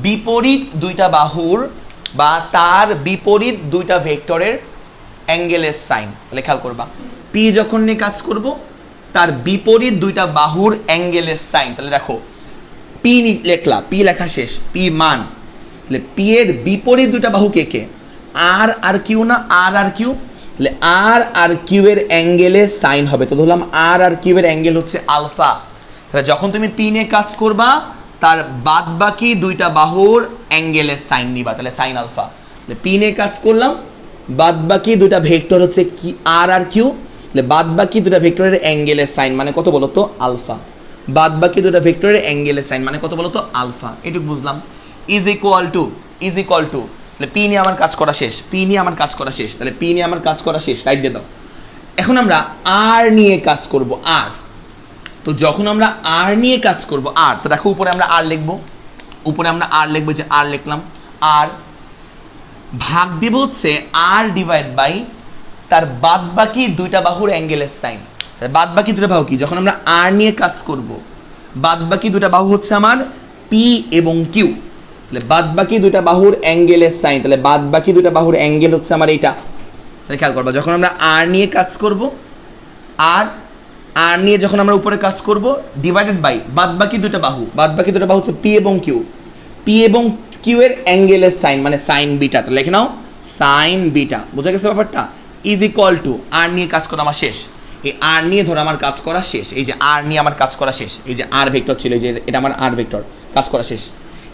বিপরীত দুইটা বাহুর বা তার বিপরীত দুইটা ভেক্টরের অ্যাঙ্গেলের সাইন। তাহলে খেয়াল করবা, পি যখন নিয়ে কাজ করব তার বিপরীত দুইটা বাহুর অ্যাঙ্গেলের সাইন। তাহলে দেখো পি লেখলা, পি লেখা শেষ, পি মান, তাহলে পি এর বিপরীত দুটা বাহু কে কে? আর আর কিউ না? আর আর কিউ, তাহলে আর আর কিউ এর অ্যাঙ্গেলের সাইন হবে। তো ধরলাম আর আর কিউ এর অ্যাঙ্গেল হচ্ছে আলফা। তাহলে যখন তুমি পি নিয়ে কাজ করবা তার বাদ বাকি দুইটা বাহুর অ্যাঙ্গেলের সাইন নিবা, তাহলে সাইন আলফা। তাহলে পি নিয়ে কাজ করলাম, বাদ বাকি দুটা ভেক্টর হচ্ছে কি আর আর কিউ, তাহলে বাদ বাকি দুটা ভেক্টরের অ্যাঙ্গেলের সাইন মানে কত বলো তো? আলফা। বাদ বাকি দুটা ভেক্টরের অ্যাঙ্গেলের সাইন মানে কত বলো তো? আলফা। এটুকু বুঝলাম। ইজ ইকুয়াল টু তাহলে পি নিয়ে আমার কাজ করা শেষ, পি নিয়ে আমার কাজ করা শেষ, তাহলে পি নিয়ে আমার কাজ করা শেষ, রাইট দিয়ে দাও। এখন আমরা আর নিয়ে কাজ করব, আর। তো যখন আমরা আর নিয়ে কাজ করব, আর, তো দেখো উপরে আমরা আর লিখবো, উপরে আমরা আর লিখবো, যে আর লিখলাম, আর ভাগ দিব হচ্ছে আর ডিভাইড বাই তার বাদ বাকি দুইটা বাহুর অ্যাঙ্গেলের সাইন। বাদ বাকি দুটা বাহু কি? যখন আমরা আর নিয়ে কাজ করব, বাদ বাকি দুটা বাহু হচ্ছে আমার পি এবং কিউ, তাহলে বাদ বাকি দুটা বাহুর অ্যাঙ্গেলের সাইন, তাহলে বাদ বাকি দুটা বাহুর অ্যাঙ্গেল হচ্ছে আমার এইটা। তাহলে খেয়াল করবা, যখন আমরা আর নিয়ে কাজ করব, আর নিয়ে যখন আমরা উপরে কাজ করব, ডিভাইডেড বাই বাদ বাকি দুটা বাহু, বাদ বাকি দুটা বাহু হচ্ছে পি এবং কিউ, পি এবং কিউ এর অ্যাঙ্গেলের সাইন মানে সাইন বিটা। তাহলে লিখে নাও সাইন বিটা। বোঝা গেছে ব্যাপারটা? ইজ ইকুয়াল টু আর নিয়ে কাজ করা আমার শেষ, এই আর নিয়ে ধরো আমার কাজ করা শেষ, এই যে আর নিয়ে আমার কাজ করা শেষ, এই যে আর ভেক্টর ছিল, এই যে এটা আমার আর ভেক্টর, কাজ করা শেষ।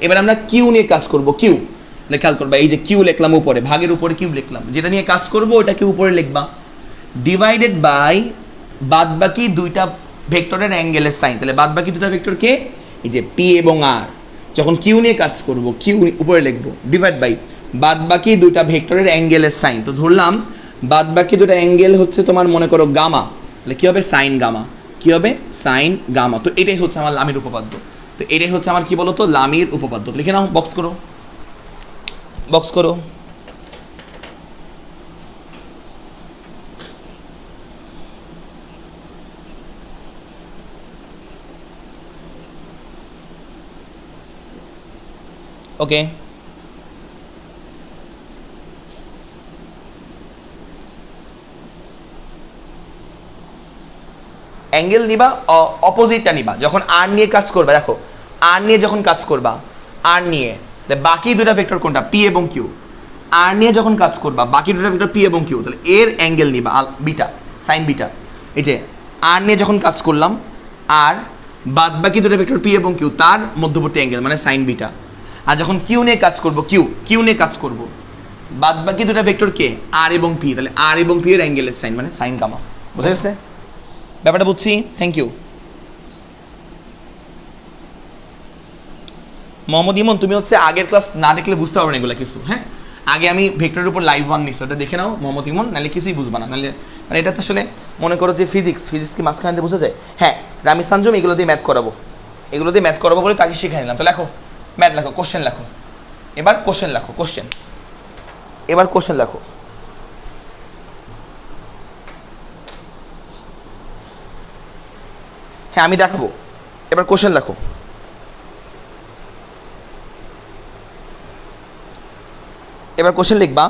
এবার আমরা কিউ নিয়ে কাজ করব, কিউ। তাহলে খেয়াল করবা, এই যে কিউ লিখলাম উপরে, ভাগের উপরে কিউ লিখলাম, যেটা নিয়ে কাজ করব ওটাকে উপরে লিখবা, ডিভাইডেড বাই বাদ বাকি দুইটা ভেক্টরের অ্যাঙ্গেলের সাইন। তাহলে বাদ বাকি দুটা ভেক্টর কে? এই যে পি এবং আর। যখন কিউ নিয়ে কাজ করব, কিউ উপরে লিখবো, ডিভাইড বাই বাদ বাকি দুইটা ভেক্টরের অ্যাঙ্গেলের সাইন। তো ধরলাম বাদ বাকি দুটো অ্যাঙ্গেল হচ্ছে তোমার মনে করো গামা, তাহলে কি হবে? সাইন গামা। কি হবে? সাইন গামা। তো এটাই হচ্ছে আমার লামির উপপাদ্য। তো এটাই হচ্ছে আমার কি বলতো? লামির উপপাদ্য। লিখে নাও, বক্স করো, বক্স করো। ওকে, অ্যাঙ্গেল নিবা, অপোজিটটা নিবা যখন আর নিয়ে কাজ করবা। দেখো আর নিয়ে যখন কাজ করবা, আর নিয়ে বাকি দুটা ভেক্টর কোনটা? পি এবং কিউ। আর নিয়ে যখন কাজ করবা বাকি দুটা ভেক্টর পি এবং কিউ, তাহলে এর অ্যাঙ্গেল নিবা বিটা, সাইন বিটা। এই যে আর নিয়ে যখন কাজ করলাম, আর বাদ বাকি দুটা ভেক্টর পি এবং কিউ, তার মধ্যবর্তী অ্যাঙ্গেল মানে সাইন বিটা। আর যখন কিউ নিয়ে কাজ করব, কিউ নিয়ে কাজ করব, বাদ বাকি দুটা ভেক্টর কে? আর এবং পি, তাহলে আর এবং পি এর অ্যাঙ্গেলের সাইন মানে সাইন গামা। বুঝা গেছে ব্যাপারটা? বুঝছি, থ্যাংক ইউ। মোহাম্মদ ইমন, তুমি হচ্ছে আগের ক্লাস না দেখলে বুঝতে পারবে না এগুলো কিছু। হ্যাঁ, আগে আমি ভেক্টরের উপর লাইভ ওয়ান নিচ্ছি, ওটা দেখে নাও মোহাম্মদ ইমন, নাহলে কিছুই বুঝবা না। নাহলে মানে এটা তো আসলে মনে করো যে ফিজিক্স কি মাঝখানে বোঝা যায়। হ্যাঁ, রামি সানজম এগুলো দিয়ে ম্যাথ করাবো, এগুলো দিয়ে ম্যাথ করাবো বলে তাকে শিখে নিলাম। তো লেখো, ম্যাথ লেখো, কোশ্চেন লেখো, এবার কোশ্চেন লেখো, কোশ্চেন, এবার কোশ্চেন লেখো। হ্যাঁ আমি দেখাবো, এবার কোশ্চেন লেখো। এবার কোশ্চেন লিখবা,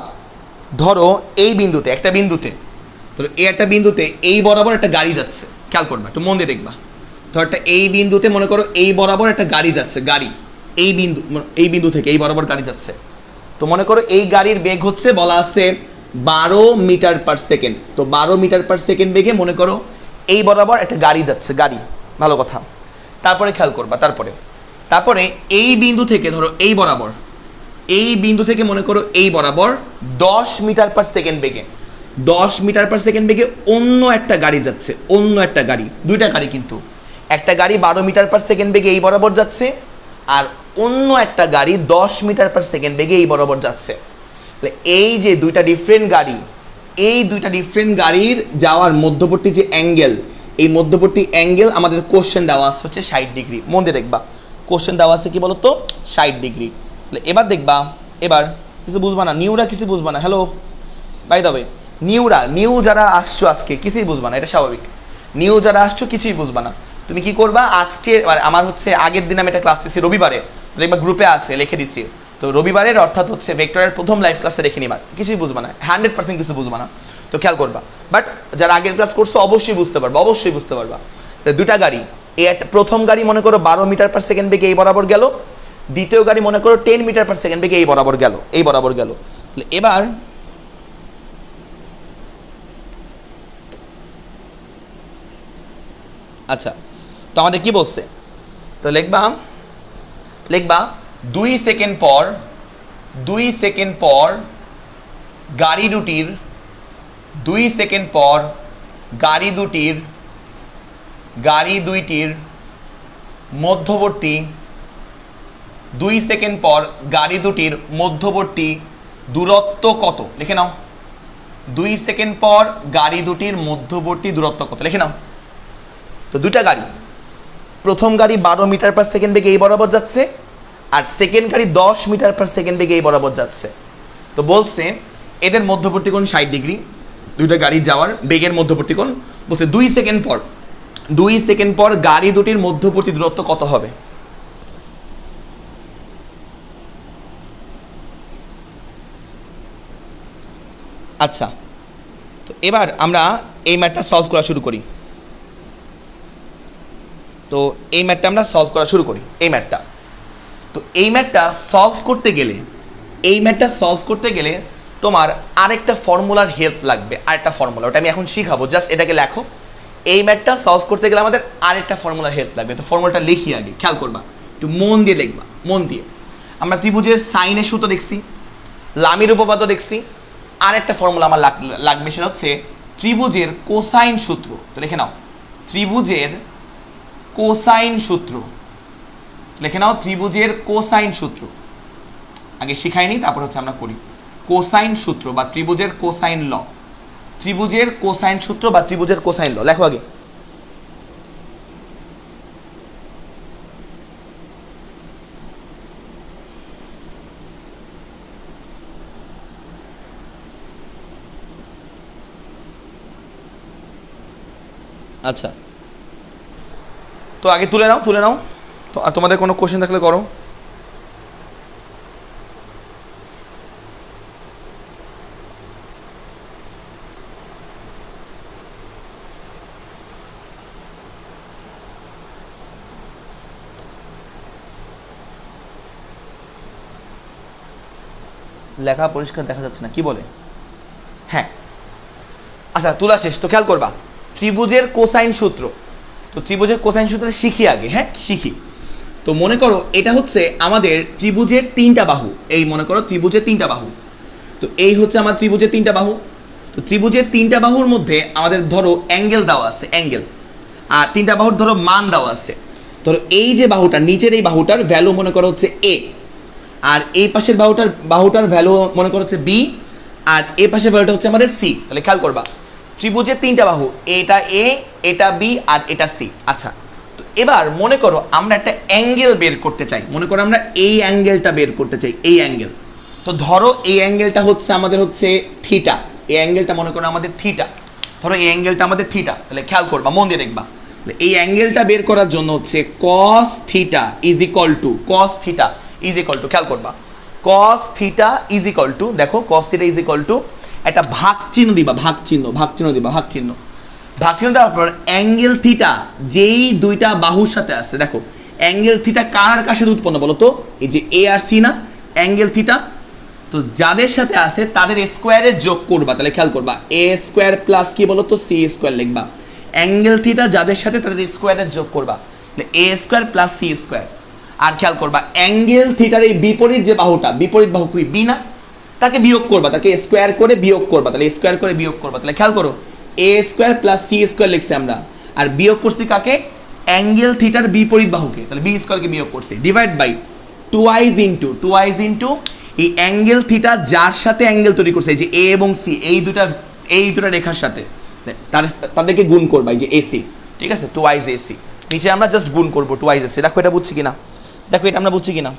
ধরো এই বিন্দুতে, একটা বিন্দুতে, ধরো এই একটা বিন্দুতে এই বরাবর একটা গাড়ি যাচ্ছে। খেয়াল করবা, একটু মন দিয়ে দেখবা। ধরো একটা এই বিন্দুতে মনে করো এই বরাবর একটা গাড়ি যাচ্ছে, গাড়ি এই বিন্দু থেকে এই বরাবর গাড়ি যাচ্ছে। তো মনে করো এই গাড়ির বেগ হচ্ছে বলা আছে 12 মিটার পার সেকেন্ড। তো 12 মিটার পার সেকেন্ড বেগে মনে করো এই বরাবর একটা গাড়ি যাচ্ছে, গাড়ি, ভালো কথা। তারপরে খেয়াল করবা, তারপরে এই বিন্দু থেকে ধরো এই বিন্দু থেকে মনে করো এই বরাবর 10 মিটার পার সেকেন্ড বেগে, 10 মিটার পার সেকেন্ড বেগে অন্য একটা গাড়ি যাচ্ছে, অন্য একটা গাড়ি, দুইটা গাড়ি কিন্তু, একটা গাড়ি 12 মিটার পার সেকেন্ড বেগে এই বরাবর যাচ্ছে, আর অন্য একটা গাড়ি 10 মিটার পার সেকেন্ড বেগে এই বরাবর যাচ্ছে। এই যে দুইটা ডিফারেন্ট গাড়ি, এই দুইটা ডিফারেন্ট গাড়ির যাওয়ার মধ্যবর্তী যে অ্যাঙ্গেল, এই মধ্যবর্তী অ্যাঙ্গেল আমাদের কোশ্চেন দেওয়া আছে হচ্ছে 60 ডিগ্রি। মন দিয়ে দেখবা, কোশ্চেন দেওয়া আছে কি বলতো? 60 ডিগ্রি। এবার দেখবা, এবার কিছু বুঝবা না, নিউরা কিছু বুঝবা না। Hello bye the way, new যারা আসছো আজকে কিছুই বুঝবা না, এটা স্বাভাবিক। নিউ যারা আসছো কিছুই বুঝবা না। তুমি কি করবা, আজকে আমার হচ্ছে আগের দিন আমি একটা ক্লাস দিচ্ছি রবিবারে, দেখবা গ্রুপে আছে, লিখে দিচ্ছি। তো রবিবারের অর্থাৎ হচ্ছে ভেক্টরের প্রথম লাইভ ক্লাসে রেখে নিবা, কিছুই বুঝবা না, 100% কিছু বুঝবা না। তো খেয়াল করবা, বাট যারা আগের ক্লাস করছো অবশ্যই বুঝতে পারবা, অবশ্যই বুঝতে পারবা। দুইটা গাড়ি, প্রথম গাড়ি মনে করো 12 মিটার/সেকেন্ড বেগে এই বরাবর গেল, দ্বিতীয় গাড়ি মনে করো 10 মিটার/সেকেন্ড বেগে এই বরাবর গেল, এই বরাবর গেল। এবার আচ্ছা, তো আমাদের কি বলছে, তো লিখবা 2 সেকেন্ড পর গাড়ি দুটির 2 সেকেন্ড পর গাড়ি দুইটির মধ্যবর্তী 2 সেকেন্ড পর গাড়ি দুটির মধ্যবর্তী দূরত্ব কত, লিখে নাও। 2 সেকেন্ড পর গাড়ি দুটির মধ্যবর্তী দূরত্ব কত, লিখে নাও। তো দুইটা গাড়ি, প্রথম গাড়ি 12 মিটার/সেকেন্ড বেগে এই বরাবর যাচ্ছে, আর সেকেন্ড গাড়ি 10 মিটার/সেকেন্ড বেগে এই বরাবর যাচ্ছে। তো বলছে এদের মধ্যবর্তী কোণ 60 ডিগ্রি, দুইটা গাড়ি যাওয়ার বেগের মধ্যবর্তী কোণ। বলছে 2 সেকেন্ড পর গাড়ি দুটির মধ্যবর্তী দূরত্ব কত হবে। আচ্ছা, তো এবার আমরা এই ম্যাথটা সলভ করা শুরু করি। তো এই ম্যাথটা আমরা সলভ করা শুরু করি। তো এই ম্যাথটা সলভ করতে গেলে তোমার আরেকটা ফর্মুলার হেল্প লাগবে, আরেকটা ফর্মুলা, ওটা আমি এখন শিখাবো, জাস্ট এটাকে লেখো। এই ম্যাথটা সলভ করতে গেলে আমাদের আরেকটা ফর্মুলার হেল্প লাগবে। তো ফর্মুলাটা লিখি আগে, খেয়াল করবা, একটু মন দিয়ে লিখবা, মন দিয়ে। আমরা ত্রিভুজের সাইনের সূত্র দেখছি, লামির উপপাদ্য দেখছি, আরেকটা ফর্মুলা আমার লাগবে, সেটা হচ্ছে ত্রিভুজের কোসাইন সূত্র। তো লিখে নাও ত্রিভুজের কোসাইন সূত্র, লিখে নাও ত্রিভুজের কোসাইন সূত্র। আগে শিখাইনি, তারপর হচ্ছে আমরা করি। কোসাইন সূত্র বা ত্রিভুজের কোসাইন ল, ত্রিভুজের কোসাইন সূত্র বা ত্রিভুজের কোসাইন ল লেখো আগে। আচ্ছা, তো আগে তুলে নাও তো, আর তোমাদের কোনো কোশ্চেন থাকলে করো। লেখা পরিষ্কার দেখা যাচ্ছে না, কি বলে? হ্যাঁ, আচ্ছা তুলা শেষ। তো খেয়াল করবা ত্রিভুজের কোসাইন সূত্র, তো ত্রিভুজের কোসাইন সূত্র শিখি আগে, হ্যাঁ শিখি। তো মনে করো এটা হচ্ছে আমাদের ত্রিভুজের 3টা বাহু, এই মনে করো ত্রিভুজের 3টা বাহু। তো এই হচ্ছে আমার ত্রিভুজের 3টা বাহু। তো ত্রিভুজের 3টা বাহুর মধ্যে আমাদের ধরো অ্যাঙ্গেল দেওয়া আছে, অ্যাঙ্গেল, আর 3টা বাহুর ধরো মান দেওয়া আছে। ধরো এই যে বাহুটা, নিচের এই বাহুটার ভ্যালু মনে করো হচ্ছে এ, আর এই পাশের বাহুটার ভ্যালু মনে করো হচ্ছে বি, আর এই পাশের ভ্যালুটা হচ্ছে আমাদের সি। তাহলে খেয়াল করবা ত্রিভুজের 3টা বাহু, এটা এ, এটা বি, আর এটা সি। আচ্ছা, তো এবার মনে করো আমরা একটা অ্যাঙ্গেল বের করতে চাই, মনে করো আমরা এই অ্যাঙ্গেলটা বের করতে চাই, এই অ্যাঙ্গেল। তো ধরো এই অ্যাঙ্গেলটা হচ্ছে আমাদের হচ্ছে থিটা, এই অ্যাঙ্গেলটা মনে করো আমাদের থিটা, ধরো এই অ্যাঙ্গেলটা আমাদের থিটা। তাহলে খেয়াল করবা, মন দিয়ে দেখবা, এই অ্যাঙ্গেলটা বের করার জন্য হচ্ছে cos theta is equal two, খেয়াল করবা cos theta is equal two, দেখো cos theta is equal two একটা ভাগ চিহ্ন দিবা, ভাগ চিহ্ন দেওয়ার পর অ্যাঙ্গেল থিটা যেই দুইটা বাহুর সাথে আছে, দেখো অ্যাঙ্গেল থিটা কার কাছে উৎপন্ন বলো তো, এই যে এ আর সি না, অ্যাঙ্গেল থিটা। তো যাদের সাথে আছে তাদের স্কোয়ারে যোগ করবা। তাহলে খেয়াল করবা এ স্কোয়ার প্লাস কি বলো তো, সি স্কোয়ার লিখবা। অ্যাঙ্গেল থিটা যাদের সাথে তাদের স্কোয়ারে যোগ করবা, এ স্কোয়ার প্লাস সি স্কোয়ার। আর খেয়াল করবা অ্যাঙ্গেল থিটার এই বিপরীত যে বাহুটা, বিপরীত বাহু কি বি না, তাকে বিয়োগ করবা, তাকে স্কোয়ার করে বিয়োগ করবা। তাহলে স্কোয়ার করে বিয়োগ করবা। তাহলে খেয়াল করো এ স্কোয়ার প্লাস সি স্কোয়ার লিখছি আমরা, আর বিয়োগ করছি কাকে, অ্যাঙ্গেল থিটার বিপরীত বাহুকে। তাহলে বি স্কোয়ারকে বিয়োগ করছি, ডিভাইড বাই টুয়াইজ ইন্টু এই অ্যাঙ্গেল থিটা যার সাথে অ্যাঙ্গেল তৈরি করছে, এই যে এ এবং সি, এই দুটা রেখার সাথে তাদেরকে গুণ করবা, এই যে এসি, ঠিক আছে, টুয়াইজ এসি। নিচে আমরা জাস্ট গুণ করবো টুয়াইজ এসি। দেখো এটা বুঝছি কিনা, দেখো এটা আমরা বুঝছি কিনা।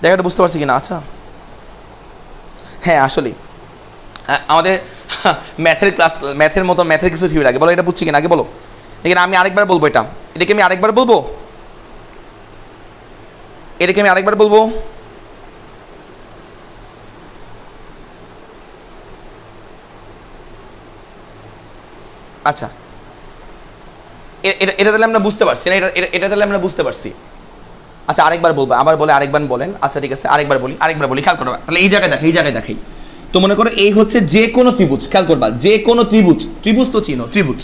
দেখো এটা বুঝতে পারছি কিনা। আচ্ছা হ্যাঁ, আসলে আমাদের ম্যাথের ক্লাস, ম্যাথের কিছু থিওরি লাগে, বলো এটা বুঝছি কিনা আগে বলো। এখানে আমি আরেকবার বলবো, এটাকে আমি আরেকবার বলবো। আচ্ছা, এটা তাহলে আমরা বুঝতে পারছি না, এটা তাহলে আমরা বুঝতে পারছি। আচ্ছা আরেকবার বলবো, আবার বলে আরেকবার বলেন। আচ্ছা ঠিক আছে, আরেকবার বলি, খেয়াল করবা। তাহলে এই জায়গায় দেখাই। তো মনে করো এই হচ্ছে যে কোনো ত্রিভুজ, খেয়াল করবা, যে কোনো ত্রিভুজ তো চিনো, ত্রিভুজ।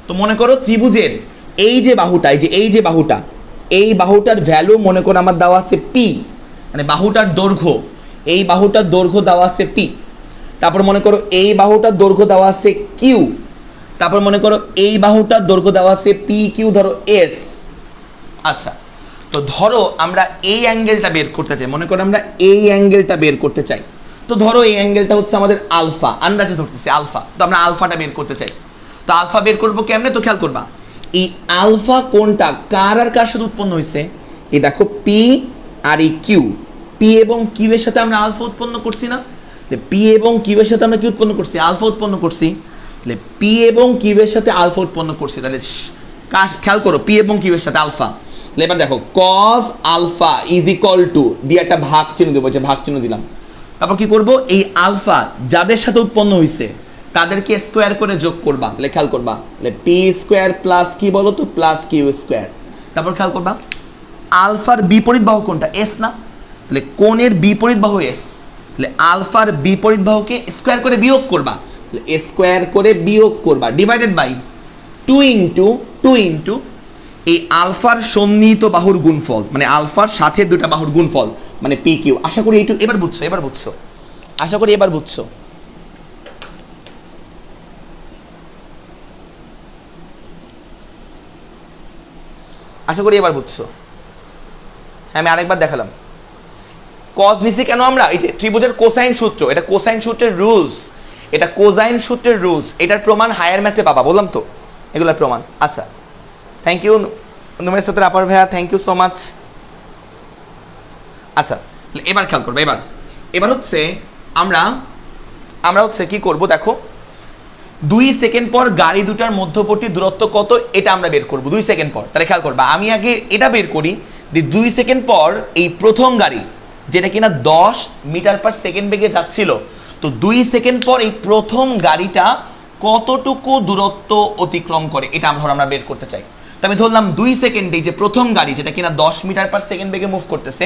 তো মনে করো ত্রিভুজের এই যে বাহুটা, এই বাহুটার ভ্যালু মনে করো আমার দেওয়া আছে পি, মানে বাহুটার দৈর্ঘ্য, এই বাহুটার দৈর্ঘ্য দেওয়া আছে পি। তারপর মনে করো এই বাহুটার দৈর্ঘ্য দেওয়া আছে কিউ। তারপর মনে করো এই বাহুটার দৈর্ঘ্য দেওয়া আছে পি কিউ, ধরো এস। আচ্ছা, তো ধরো আমরা এই অ্যাঙ্গেলটা বের করতে চাই, মনে করো আমরা এই অ্যাঙ্গেলটা বের করতে চাই। তো ধরো এই অ্যাঙ্গেলটা হচ্ছে আমাদের আলফা, আন্দাজে ধরতেছি আলফা। তো আমরা আলফাটা বের করতে চাই। তো আলফা বের করবো কেমনে? তো খেয়াল করবা, এই আলফা কোনটা কার আর কার সাথে উৎপন্ন হয়েছে? এই দেখো পি আর এই কিউ, পি এবং কিউ এর সাথে আমরা আলফা উৎপন্ন করছি না? পি এবং কিউ এর সাথে আমরা কি উৎপন্ন করছি? আলফা উৎপন্ন করছি। তাহলে পি এবং কিউ এর সাথে আলফা উৎপন্ন করছি। তাহলে খেয়াল করো, পি এবং কিউ এর সাথে আলফা। তাহলে এবার দেখো cos আলফা ইজ ইকুয়াল টু দিয়ে একটা ভাগ চিহ্ন দেবো, যে ভাগ চিহ্ন দিলাম। তারপর কি করব, এই আলফা যাদের সাথে উৎপন্ন হয়েছে তাদেরকে স্কোয়ার করে যোগ করবা। তাহলে খেয়াল করবা, তাহলে পি স্কোয়ার প্লাস কি বলো তো, প্লাস কিউ স্কোয়ার। তারপর খেয়াল করবা আলফার বিপরীত বাহু কোনটা? এস না? তাহলে কোণের বিপরীত বাহু এস। তাহলে আলফার বিপরীত বাহুকে স্কোয়ার করে বিয়োগ করবা, স্কোয়ার করে বিয়োগ করবা, ডিভাইডেড বাই 2 ইন্টু এই আলফার সন্নিহিত বাহুর গুণফল, মানে আলফার সাথে দুটা বাহুর গুণফল, মানে পি কিউ। আশা করি এইটু এবার বুঝছো, আশা করি এবার বুঝছো। হ্যাঁ, আমি আরেকবার দেখালাম। কজ নিছি কেন আমরা? এই যে ত্রিভুজের কোসাইন সূত্র, এটা কোসাইন সূত্রের রুলস, এটা কোসাইন সূত্রের রুলস, এটার প্রমাণ হায়ার ম্যাথে পাবা, বললাম তো এগুলোর প্রমাণ। আচ্ছা, থ্যাংক ইউ নুমের সাথে আপার ভাইয়া, থ্যাংক ইউ সো মাচ। আচ্ছা, এবার খেয়াল করবো, এবার হচ্ছে আমরা হচ্ছে কি করব, দেখো 2 সেকেন্ড পর গাড়ি দুটার মধ্যবর্তী দূরত্ব কত, এটা আমরা বের করব 2 সেকেন্ড পর। তাহলে খেয়াল করবা, আমি আগে এটা বের করি যে 2 সেকেন্ড পর এই প্রথম গাড়ি যেটা কিনা 10 মিটার পার সেকেন্ড বেগে যাচ্ছিল, তো 2 সেকেন্ড পর এই প্রথম গাড়িটা কতটুকু দূরত্ব অতিক্রম করে, এটা আমরা বের করতে চাই। তো আমি ধরলাম 2 সেকেন্ডে যে প্রথম গাড়ি যেটা কিনা 10 মিটার পার সেকেন্ড বেগে মুভ করতেছে,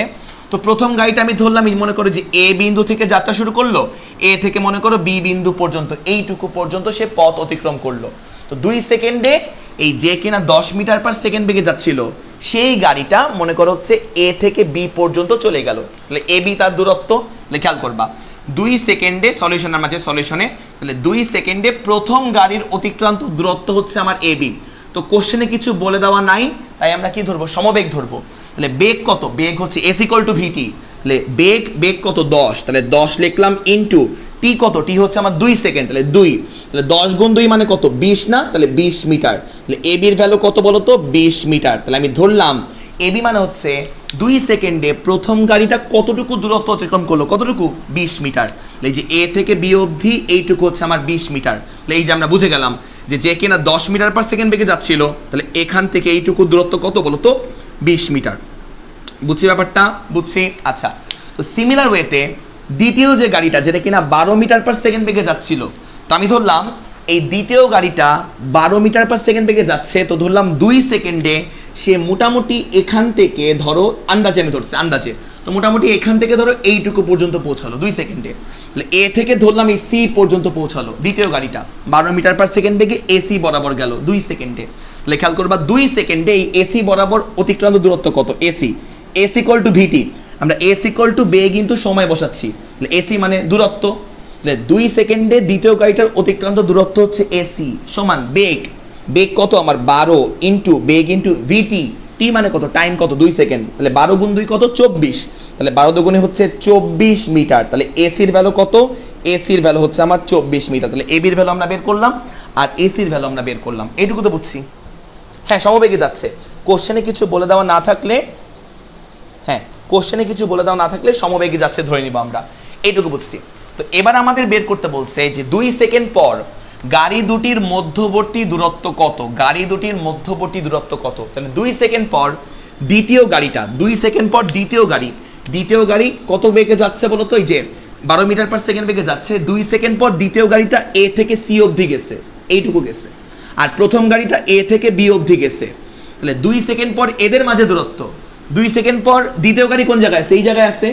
তো প্রথম গাড়িটা আমি ধরলাম, মনে করো যে এ বিন্দু থেকে যাত্রা শুরু করলো, এ থেকে মনে করো বি বিন্দু পর্যন্ত, এইটুকু পর্যন্ত সে পথ অতিক্রম করলো। তো 2 সেকেন্ডে এই যে কিনা 10 মিটার পার সেকেন্ড বেগে যাচ্ছিল সেই গাড়িটা মনে করো হচ্ছে এ থেকে বি পর্যন্ত চলে গেল। তাহলে এ বি তার দূরত্ব। খেয়াল করবা 2 সেকেন্ডে সলিউশনের মাঝে সলিউশনে, তাহলে 2 সেকেন্ডে প্রথম গাড়ির অতিক্রান্ত দূরত্ব হচ্ছে আমার এ বি। তো কোশ্চেনে কিছু বলে দেওয়া নাই, তাই আমরা কি ধরবো, সমবেগ ধরবো। তাহলে বেগ কত? বেগ হচ্ছে এস ইকুয়াল টু ভিটি। তাহলে বেগ কত? 10। তাহলে 10 লিখলাম ইনটু টি কত? টি হচ্ছে আমার 2 সেকেন্ড, তাহলে 2। তাহলে 10 গুণ 2 মানে কত? 20 না? তাহলে 20 মিটার। তাহলে এ বির ভ্যালু কত বলো তো? 20 মিটার। তাহলে আমি ধরলাম এ বি মানে হচ্ছে 2 সেকেন্ডে প্রথম গাড়িটা কতটুকু দূরত্ব অতিক্রম করলো, কতটুকু? 20 মিটার। এই যে এ থেকে বি অবধি এইটুকু হচ্ছে আমার 20 মিটার। তাহলে এই যে আমরা বুঝে গেলাম যে কিনা 10 মিটার পার সেকেন্ড বেগে যাচ্ছিল, তাহলে এখান থেকে এইটুকু দূরত্ব কত বলো তো? 20 মিটার। বুঝছি ব্যাপারটা? বুঝছি। আচ্ছা, তো সিমিলার ওয়েতে দ্বিতীয় যে গাড়িটা যেটা কিনা 12 মিটার পার সেকেন্ড বেগে যাচ্ছিল, তো আমি ধরলাম এই দ্বিতীয় গাড়িটা 12 মিটার পার সেকেন্ড বেগে যাচ্ছে, তো ধরলাম 2 সেকেন্ডে সে মোটামুটি এখান থেকে ধরো, আন্দাজে আমি ধরছি, আন্দাজে, তো মোটামুটি এখান থেকে ধরো এইটুকু পর্যন্ত পৌঁছালো 2 সেকেন্ডে। তাহলে এ থেকে ধরলাম এই সি পর্যন্ত পৌঁছালো দ্বিতীয় গাড়িটা 12 মিটার পার সেকেন্ড বেগে এসি বরাবর গেল 2 সেকেন্ডে। তাহলে খেয়াল করবা 2 সেকেন্ডে এই এসি বরাবর অতিক্রান্ত দূরত্ব কত? এসি ইকুয়াল টু ভিটি। আমরা এস ইকুয়াল টু বেগ কিন্তু সময় বসাচ্ছি, তাহলে এসি মানে দূরত্ব। 2 সেকেন্ডে দ্বিতীয় গাড়িটার অতিক্রান্ত দূরত্ব হচ্ছে এসি সমান বেগ কত আমার? 12 ইন্টু বেগ ইন্টু ভিটি, টি মানে কত? টাইম কত? 2 সেকেন্ড। তাহলে 12 গুণ 2 কত? 24। তাহলে 12 দুগুণে হচ্ছে 24 মিটার। তাহলে এসির ভ্যালু কত? এসির ভ্যালু হচ্ছে আমার 24 মিটার। তাহলে এ বির ভ্যালু আমরা বের করলাম আর এসির ভ্যালু আমরা বের করলাম। এইটুকু তো বুঝছি। হ্যাঁ, সমবেগে যাচ্ছে। কোশ্চেনে কিছু বলে দেওয়া না থাকলে, সমবেগে যাচ্ছে ধরে নিব আমরা, এইটুকু বুঝছি। তো এবার আমাদের বের করতে বলছে যে 2 সেকেন্ড পর গাড়ি দুটির মধ্যবর্তী দূরত্ব কত? তাহলে 2 সেকেন্ড পর দ্বিতীয় গাড়িটা, 2 সেকেন্ড পর দ্বিতীয় গাড়ি কত বেগে যাচ্ছে বলো তো? এই যে 12 মিটার পার সেকেন্ড বেগে যাচ্ছে। 2 সেকেন্ড পর দ্বিতীয় গাড়িটা এ থেকে সি অবধি গেছে, এইটুকু গেছে। আর প্রথম গাড়িটা এ থেকে বি অবধি গেছে, তাহলে 2 সেকেন্ড পর এদের মাঝে দূরত্ব, 2 সেকেন্ড পর দ্বিতীয় গাড়ি কোন জায়গায় আছে, এই জায়গায় আছে,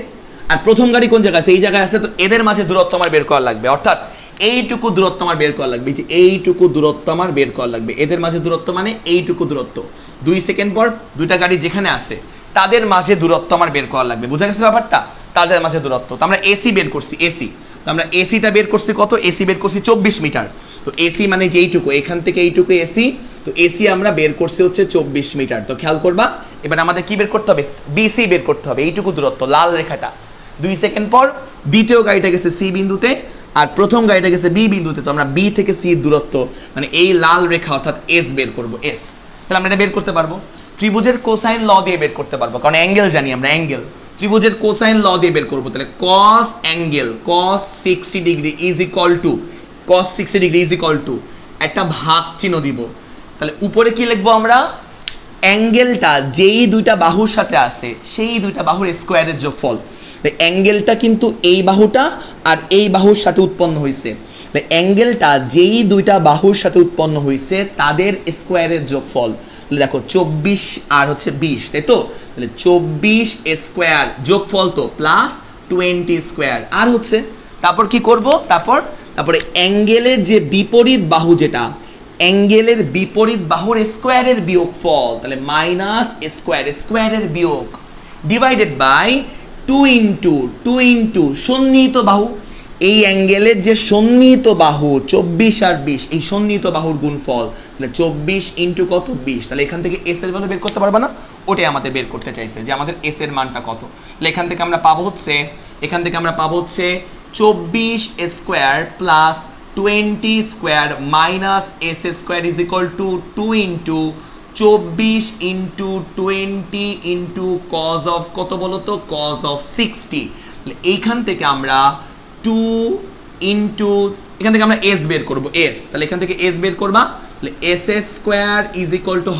আর প্রথম গাড়ি কোন জায়গায় আছে, এই জায়গায় আছে। তো এদের মাঝে দূরত্ব আমার বের করা লাগবে, অর্থাৎ এইটুকু দূরত্ব আমার বের করা লাগবে, যে এইটুকু দূরত্ব আমার বের করা লাগবে। এদের মাঝে দূরত্ব মানে এইটুকু দূরত্ব, 2 সেকেন্ড পর দুইটা গাড়ি যেখানে আছে তাদের মাঝে দূরত্ব আমার বের করা লাগবে। বুঝা গেছে ব্যাপারটা? তাদের মাঝে দূরত্ব। তো আমরা এসি বের করছি, এসি, তো আমরা এসিটা বের করছি কত, এসি বের করছি 24 মিটার। তো এসি মানে যে এইটুকু, এখান থেকে এইটুকু এসি, তো এসি আমরা বের করছি হচ্ছে 24 মিটার। তো খেয়াল করবা, এবার আমাদের কি বের করতে হবে, বিসি বের করতে হবে, এইটুকু দূরত্ব, লাল রেখাটা। 2 সেকেন্ড পর দ্বিতীয় গাড়িটা গেছে সি বিন্দুতে, আর প্রথম গাড়িটা গেছে বি বিন্দুতে। তো আমরা বি থেকে সি দূরত্ব মানে এই লাল রেখা অর্থাৎ এস বের করব, এস। তাহলে আমরা এটা বের করতে পারবো, ত্রিভুজের কোসাইন ল দিয়ে বের করতে পারবো, কারণ অ্যাঙ্গেল জানি আমরা, অ্যাঙ্গেল ত্রিভুজের কোসাইন ল দিয়ে বের করবো। তাহলে cos angle cos 60 degree is equal two cos 60 degree is equal two একটা ভাগ চিহ্ন দিব। তাহলে উপরে কি লিখবো আমরা, অ্যাঙ্গেলটা যেই দুইটা বাহুর সাথে আছে সেই দুইটা বাহুর স্কোয়ারের যোগফল। অ্যাঙ্গেলটা কিন্তু এই বাহুটা আর এই বাহুর সাথে উৎপন্ন হয়েছে, অ্যাঙ্গেলটা যেই দুইটা বাহুর সাথে উৎপন্ন হয়েছে তাদের স্কোয়ারের যোগফল। দেখো 24 আর হচ্ছে 20, তাই তো? তাহলে 24 স্কোয়ার যোগফল তো প্লাস 20 স্কোয়ার, আর হচ্ছে তারপর কি করব, তারপরে অ্যাঙ্গেলের যে বিপরীত বাহু, যেটা অ্যাঙ্গেলের বিপরীত বাহুর স্কোয়ারের বিয়োগফল, তাহলে মাইনাস স্কোয়ারের বিয়োগ ডিভাইডেড বাই 2 ইন্টু সন্নিহিত বাহু। এই অ্যাঙ্গেলের যে সন্নিহিত বাহু 24 আর 20, এই সন্নিহিত বাহুর গুণফল, তাহলে 24 ইন্টু কত, 20। তাহলে এখান থেকে এস এর ভ্যালু বের করতে পারবে না, ওটাই আমাদের বের করতে চাইছে যে আমাদের এস এর মানটা কত। তাহলে এখান থেকে আমরা পাবো হচ্ছে 24 square plus 20 square minus S square is equal two 2 into 24 into 20 into cos of কত বলো তো, কজ অফ 60। এইখান থেকে আমরা 2 ইন্টু, এখান থেকে আমরা এস বের করবো, এস। তাহলে এখান থেকে এস বের করবা, তাহলে S square is equal two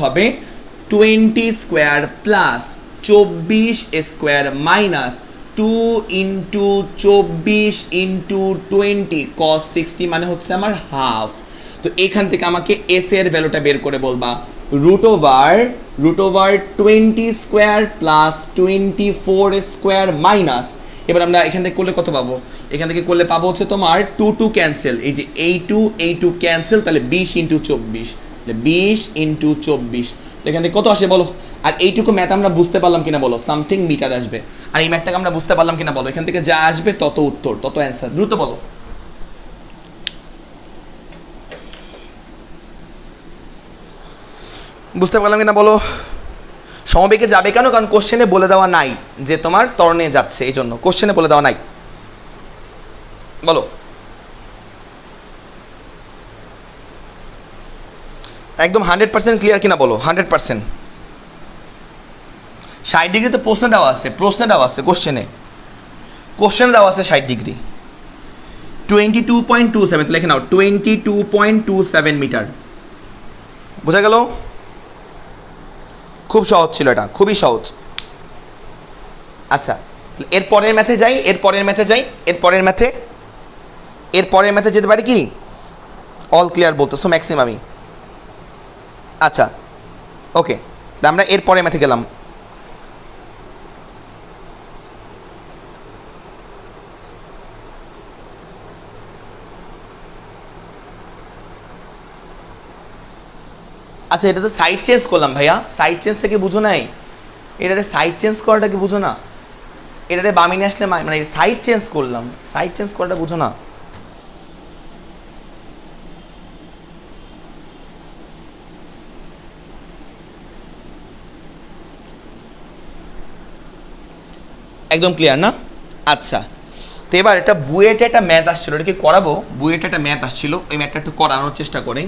হবে 20 square plus 24 square minus 2 into 24 into 20 cos 60 মানে হচ্ছে আমার হাফ। তো এখান থেকে আমাকে এস এর ভ্যালুটা বের করে বলবা, root over 20 square plus 24 square minus, এবার আমরা এখান থেকে করলে কত পাবো, এখান থেকে করলে পাবো হচ্ছে তোমার 2 ক্যান্সেল, এই যে এই 2 ক্যান্সেল, তাহলে 20 ইন্টু 24, 20 ইন্টু 24, এখান থেকে কত আসে বলো। আর এইটুকু ম্যাথ আমরা বুঝতে পারলাম কিনা বলো, সামথিং মিটার আসবে। আর এই ম্যাথটাকে আমরা বুঝতে পারলাম কিনা বলো, এখান থেকে যা আসবে তত উত্তর, তত অ্যান্সার। দ্রুত বলো, বুঝতে পারলাম কিনা বলো। সমবেগে যাবে কেন, কারণ কোশ্চেনে বলে দেওয়া নাই যে তোমার ত্বরণে যাচ্ছে, এই জন্য কোশ্চেনে বলে দেওয়া নাই। বলো একদম 100% ক্লিয়ার কিনা বলো, 100%। 60 ডিগ্রি তো প্রশ্নে দেওয়া আছে, কোশ্চেনে দেওয়া আছে 60 ডিগ্রি। 22.27, তো লিখে নাও 22.27 মিটার। বোঝা গেল? খুব সহজ ছিল এটা, খুবই সহজ। আচ্ছা, এর পরের ম্যাথে যাই, এর পরের ম্যাথে যেতে পারি কি, অল ক্লিয়ার বলতেছো ম্যাক্সিমামই। আচ্ছা ওকে, আমরা এর পরের ম্যাথে গেলাম। আচ্ছা, এটা তো সাইড চেঞ্জ করলাম ভাইয়া, সাইড চেঞ্জটাকে বুঝো নাই, এটাতে সাইড চেঞ্জ করাটাকে বুঝো না, এটাতে বামিনে আসলে মানে সাইড চেঞ্জ করলাম, সাইড চেঞ্জ করাটা বুঝো না। একদম ক্লিয়ার না? আচ্ছা, তো এবার এটা বুয়েটে একটা ম্যাথ আসছিল, এটাকে করাবো। বুয়েটে একটা ম্যাথ আসছিল, ওই ম্যাথটা একটু করানোর চেষ্টা করি।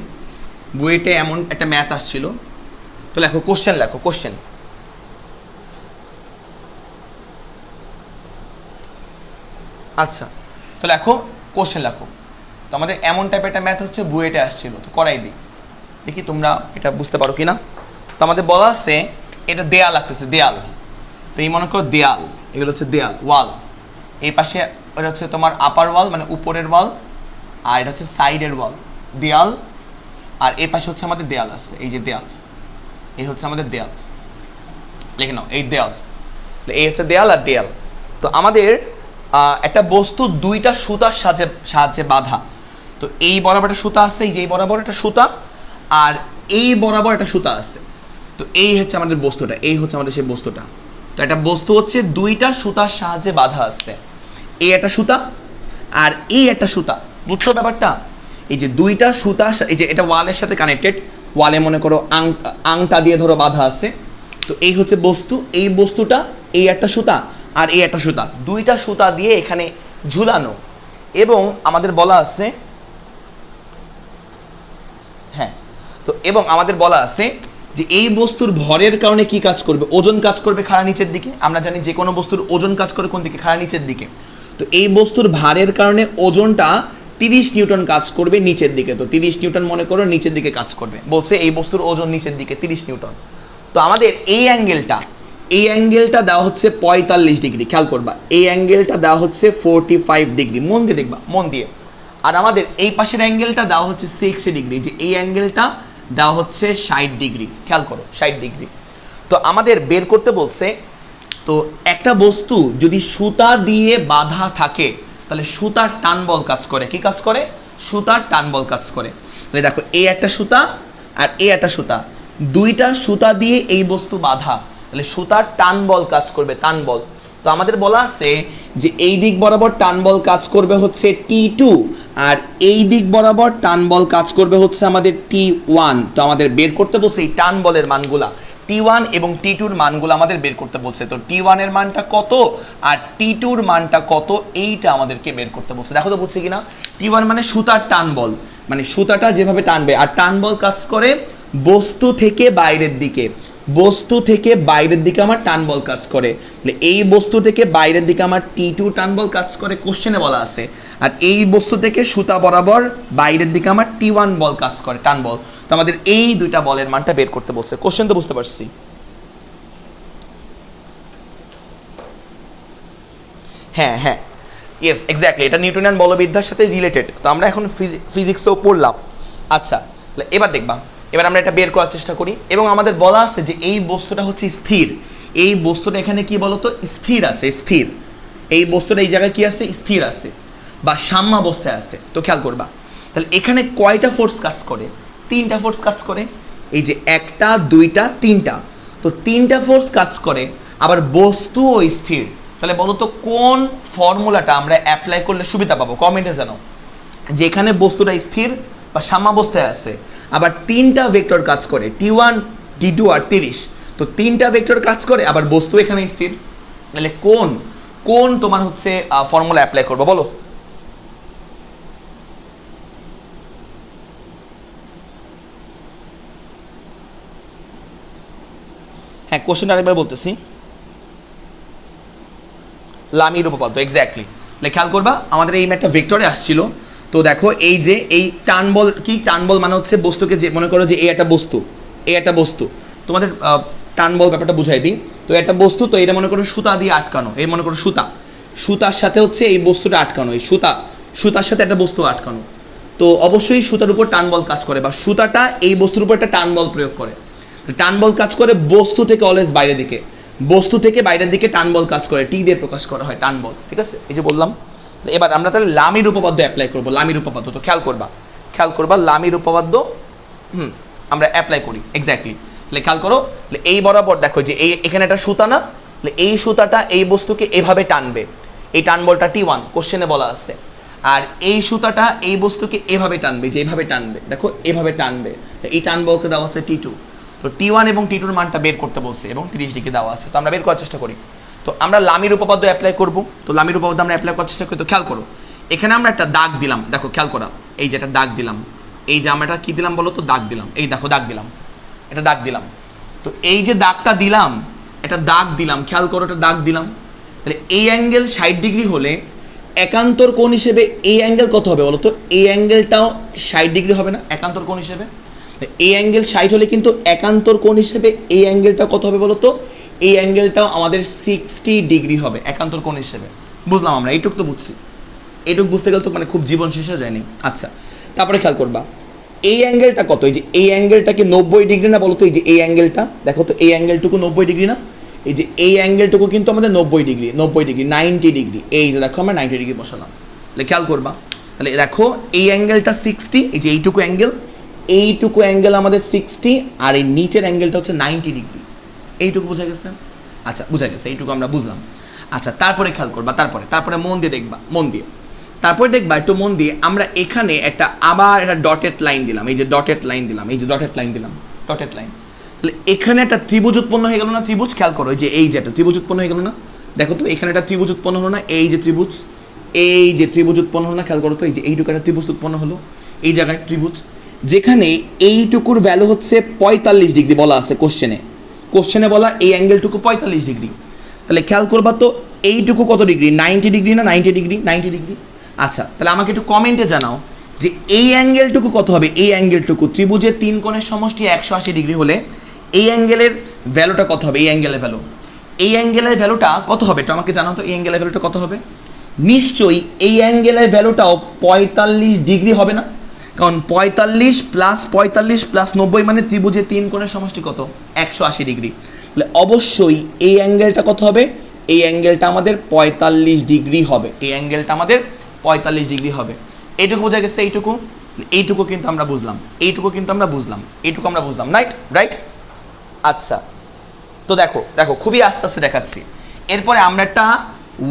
বুয়েটে এমন একটা ম্যাথ আসছিল, তো লেখো কোশ্চেন, আচ্ছা তো লেখো কোশ্চেন, তো আমাদের এমন টাইপের একটা ম্যাথ হচ্ছে বুয়েটে আসছিল, তো করাই দিই, দেখি তোমরা এটা বুঝতে পারো কিনা। তো আমাদের বলা আছে এটা দেয়াল আঁকতেছে, দেয়াল। তো এই মনে করো দেয়াল, এগুলো হচ্ছে দেয়াল, ওয়াল। এই পাশে এটা হচ্ছে তোমার আপার ওয়াল মানে উপরের ওয়াল, আর এটা হচ্ছে সাইডের ওয়াল, দেয়াল, আর এর পাশে হচ্ছে আমাদের দেয়াল আছে, এই যে দেয়াল, এই হচ্ছে আমাদের দেয়াল, লিখে নাও এই দেয়াল, এই হচ্ছে দেয়াল আর দেয়াল। তো আমাদের একটা বস্তু দুইটা সুতার সাহায্যে বাঁধা। তো এই বরাবর একটা সুতা আছে, এই যে বরাবর একটা সুতা, আর এই বরাবর একটা সুতা আছে। তো এই হচ্ছে আমাদের বস্তুটা, এই হচ্ছে আমাদের সেই বস্তুটা। তো একটা বস্তু হচ্ছে দুইটা সুতার সাহায্যে বাঁধা আছে, এই একটা সুতা আর এই একটা সুতা। বুঝছো ব্যাপারটা? এই যে দুইটা সুতা, এই যে এটা ওয়ালের সাথে কানেক্টেড, ওয়ালে মনে করো আংটা দিয়ে ধরো বাঁধা আছে। তো এই হচ্ছে বস্তু, এই বস্তুটা, এই একটা সুতা আর এই একটা সুতা, দুইটা সুতা দিয়ে এখানে ঝুলানো। এবং আমাদের বলা আছে, হ্যাঁ, তো এবং আমাদের বলা আছে যে এই বস্তুর ভরের কারণে কি কাজ করবে? ওজন কাজ করবে খাড়া নিচের দিকে। আমরা জানি যে কোনো বস্তুর ওজন কাজ করে কোন দিকে? খাড়া নিচের দিকে। তো এই বস্তুর ভারের কারণে ওজনটা 30 নিউটন কাজ করবে নিচের দিকে। তো 30 নিউটন মনে করো নিচের দিকে কাজ করবে, বলছে এই বস্তুর ওজন নিচের দিকে 30 নিউটন। তো আমাদের এই অ্যাঙ্গেলটা দেওয়া হচ্ছে 45 ডিগ্রি। খেয়াল করবা, এই অ্যাঙ্গেলটা দেওয়া হচ্ছে 45 ডিগ্রি। মন দিয়ে দেখবা, মন দিয়ে। আর আমাদের এই পাশের অ্যাঙ্গেলটা দেওয়া হচ্ছে 60 ডিগ্রি, যে এই অ্যাঙ্গেলটা দেওয়া হচ্ছে 60 ডিগ্রি। খেয়াল করো, 60 ডিগ্রি। তো আমাদের বের করতে বলছে, তো একটা বস্তু যদি সুতা দিয়ে বাঁধা থাকে তাহলে সুতার টান বল কাজ করে। কি কাজ করে? সুতার টান বল কাজ করে। তাহলে দেখো, এই একটা সুতা আর এই একটা সুতা, দুইটা সুতা দিয়ে এই বস্তু বাঁধা, তাহলে সুতার টান বল কাজ করবে, টান বল। তো আমাদের বলা আছে যে এই দিক বরাবর টান বল কাজ করবে হচ্ছে T2, আর এই দিক বরাবর টান বল কাজ করবে হচ্ছে আমাদের T1। তো আমাদের বের করতে বলছে এই টান বলের মানগুলা, T1 এবং T2-র মানগুলো আমাদের বের করতে বলছে। তো T1 এর মানটা কত আর T2-র মানটা কত, এইটা আমাদেরকে বের করতে বলছে। দেখো তো বুঝছি কিনা? T1 মানে সুতার টান বল, মানে সুতাটা যেভাবে টানবে। আর টান বল কাজ করে বস্তু থেকে বাইরের দিকে, বস্তু থেকে বাইরের দিকে আমার টান বল কাজ করে। এই বস্তু থেকে বাইরের দিকে আমার T2 টান বল কাজ করে, কোশ্চেনে বলা আছে। আর এই বস্তু থেকে সুতা বরাবর বাইরের দিকে আমার T1 বল কাজ করে, টান বল। তো আমাদের এই দুইটা বলের মানটা বের করতে বলছে। কোশ্চেন তো বুঝতে পারছি? হ্যাঁ হ্যাঁ, ইয়েস এক্স্যাক্টলি, এটা নিউটনিয়ান বলবিদ্যার সাথে রিলেটেড। তো আমরা এখন ফিজিক্সেও পড়লাম। আচ্ছা, এবার দেখবা, এবার আমরা এটা বের করার চেষ্টা করি। এবং আমাদের বলা আছে যে এই বস্তুটা হচ্ছে স্থির, এই বস্তুটা এখানে কি বলতো? স্থির আছে, স্থির। এই বস্তুটা এই জায়গায় কি আছে? স্থির আছে বা সাম্যাবস্থায় আছে। তো খেয়াল করবা, তাহলে এখানে কয়টা ফোর্স কাজ করে? 3টা ফোর্স কাজ করে। এই যে 1টা 2টা 3টা, তো 3টা ফোর্স কাজ করে। আবার বস্তুও স্থির। তাহলে বলো তো কোন ফর্মুলাটা আমরা অ্যাপ্লাই করলে সুবিধা পাবো? কমেন্টে জানাও। যেখানে বস্তুটা স্থির বা সাম্যাবস্থায় আছে, আবার 3টা ভেক্টর কাজ করে, T1 T2 আর 30। তো 3টা ভেক্টর কাজ করে, আবার বস্তু এখানে স্থির। তাহলে কোন তোমার হচ্ছে ফর্মুলা অ্যাপ্লাই করবো বলো? হ্যাঁ, কোশ্চেন আরেকবার বলতেছি। লামির উপপাদ্য, এক্স্যাক্টলি। খেয়াল করবা, আমাদের এই একটা ভেক্টরে আসছিল। তো দেখো, এই যে এই টান বল, কি টান বল মানে হচ্ছে বস্তুকে, যে মনে করো যে এই একটা বস্তু, এই একটা বস্তু, তোমাদের টান বল ব্যাপারটা বুঝাই দিই। তো একটা বস্তু, তো এটা মনে করো সুতা দিয়ে আটকানো, এই মনে করো সুতার সাথে হচ্ছে এই বস্তুটা আটকানো, এই সুতার সাথে একটা বস্তু আটকানো। তো অবশ্যই সুতার উপর টান বল কাজ করে, বা সুতাটা এই বস্তুর উপর একটা টান বল প্রয়োগ করে। টান বল কাজ করে বস্তু থেকে অলওয়েজ বাইরের দিকে, বস্তু থেকে বাইরের দিকে টান বল কাজ করে, টি দিয়ে প্রকাশ করা হয় টান বল। ঠিক আছে, এই যে বললাম। এবার আমরা তাহলে লামির উপপাদ্য অ্যাপ্লাই করবো। লামির উপপাদ্য, তো খেয়াল করবা লামির উপপাদ্য আমরা অ্যাপ্লাই করি, এক্স্যাক্টলি। তাহলে খেয়াল করো, এই বরাবর দেখো যে এখানে একটা সুতা না, এই সুতাটা এই বস্তুকে এভাবে টানবে, এই টান বলটা T1, কোশ্চেনে বলা আছে। আর এই সুতাটা এই বস্তুকে এভাবে টানবে, যেভাবে টানবে দেখো, এভাবে টানবে। এই টান বলকে দেওয়া আছে T2। তো T1 এবং T2-র মানটা বের করতে বলছে, এবং 30 ডিগ্রি দেওয়া আছে। তো আমরা বের করার চেষ্টা করি। তো আমরা লামির উপপাদ্য অ্যাপ্লাই করব। তো লামির উপপাদ্য আমরা অ্যাপ্লাই করার চেষ্টা করি। তো খেয়াল করো, এখানে আমরা একটা দাগ দিলাম। দেখো, খেয়াল করা, এই যে একটা দাগ দিলাম, এই যে আমরা এটা কি দিলাম বলো তো? দাগ দিলাম। এই দেখো, দাগ দিলাম, এটা দাগ দিলাম। তো এই যে দাগটা দিলাম, এটা দাগ দিলাম, খেয়াল করো, এটা দাগ দিলাম। তাহলে এই অ্যাঙ্গেল 60 ডিগ্রি হলে একান্তর কোণ হিসেবে এই অ্যাঙ্গেল কত হবে বলো তো? এই অ্যাঙ্গেলটাও 60 ডিগ্রি হবে না একান্তর কোণ হিসেবে? এই অ্যাঙ্গেল 60 হলে কিন্তু একান্তর কোণ হিসেবে এই অ্যাঙ্গেলটা কত হবে বলো তো? এই অ্যাঙ্গেলটাও আমাদের 60 ডিগ্রি হবে একান্তর কোণ হিসেবে। বুঝলাম আমরা, এইটুক তো বুঝছি। এইটুক বুঝতে গেলে তো মানে খুব জীবন শেষ হয়ে যায়নি। আচ্ছা, তারপরে খেয়াল করবা, এই অ্যাঙ্গেলটা কত? এই যে এই অ্যাঙ্গেলটা কি 90 ডিগ্রি না বলো তো? এই যে এই অ্যাঙ্গেলটা দেখো তো, এই অ্যাঙ্গেলটুকু 90 ডিগ্রি না? এই যে এই অ্যাঙ্গেলটুকু কিন্তু আমাদের 90 ডিগ্রি, 90 ডিগ্রি, 90 ডিগ্রি। এই যে দেখো আমরা 90 ডিগ্রি বসালাম, তাহলে খেয়াল করবা। তাহলে দেখো এই অ্যাঙ্গেলটা 60, এই যে এইটুকু অ্যাঙ্গেল আমাদের 60, আর এই নিচের অ্যাঙ্গেলটা হচ্ছে 90 ডিগ্রি। এইটুকু বোঝা গেছে? আচ্ছা বোঝা গেছে, এইটুকু আমরা বুঝলাম। আচ্ছা তারপরে খেয়াল করবা, তারপরে মন দিয়ে দেখবা, তারপরে দেখবা একটু মন দিয়ে, আমরা এখানে একটা আবার একটা ডটেড লাইন দিলাম, এই যে ডটেড লাইন দিলাম, তাহলে এখানে একটা ত্রিভুজ উৎপন্ন হয়ে গেল না? ত্রিভুজ, খেয়াল করো, যে এই যে একটা ত্রিভুজ উৎপন্ন হয়ে গেল না? দেখো তো এখানে একটা ত্রিভুজ উৎপন্ন হলো না? এই যে ত্রিভুজ উৎপন্ন হলো না? খেয়াল করো তো, এই যে এইটুকু একটা ত্রিভুজ উৎপন্ন হলো, এই জায়গায় ত্রিভুজ, যেখানে এইটুকুর ভ্যালু হচ্ছে 45 ডিগ্রি বলা আছে কোশ্চেনে বলা এই অ্যাঙ্গেলটুকু 45 ডিগ্রি। তাহলে খেয়াল করবা তো এইটুকু কত ডিগ্রি? 90 ডিগ্রি না? 90 ডিগ্রি। আচ্ছা তাহলে আমাকে একটু কমেন্টে জানাও যে এই অ্যাঙ্গেলটুকু কত হবে? এই অ্যাঙ্গেলটুকু, ত্রিভুজের 3 কোণের সমষ্টি 180 ডিগ্রি হলে এই অ্যাঙ্গেলের ভ্যালুটা কত হবে? এই অ্যাঙ্গেলের ভ্যালুটা কত হবে? তো আমাকে জানাও তো এই অ্যাঙ্গেলের ভ্যালুটা কত হবে? নিশ্চয়ই এই অ্যাঙ্গেলের ভ্যালুটাও 45 ডিগ্রি হবে না? কারণ 45 + 90 মানে ত্রিভুজের 3 কোণের সমষ্টি কত? 180 ডিগ্রি। তাহলে অবশ্যই এই অ্যাঙ্গেলটা কত হবে? এই অ্যাঙ্গেলটা আমাদের 45 ডিগ্রি হবে, এইটুকু বোঝা গেছে? এইটুকু কিন্তু আমরা বুঝলাম, রাইট। আচ্ছা তো দেখো খুবই আস্তে আস্তে দেখাচ্ছি। এরপরে আমরা একটা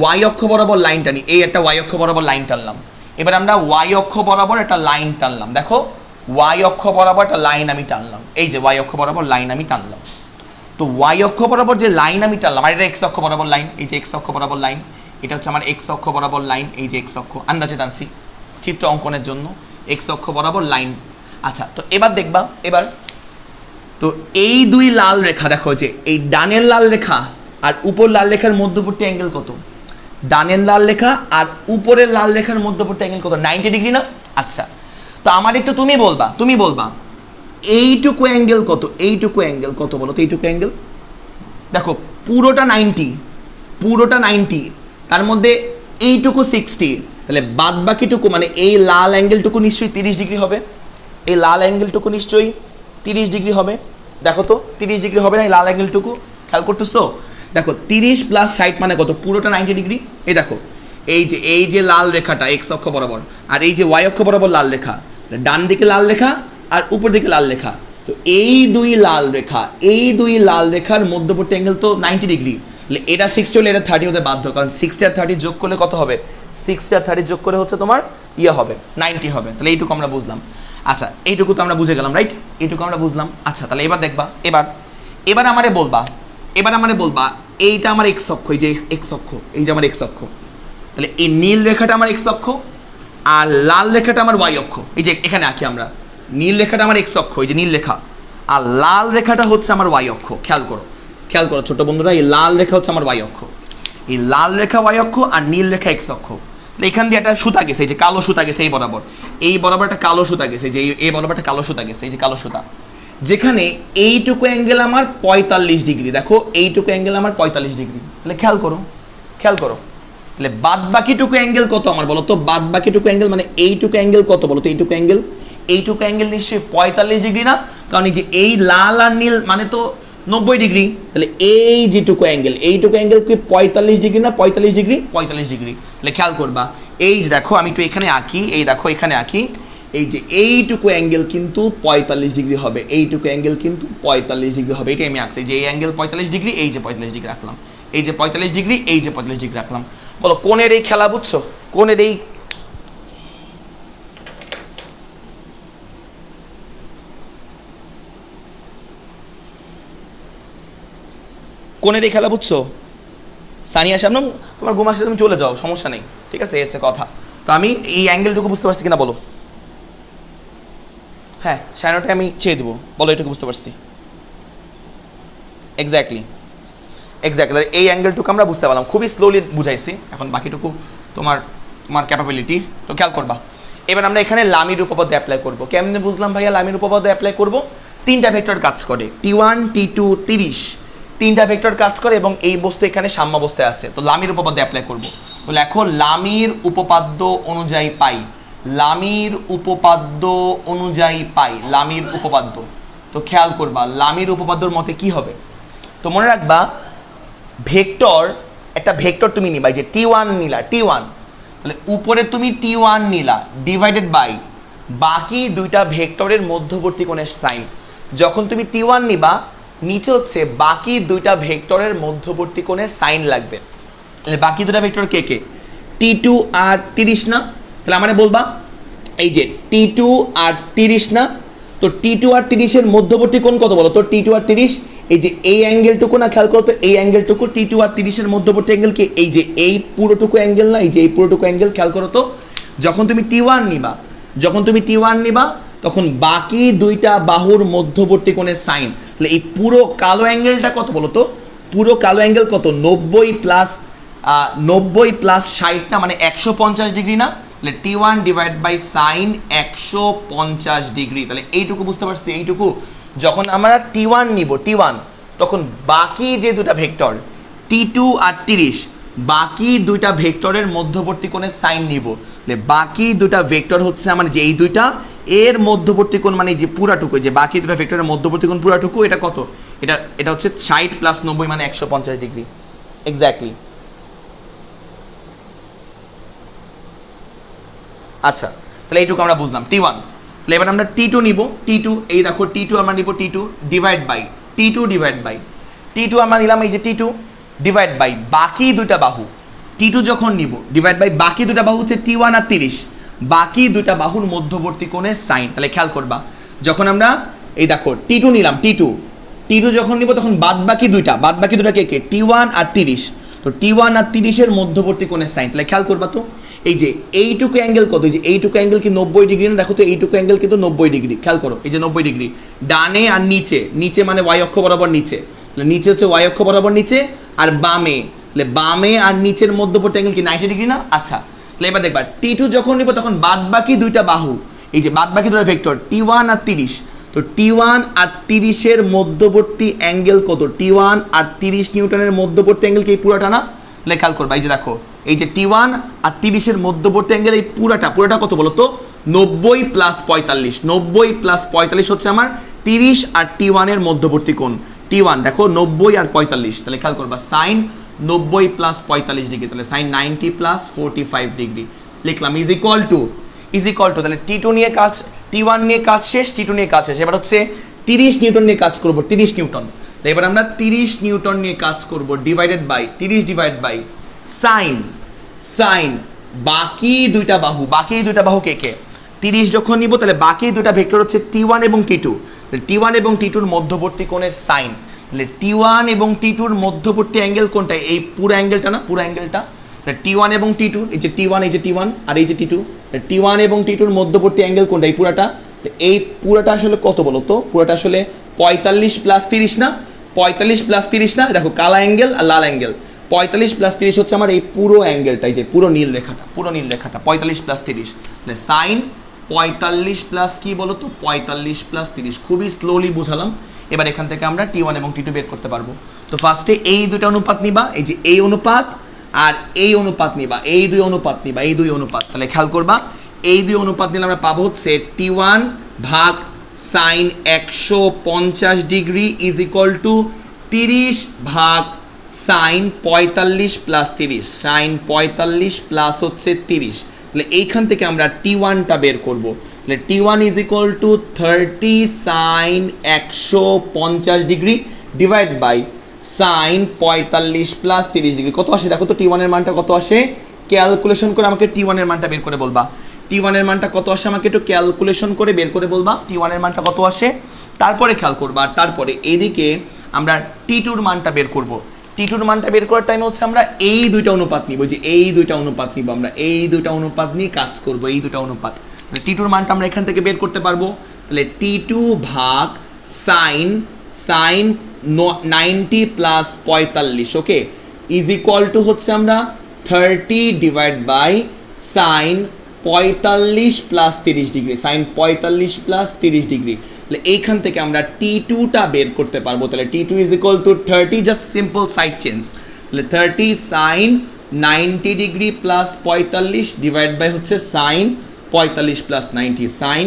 ওয়াই অক্ষ বরাবর লাইন টানি, এই একটা ওয়াই অক্ষ বরাবর লাইন টানলাম। এবার আমরা ওয়াই অক্ষ বরাবর একটা লাইন টানলাম, দেখো ওয়াই অক্ষ বরাবর একটা লাইন আমি টানলাম, এই যে ওয়াই অক্ষ বরাবর লাইন আমি টানলাম। তো ওয়াই অক্ষ বরাবর যে লাইন আমি টানলাম, আর এটা এক্স অক্ষ বরাবর লাইন, এই যে এক্স অক্ষ বরাবর লাইন, এটা হচ্ছে আমার এক্স অক্ষ বরাবর লাইন, এই যে এক্স অক্ষ, আন্দাজে টানছি চিত্র অঙ্কনের জন্য, এক্স অক্ষ বরাবর লাইন। আচ্ছা তো এবার দেখবা, তো এই দুই লাল রেখা, দেখো যে এই ডানের লাল রেখা আর উপর লাল রেখার মধ্যবর্তী অ্যাঙ্গেল কত? ডানের লাল রেখা আর উপরের লাল রেখার মধ্যবর্তী অ্যাঙ্গেল কত? 90 ডিগ্রি না? আচ্ছা তো আমার একটু তুমি বলবা এইটুকু অ্যাঙ্গেল কত? বলো তো এইটুকু অ্যাঙ্গেল। দেখো পুরোটা 90, তার মধ্যে এইটুকু 60, তাহলে বাদ বাকিটুকু মানে এই লাল অ্যাঙ্গেলটুকু নিশ্চয়ই 30 ডিগ্রি হবে, দেখো তো 30 ডিগ্রি হবে না এই লাল অ্যাঙ্গেলটুকু? খেয়াল করতেছো? দেখো 30 + 60 মানে কত? পুরোটা 90 ডিগ্রি। এই দেখো এই যে লাল রেখাটা এক্স অক্ষ বরাবর, আর এই যে ওয়াই অক্ষ বরাবর লাল রেখা, ডান দিকে লাল রেখা আর উপর দিকে লাল রেখা, তো এই দুই লাল রেখার মধ্যবর্তী অ্যাঙ্গেল তো 90 ডিগ্রি। তাহলে এটা 60 হলে এটা 30 হতে বাধ্য, কারণ 60 আর 30 যোগ করলে কত হবে? 60 আর 30 যোগ করে হচ্ছে তোমার হবে 90 হবে। তাহলে এইটুকু আমরা বুঝলাম। আচ্ছা এইটুকু তো আমরা বুঝে গেলাম, রাইট? এইটুকু আমরা বুঝলাম। আচ্ছা তাহলে এবার দেখবা, এবার আমারে বলবা এইটা আমার এক্স অক্ষ, এই যে এক্স অক্ষ, এই যে আমার এক্স অক্ষ, তাহলে এই নীল রেখাটা আমার এক্স অক্ষ আর লাল রেখাটা আমার ওয়াই অক্ষ। এই যে এখানে আঁকি আমরা, নীল রেখাটা আমার এক্স অক্ষ, এই যে নীল রেখা, আর লাল রেখাটা হচ্ছে আমার ওয়াই অক্ষ। খেয়াল করো ছোট বন্ধুরা, এই লাল রেখা হচ্ছে আমার ওয়াই অক্ষ, এই লাল রেখা ওয়াই অক্ষ আর নীল রেখা এক্স অক্ষ। এখান দিয়ে একটা সুতা গেছে, এই যে কালো সুতা গেছে এই বরাবর একটা কালো সুতা গেছে, যে এই বরাবর একটা কালো সুতা গেছে, এই যে কালো সুতা, যেখানে এইটুকু অ্যাঙ্গেল আমার 45 ডিগ্রি। দেখো এইটুকু অ্যাঙ্গেল আমার 45 ডিগ্রি। তাহলে খেয়াল করো তাহলে বাদ বাকিটুকু অ্যাঙ্গেল কত আমার বলো তো? বাদ বাকিটুকু অ্যাঙ্গেল মানে এইটুকু অ্যাঙ্গেল কত বলো তো? এইটুকু অ্যাঙ্গেল নিশ্চয়ই 45 ডিগ্রি না? কারণ এই যে এই লাল আর নীল মানে তো 90 ডিগ্রি। তাহলে এই যেটুকু অ্যাঙ্গেল, এইটুকু অ্যাঙ্গেল কি 45 ডিগ্রি না? 45 ডিগ্রি। তাহলে খেয়াল করবা, এই যে দেখো আমি একটু এখানে আঁকি, এই দেখো এখানে আঁকি, এই যে এইটুকু অ্যাঙ্গেল কিন্তু 45 ডিগ্রি হবে, এটাই আমি আঁকছি, যে এই অ্যাঙ্গেল 45 ডিগ্রি, এই যে 45 ডিগ্রি রাখলাম, এই যে 45 ডিগ্রি, এই যে 45 ডিগ্রি রাখলাম। বলো কোণের এই খেলা বুঝছো? কোণের এই খেলা বুঝছো? সানিয়া শাবনম, তোমার ঘুম আসলে তুমি চলে যাও, সমস্যা নেই, ঠিক আছে, এই হচ্ছে কথা। তো আমি এই অ্যাঙ্গেলটুকু বুঝতে পারছি কিনা বলো? হ্যাঁ শ্যানোটা আমি ছেড়ে দেবো, বলো এটুকু বুঝতে পারছি। এক্স্যাক্টলি এই অ্যাঙ্গেলটুকু আমরা বুঝতে পারলাম, খুবই স্লোলি বুঝাইছি, এখন বাকিটুকু তোমার ক্যাপাবিলিটি। তো খেয়াল করবা, এবার আমরা এখানে লামির উপপাদ্য অ্যাপ্লাই করবো। কেমনে বুঝলাম ভাইয়া লামির উপপাদ্য অ্যাপ্লাই করবো? 3টা ভেক্টর কাজ করে, T1 T2 30, 3টা ভেক্টর কাজ করে এবং এই বস্তু এখানে সাম্যাবস্থায় আছে। তো লামির উপপাদ্য অ্যাপ্লাই করবো। তো এখন লামির উপপাদ্য অনুযায়ী পাই লামির উপপাদ্য অনুযায়ী পাই, লামির উপপাদ্য। তো খেয়াল করবা লামির উপপাদ্যর মতে কি হবে। তো মনে রাখবা ভেক্টর, একটা ভেক্টর তুমি নিবা, যে T1 নিলা, T1, তাহলে উপরে তুমি T1 নিলা ডিভাইডেড বাই বাকি দুইটা ভেক্টরের মধ্যবর্তী কোণের সাইন। যখন তুমি T1 নিবা নিচে হচ্ছে বাকি দুইটা ভেক্টরের মধ্যবর্তী কোণের সাইন লাগবে। তাহলে বাকি দুটা ভেক্টর কে কে? T2 আর 30 না? তাহলে আমারে বলবা এই যে T2 আর 30 না, তো T2 আর 30 এর মধ্যবর্তী কোণ কত বলো তো? T2 আর 30, এই যে এই অ্যাঙ্গেলটুকু না, খেয়াল করো তো এই অ্যাঙ্গেলটুকু T2 আর 30 এর মধ্যবর্তী অ্যাঙ্গেল কি? এই যে এই পুরোটুকু অ্যাঙ্গেল না, এই যে এই পুরোটুকু অ্যাঙ্গেল, খেয়াল করো তো। যখন তুমি T1 নিবা, যখন তুমি T1 নিবা তখন বাকি দুইটা বাহুর মধ্যবর্তী কোণের সাইন, তাহলে এই পুরো কালো অ্যাঙ্গেলটা কত বলো তো? পুরো কালো অ্যাঙ্গেল কত? 90 প্লাস 60 না, মানে 150 ডিগ্রি না? তাহলে T1 divide by sign 150 degree. তাহলে এইটুকু বুঝতে পারছি, এইটুকু। যখন আমরা T1 নিব, T1, তখন বাকি যে দুটা ভেক্টর T2 আর 30, বাকি দুইটা ভেক্টরের মধ্যবর্তী কোণের সাইন নিব। বাকি দুটা ভেক্টর হচ্ছে আমার যে এই দুইটা, এর মধ্যবর্তী কোণ মানে যে পুরাটুকু, যে বাকি দুটা ভেক্টরের মধ্যবর্তী কোণ পুরাটুকু, এটা কত? এটা হচ্ছে 60 প্লাস 90 মানে 150 ডিগ্রি এক্স্যাক্টলি। আচ্ছা, তাহলে এইটুকু আমরা বুঝলাম T1। তাহলে এবার আমরা T2 নিব, T2, এই দেখো T2 আমরা নিব, T2 ডিভাইড বাই T2 আমরা নিলাম, এই যে T2 ডিভাইড বাই বাকি দুইটা বাহু। T2 যখন নিব ডিভাইড বাই বাকি দুটা বাহু হচ্ছে T1 আর 30, বাকি দুইটা বাহুর মধ্যবর্তী কোণের সাইন। তাহলে খেয়াল করবা যখন আমরা এই দেখো T2 নিলাম, T2 যখন নিব তখন বাদ বাকি দুইটা কে কে? T1 আর 30, তো T1 আর 30 এর মধ্যবর্তী কোণের সাইন। তাহলে খেয়াল করবা তো এই যে এইটুকু অ্যাঙ্গেল কত? এই যে এইটুকু অ্যাঙ্গেল কি 90 ডিগ্রি না? দেখো তো এইটুকু অ্যাঙ্গেল কিন্তু 90 ডিগ্রি, খেয়াল করো এই যে 90 ডিগ্রি। ডানে আর নিচে মানে ওয়াই অক্ষ বরাবর নিচে, তাহলে নিচে হচ্ছে ওয়াই অক্ষ বরাবর নিচে, আর বামে আর নিচের মধ্যবর্তী অ্যাঙ্গেল কি 90 ডিগ্রি না? আচ্ছা, তাহলে এবার দেখবা T2 যখন নিব তখন বাদ বাকি দুইটা বাহু, এই যে বাদ বাকি দুটো ভেক্টর T1 আর 30, তো T1 আর 30 এর মধ্যবর্তী অ্যাঙ্গেল কত? T1 আর 30 নিউটনের মধ্যবর্তী অ্যাঙ্গেল কি এই পুরোটা না? খেয়াল করবা এই যে দেখো এই যে T1 আর 30 এর মধ্যবর্তী অ্যাঙ্গেল এই পুরাটা কত বলো তো? 90 প্লাস 45 হচ্ছে আমার 30 আর T1 এর মধ্যবর্তী কোণ। T1 দেখো 90 আর 45, তাহলে খেয়াল করবা সাইন 90 প্লাস 45 ডিগ্রি, তাহলে সাইন 90 প্লাস 45 ডিগ্রি লিখলাম ইজ ইকুয়াল টু তাহলে T1 নিয়ে কাজ শেষ, T2 নিয়ে কাজ শেষ। এবার হচ্ছে 30 নিউটন নিয়ে কাজ করব, 30 নিউটন। এবার আমরা 30 নিউটন নিয়ে কাজ করব, ডিভাইডেড বাই সাইন বাকি দুইটা বাহু কে কে? 30 যখন নিব তাহলে বাকি দুইটা ভেক্টর হচ্ছে T1 এবং T2, T1 এবং T2 এর মধ্যবর্তী কোণের সাইন। তাহলে T1 এবং T2 এর মধ্যবর্তী অ্যাঙ্গেল কোনটা? এই পুরো অ্যাঙ্গেলটা না, পুরো অ্যাঙ্গেলটা। T1 এবং T2, এই যে T1 আর এই যে T2, T1 এবং T2 এর মধ্যবর্তী অ্যাঙ্গেল কোনটা? এই পুরাটা। এই পুরাটা আসলে কত বলো তো? পুরাটা আসলে 45 প্লাস 30 না? 45 প্লাস 30 না? দেখো কালা অ্যাঙ্গেল আর লাল অ্যাঙ্গেল, 45 প্লাস 30 হচ্ছে আমার এই পুরো অ্যাঙ্গেলটা, এই যে পুরো নীল রেখাটা 45 প্লাস 30, সাইন 45 প্লাস কি বলো তো? 45 প্লাস 30। খুবই স্লোলি বুঝালাম। এবার এখান থেকে আমরা T1 এবং T2 বের করতে পারবো। তো ফার্স্টে এই দুটো অনুপাত নিবা, এই যে এই অনুপাত আর এই অনুপাত নিবা, এই দুই অনুপাত। তাহলে খেয়াল করবা এই দুই অনুপাত নিলে আমরা পাবো হচ্ছে T1 ভাগ sine 150 degree is equal to 30 ভাগ সাইন 45 প্লাস 30, সাইন 45 প্লাস হচ্ছে 30। তাহলে এইখান থেকে আমরা T1টা বের করব। তাহলে T1 is equal to 30 sine 150 degree divide by sine 45 plus 30 degree. কত আসে দেখো তো? T1 এর মানটা কত আসে? ক্যালকুলেশন করে আমাকে T1 এর মানটা বের করে বলবা। T1 এর মানটা কত আসে আমাকে একটু ক্যালকুলেশন করে বের করে বলবা T1 এর মানটা কত আসে। তারপরে খেয়াল করবা, তারপরে এদিকে আমরা T2 এর মানটা বের করব। T2 এর মানটা বের করার টাইমে হচ্ছে আমরা এই দুইটা অনুপাত নিব, যে এই দুইটা অনুপাত নিব, আমরা এই দুইটা অনুপাত নিয়ে কাজ করব, এই দুইটা অনুপাত। T2 এর মানটা আমরা এখান থেকে বের করতে পারবো। তাহলে T2 ভাগ sine 90 plus 45, okay, is equal to হচ্ছে আমরা 30 divide by sine 45 plus 30 degree, sine 45 plus 30 degree. তাহলে এইখান থেকে আমরা T2টা বের করতে পারবো। তাহলে T2 is equal to 30, just simple side change. তাহলে 30 sine 90 degree plus 45 divide by হচ্ছে সাইন 45 প্লাস 90 সাইন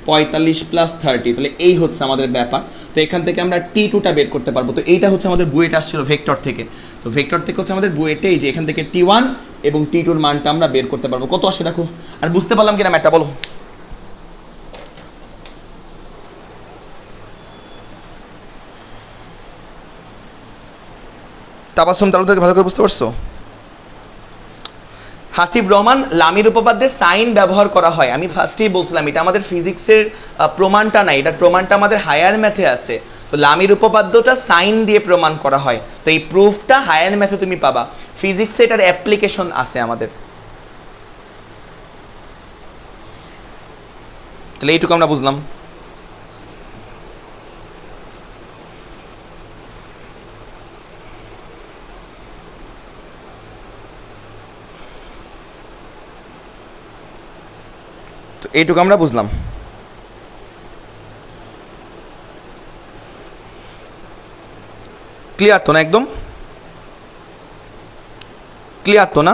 45 প্লাস 30, তাহলে এই হচ্ছে আমাদের ব্যাপার। তো এখান থেকে আমরা T2টা বের করতে পারবো। তো এইটা হচ্ছে আমাদের বুয়েট আসছিল ভেক্টর থেকে, তো ভেক্টর থেকে হচ্ছে আমাদের বুয়েটে এই যে এখান থেকে T1 এবং T2 এর মানটা আমরা বের করতে পারবো। কত আসে দেখো, আর বুঝতে পারলাম কিনা ম্যাটটা বলো। তাবাসসুম তালুক থেকে ভালো করে বুঝতে পারছো? হাসিব রহমান, লামির উপপাদ্যে সাইন ব্যবহার করা হয়। আমি ফার্স্টেই বলছিলাম এটা আমাদের ফিজিক্সের প্রমাণটা নাই, এটা প্রমাণটা আমাদের হায়ার ম্যাথে আছে। তো লামির উপপাদ্যটা সাইন দিয়ে প্রমাণ করা হয়, তো এই প্রুফটা হায়ার ম্যাথে তুমি পাবা। ফিজিক্সে এটার অ্যাপ্লিকেশন আছে আমাদের। তাহলে এইটুকু আমরা বুঝলাম। তো এইটুকু আমরা বুঝলাম। ক্লিয়ার তো না? একদম ক্লিয়ার তো না?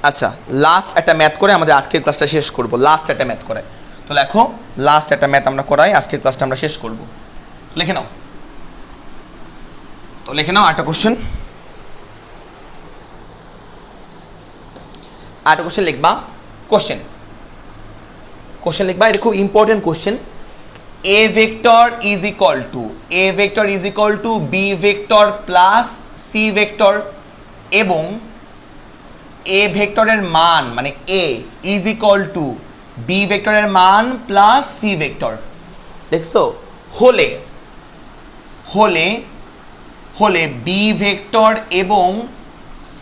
আচ্ছা, লাস্ট একটা ম্যাথ করে আমাদের আজকের ক্লাসটা শেষ করব। লাস্ট একটা ম্যাথ করে, তো লেখো লাস্ট একটা ম্যাথ আমরা করাই, আজকের ক্লাসটা আমরা শেষ করব। লিখে নাও, তো লিখে নাও আরেকটা কোশ্চেন। আরেকটা কোশ্চেন লিখবা, কোশ্চেন লিখবা, এটা খুব important question. A vector is equal to B vector plus C vector, এবং এ ভেক্টরের মান মানে a is equal to b ভেক্টরের মান প্লাস সি ভেক্টর। দেখছো? হলে হলে হলে বি ভেক্টর এবং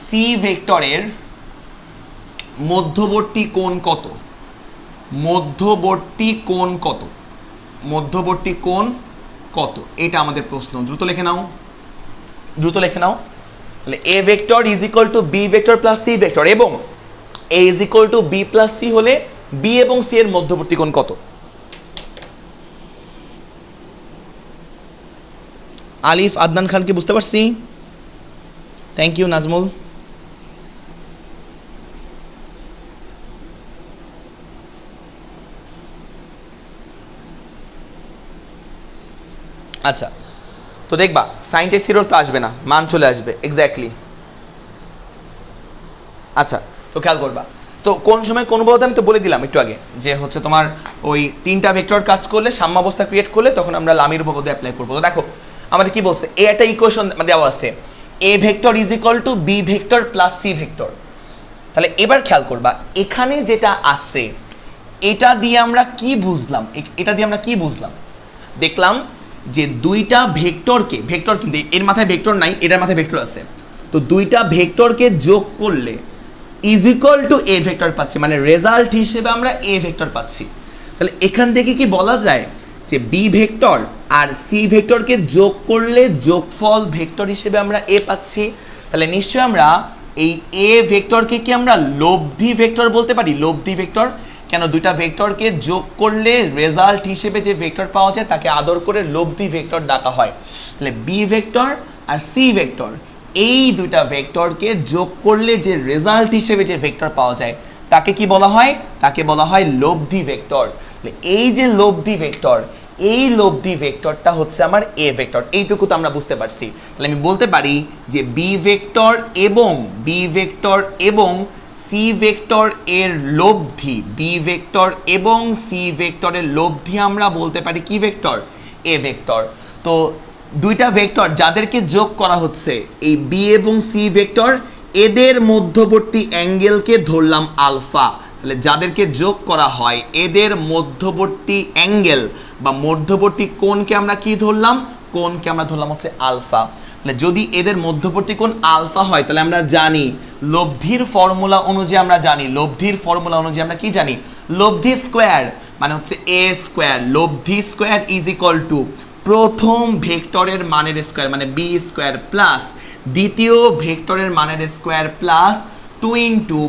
সি ভেক্টরের মধ্যবর্তী কোণ কত? মধ্যবর্তী কোণ কত? মধ্যবর্তী কোণ কত? এটা আমাদের প্রশ্ন। দ্রুত লিখে নাও, দ্রুত লিখে নাও। তাহলে A vector is equal to B vector plus C vector, এবং A is equal to B plus C হলে বি এবং সি এর মধ্যবর্তী কোণ কত? আলিফ আদনান খানকে বুঝতে পারছি, থ্যাংক ইউ নাজমুল। আচ্ছা, তো দেখবা সাইন টেক্স জিরোর তো আসবে না, মান চলে আসবে এক্স্যাক্টলি। আচ্ছা, তো খেয়াল করবা, তো কোন সময় কোন বলতে আমি তো বলে দিলাম একটু আগে, যে হচ্ছে তোমার ওই তিনটা ভেক্টর কাজ করলে, সাম্যাবস্থা ক্রিয়েট করলে তখন আমরা লামির উপপাদ্য অ্যাপ্লাই করবো। তো দেখো আমাদের কি বলছে, এ একটা ইকুয়েশন দেওয়া আছে, a vector is equal to B vector plus C vector. তাহলে এবার খেয়াল করবা এখানে যেটা আছে এটা দিয়ে আমরা কি বুঝলাম, এটা দিয়ে আমরা কি বুঝলাম? দেখলাম যে দুইটা ভেক্টরকে, ভেক্টর কিন্তু এর মাথায় ভেক্টর নাই, এটার মাথায় ভেক্টর আছে, তো দুইটা ভেক্টরকে যোগ করলে is equal to A vector পাচ্ছি, মানে রেজাল্ট হিসেবে আমরা এ ভেক্টর পাচ্ছি। তাহলে এখান থেকে কি বলা যায় যে বি ভেক্টর আর সি ভেক্টরকে যোগ করলে যোগফল ভেক্টর হিসেবে আমরা এ পাচ্ছি। তাহলে নিশ্চয়ই আমরা এই এ ভেক্টরকে কি আমরা লব্ধি ভেক্টর বলতে পারি? লব্ধি ভেক্টর কেন? দুইটা ভেক্টরকে যোগ করলে রেজাল্ট হিসেবে যে ভেক্টর পাওয়া যায় তাকে আদর করে লব্ধি ভেক্টর ডাকা হয়। তাহলে বি ভেক্টর আর সি ভেক্টর, এই দুইটা ভেক্টরকে যোগ করলে যে রেজাল্ট হিসেবে যে ভেক্টর পাওয়া যায় তাকে কি বলা হয়? তাকে বলা হয় লব্ধি ভেক্টর। এই যে লব্ধি ভেক্টর, এই লব্ধি ভেক্টরটা হচ্ছে আমার এ ভেক্টর। এইটুকু তো আমরা বুঝতে পারছি। তাহলে আমি বলতে পারি যে বি ভেক্টর এবং সি ভেক্টর এর লব্ধি, বি ভেক্টর এবং সি ভেক্টরের লব্ধি আমরা বলতে পারি কি ভেক্টর? এ ভেক্টর। তো দুইটা ভেক্টর যাদেরকে যোগ করা হচ্ছে, এই বি এবং সি ভেক্টর, এদের মধ্যবর্তী অ্যাঙ্গেলকে ধরলাম আলফা। তাহলে যাদেরকে যোগ করা হয় এদের মধ্যবর্তী অ্যাঙ্গেল বা মধ্যবর্তী কোণকে আমরা কি ধরলাম? কোণকে আমরা ধরলাম হচ্ছে আলফা। তাহলে যদি এদের মধ্যবর্তী কোণ আলফা হয় তাহলে আমরা জানি লব্ধির ফর্মুলা অনুযায়ী, আমরা জানি লব্ধির ফর্মুলা অনুযায়ী আমরা কি জানি? লব্ধি স্কোয়ার মানে হচ্ছে এ স্কোয়ার, লব্ধি স্কোয়ার ইজ ইকুয়াল টু প্রথম ভেক্টরের মানের স্কোয়ার মানে বি স্কোয়ার প্লাস দ্বিতীয় ভেক্টরের মানের স্কোয়ার প্লাস 2 ইন্টু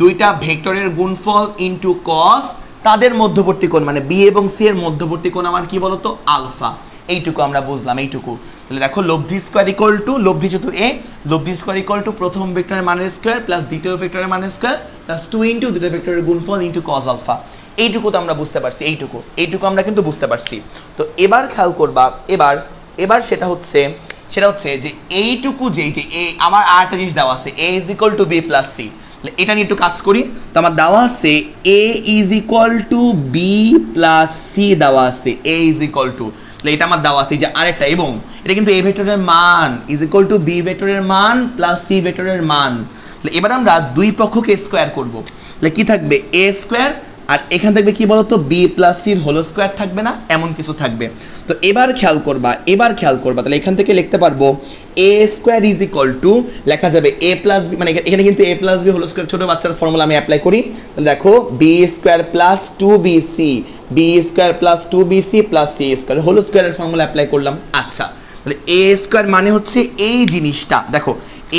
দুইটা ভেক্টরের গুণফল ইন্টু কস তাদের মধ্যবর্তী কোণ মানে বি এবং সি এর মধ্যবর্তী কোণ আমার কি বলতো? আলফা। এইটুকু আমরা বুঝলাম, এইটুকু। তাহলে দেখো লব্ধি স্কোয়ার ইকুয়াল টু, লব্ধি যেহেতু এ, লব্ধি স্কোয়ার ইকুয়াল টু প্রথম ভেক্টরের মানের স্কোয়ার প্লাস দ্বিতীয় ভেক্টরের মানের স্কোয়ার প্লাস 2 ইন্টু দুটো ভেক্টরের গুণফল ইন্টু কস আলফা। এইটুকু তো আমরা বুঝতে পারছি, এইটুকু আমরা কিন্তু বুঝতে পারছি। তো এবার খেয়াল করবা, এবার সেটা হচ্ছে যে এইটুকু যে আমার আরেকটা জিনিস দেওয়া আছে, a is equal to B plus c. এটা নিয়ে একটু কাজ করি। তো আমার দেওয়া আছে a is equal to B plus c দেওয়া আছে, a ইজ ইকুয়াল টু, এটা আমার দেওয়া আছে যে আরেকটা, এবং এটা কিন্তু a ভেক্টরের মান ইজ ইকুয়াল টু বি ভেক্টরের মান প্লাস সি ভেক্টরের মান। এবার আমরা দুই পক্ষকে স্কোয়ার করব, কি থাকবে a স্কোয়ার, আর এখান থাকবে কি বলতো বি প্লাস সির হোল স্কোয়ার থাকবে না, এমন কিছু থাকবে। তো এবার খেয়াল করবা, তাহলে এখান থেকে লিখতে পারবো a square is equal to, লেখা যাবে এ প্লাস বি, মানে এখানে কিন্তু a plus b whole square ছোট বাচ্চার ফর্মুলা আমি অ্যাপ্লাই করি। তাহলে দেখো b square plus two b c, b square plus two b c plus c square whole স্কোয়ারের ফর্মুলা অ্যাপ্লাই করলাম। আচ্ছা, তাহলে এ স্কোয়ার মানে হচ্ছে এই জিনিসটা, দেখো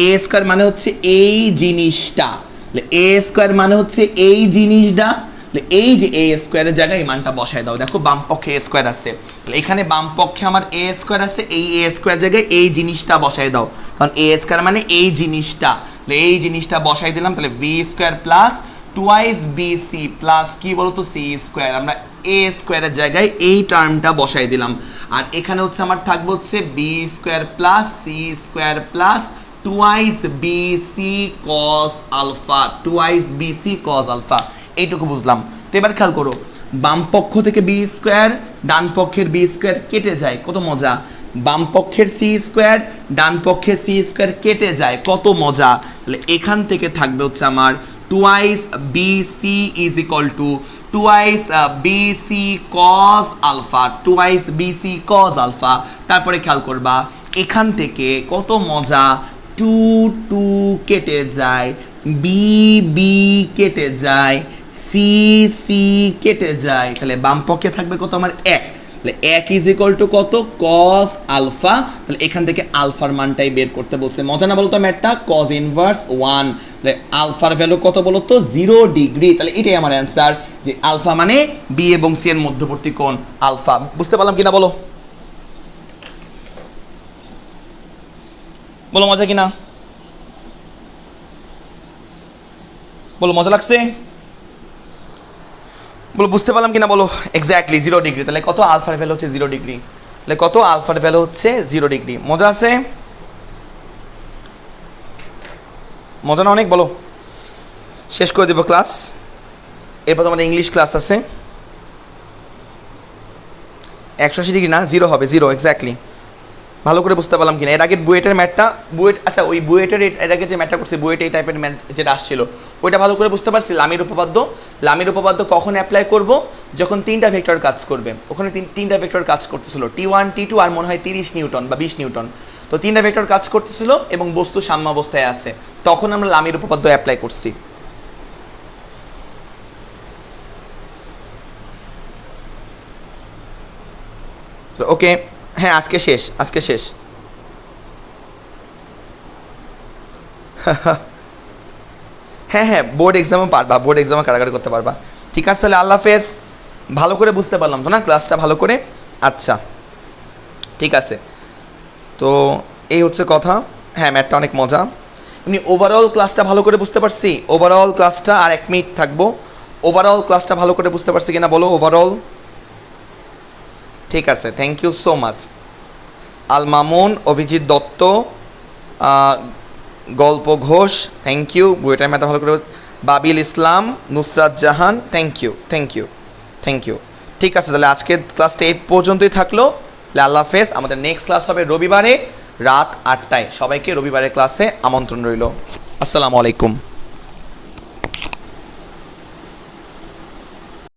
এ স্কোয়ার মানে হচ্ছে এই জিনিসটা, এ স্কোয়ার মানে হচ্ছে এই জিনিসটা, এই যে এ স্কোয়ারের জায়গায় এই মানটা বসায় দাও। দেখো বাম পক্ষে এ স্কোয়ার আছে, এখানে বাম পক্ষে আমার এ স্কোয়ার আছে, এই এ স্কোয়ার জায়গায় এই জিনিসটা বসায় দাও, কারণ এ স্কোয়ার মানে এই জিনিসটা বসাই দিলাম। তাহলে b square plus twice B c plus কি বলতো সি স্কোয়ার, আমরা এ স্কোয়ারের জায়গায় এই টার্মটা বসাই দিলাম। আর এখানে হচ্ছে আমার থাকবে হচ্ছে b square plus c square plus twice B C cos alpha, twice B C cos আলফা। এইটুকু বুঝলাম। তো এবার খেয়াল করো, বাম পক্ষ থেকে বি স্কোয়ার, ডান পক্ষের বি স্কোয়ার কেটে যায়, কত মজা। বাম পক্ষের সি স্কোয়ার, ডান পক্ষের সি স্কোয়ার কেটে যায়, কত মজা। তাহলে এখান থেকে থাকবে হচ্ছে আমার twice B C is equal to twice B C cos alpha, twice B C cos alpha. তারপরে খেয়াল করবা এখান থেকে কত মজা, টু টু কেটে যায়, বি বি কেটে যায়, সি সি কেটে যায়, তাহলে বাম পক্ষে থাকবে কত আমার এক, তাহলে এক ইজ ইকুয়াল টু কত কস আলফা। তাহলে এখান থেকে আলফার মানটাই বের করতে বলছে, মজা না বলতো ম্যাটটা, কস ইনভার্স 1, তাহলে আলফার ভ্যালু কত বলতো 0 ডিগ্রি। তাহলে এটাই আমার অ্যান্সার, যে আলফা মানে বি এবং সি এর মধ্যবর্তী কোণ আলফা। বুঝতে পারলাম কিনা বলো, মজা কিনা বলো, মজা লাগছে বলো, বুঝতে পারলাম কিনা বলো। এক্স্যাক্টলি 0 ডিগ্রি, তাহলে কত আলফার ভ্যালু হচ্ছে 0 ডিগ্রি, তাহলে কত আলফার ভ্যালু হচ্ছে 0 ডিগ্রি। মজা আছে, মজা না অনেক, বলো। শেষ করে দেবো ক্লাস, এরপর তোমাদের ইংলিশ ক্লাস আছে। 180 ডিগ্রি না, 0 হবে, 0 এক্স্যাক্টলি। ভালো করে বুঝতে পারলাম কিনা। এর আগে বুয়েটের ম্যাথটা, আচ্ছা ওই বুয়েটের এর আগে যে ম্যাথটা করছে, বুয়েট এই টাইপের ম্যাথ যেটা আসছিল, ওইটা ভালো করে বুঝতে পারছি। লামির উপপাদ্য কখন অ্যাপ্লাই করব, যখন তিনটা ভেক্টর কাজ করবে। ওখানে তিনটা ভেক্টর কাজ করতেছিল, T1 T2 আর মনে হয় 30 নিউটন বা 20 নিউটন। তো তিনটা ভেক্টর কাজ করতেছিল এবং বস্তু সাম্যাবস্থায় আছে, তখন আমরা লামির উপপাদ্য অ্যাপ্লাই করছি। ওকে, হ্যাঁ আজকে শেষ। হ্যাঁ বোর্ড এক্সামও পারবা, বোর্ড এক্সামও কারাগারি করতে পারবা। ঠিক আছে, তাহলে আল্লাহ হাফেজ। ভালো করে বুঝতে পারলাম তো না ক্লাসটা ভালো করে? আচ্ছা ঠিক আছে, তো এই হচ্ছে কথা। হ্যাঁ ম্যাথটা অনেক মজা, এমনি ওভারঅল ক্লাসটা ভালো করে বুঝতে পারছি। ওভারঅল ক্লাসটা আর 1 মিনিট থাকবো, ওভারঅল ক্লাসটা ভালো করে বুঝতে পারছি কিনা বলো ওভারঅল। ঠিক আছে, thank you so much. Al Mamun, Abhijit Dutta, গল্প ঘোষ, থ্যাংক ইউ। বইটার ম্যাথটা ভালো করে, বাবিল ইসলাম, নুসরাত জাহান, থ্যাংক ইউ। ঠিক আছে, তাহলে আজকের ক্লাসটা এই পর্যন্তই থাকলো। আল্লাহ হাফেজ। আমাদের নেক্সট ক্লাস হবে রবিবারে রাত 8টায়। সবাইকে রবিবারের ক্লাসে আমন্ত্রণ রইল। আসসালামু আলাইকুম।